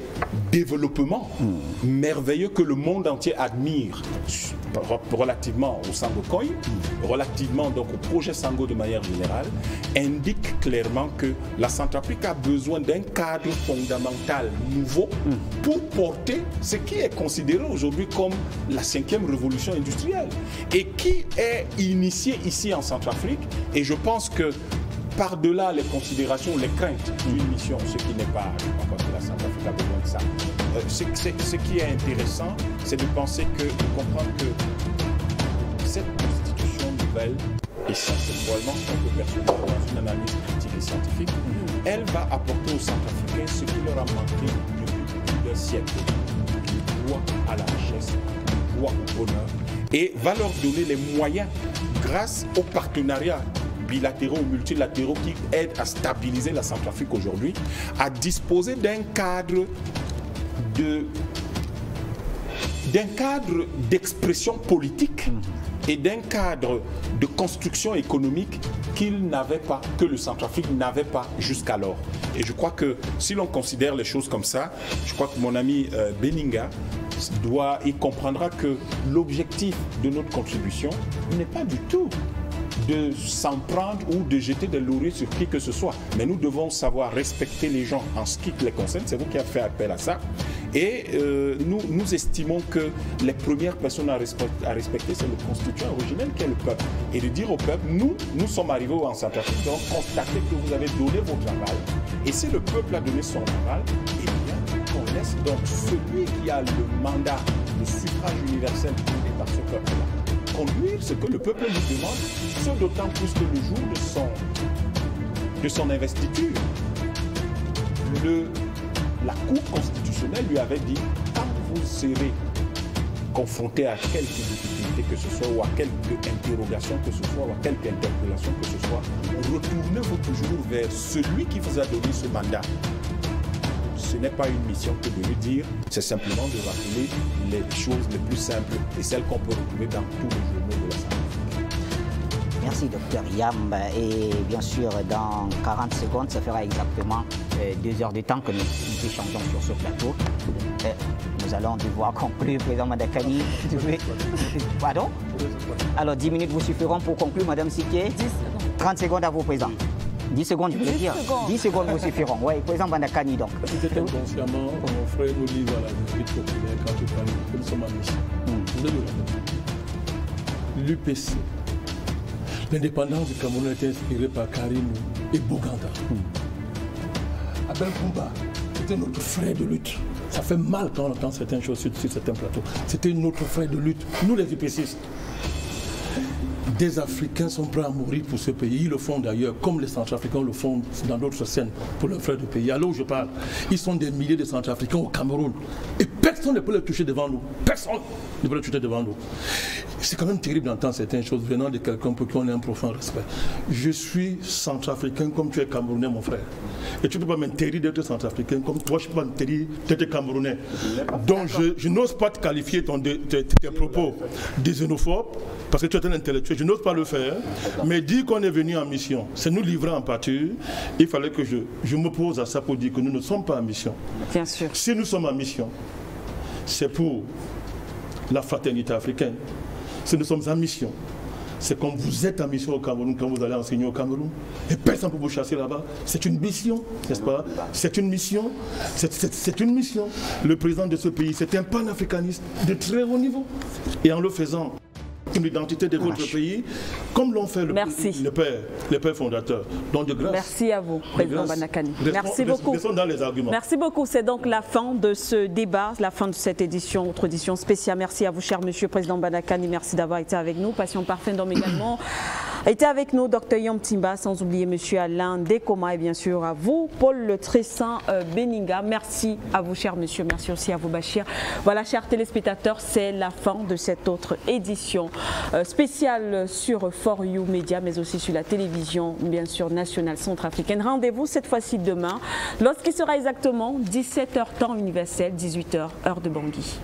développements merveilleux que le monde entier admire relativement au Sango Coin, relativement donc au projet Sango de manière générale, indique clairement que la Centrafrique a besoin d'un cadre fondamental nouveau pour porter ce qui est considéré aujourd'hui comme la 5e révolution industrielle et qui est initiée ici en Centrafrique. Et je pense que par-delà les considérations, les craintes d'une mission, ce qui n'est pas, je ne crois pas que la Centrafrique a besoin de ça. Ce qui est intéressant, c'est de penser de comprendre que cette constitution nouvelle, et ça c'est probablement ce qu'on peut percevoir dans une analyse critique et scientifique, elle va apporter aux Centrafricains ce qui leur a manqué depuis plus d'un siècle, le droit à la richesse, le droit au bonheur, et va leur donner les moyens, grâce au partenariat bilatéraux ou multilatéraux qui aident à stabiliser la Centrafrique aujourd'hui, à disposer d'un cadre d'expression politique et d'un cadre de construction économique que le Centrafrique n'avait pas jusqu'alors. Et je crois que si l'on considère les choses comme ça, je crois que mon ami Beninga il comprendra que l'objectif de notre contribution n'est pas du tout de s'en prendre ou de jeter des lauriers sur qui que ce soit. Mais nous devons savoir respecter les gens en ce qui les concerne. C'est vous qui avez fait appel à ça. Et nous estimons que les premières personnes à respecter, c'est le constituant originel qui est le peuple. Et de dire au peuple, nous sommes arrivés en Centrafrique, donc constatez que vous avez donné votre aval. Et si le peuple a donné son aval, eh bien, on laisse donc celui qui a le mandat, le suffrage universel donné par ce peuple-là, conduire ce que le peuple lui demande, ce d'autant plus que le jour de son investiture, la Cour constitutionnelle lui avait dit, quand vous serez confronté à quelque difficulté que ce soit, ou à quelque interrogation que ce soit, ou à quelque interpellation que ce soit, retournez-vous toujours vers celui qui vous a donné ce mandat. Ce n'est pas une mission que de lui dire, c'est simplement de rappeler les choses les plus simples et celles qu'on peut retrouver dans tous les journaux de la Centrafrique. Merci Dr Yam. Et bien sûr, dans 40 secondes, ça fera exactement 2 heures de temps que nous échangeons sur ce plateau. Nous allons devoir conclure, Président Madakani. Pardon? Alors 10 minutes vous suffiront pour conclure, Madame Siké. 30 secondes à vous, Président. 10 secondes, je veux dire. 10 secondes vous suffiront. Oui, Président Madakani, donc. Peut-être inconsciemment, mon frère nous livre à la vérité populaire quand tu parles que nous sommes en mission. L'UPC, l'indépendance du Cameroun était inspirée par Karim et Boganda. Abel Koumba, c'était notre frère de lutte. Ça fait mal quand on entend certaines choses sur certains plateaux. C'était notre frère de lutte. Nous, les UPCistes. Des Africains sont prêts à mourir pour ce pays. Ils le font d'ailleurs, comme les Centrafricains le font dans d'autres scènes pour leurs frères de pays. Alors où je parle, ils sont des milliers de Centrafricains au Cameroun. Et personne ne peut les toucher devant nous. Personne ne peut les toucher devant nous. C'est quand même terrible d'entendre certaines choses venant de quelqu'un pour qui on ait un profond respect. Je suis Centrafricain comme tu es Camerounais, mon frère. Et tu ne peux pas m'interdire d'être centrafricain comme toi, je ne peux pas m'interdire d'être camerounais. Donc je n'ose pas te qualifier tes propos de xénophobes, parce que tu es un intellectuel, je n'ose pas le faire, mais dire qu'on est venu en mission, c'est nous livrer en pâture, il fallait que je m'oppose à ça pour dire que nous ne sommes pas en mission. Bien sûr. Si nous sommes en mission, c'est pour la fraternité africaine. Si nous sommes en mission, c'est comme vous êtes en mission au Cameroun, quand vous allez enseigner au Cameroun, et personne ne peut vous chasser là-bas. C'est une mission, n'est-ce pas? C'est une mission. C'est une mission. Le président de ce pays, c'est un panafricaniste de très haut niveau. Et en le faisant, l'identité de votre pays, comme l'ont fait les pères fondateurs. Donc de grâce. Merci à vous, Président Banakani. Merci beaucoup. Dans les arguments. Merci beaucoup. C'est donc la fin de ce débat, la fin de cette édition, autre édition spéciale. Merci à vous, cher Monsieur Président Banakani. Merci d'avoir été avec nous. Passion Parfait d'homme également était avec nous, Dr Yom Timba, sans oublier Monsieur Alain Dekoma et bien sûr à vous, Paul Le Tressin Beninga. Merci à vous, cher Monsieur. Merci aussi à vous, Bachir. Voilà, chers téléspectateurs, c'est la fin de cette autre édition spéciale sur For You Media, mais aussi sur la télévision, bien sûr, nationale centrafricaine. Rendez-vous cette fois-ci demain, lorsqu'il sera exactement 17h temps universel, 18h heure de Bangui.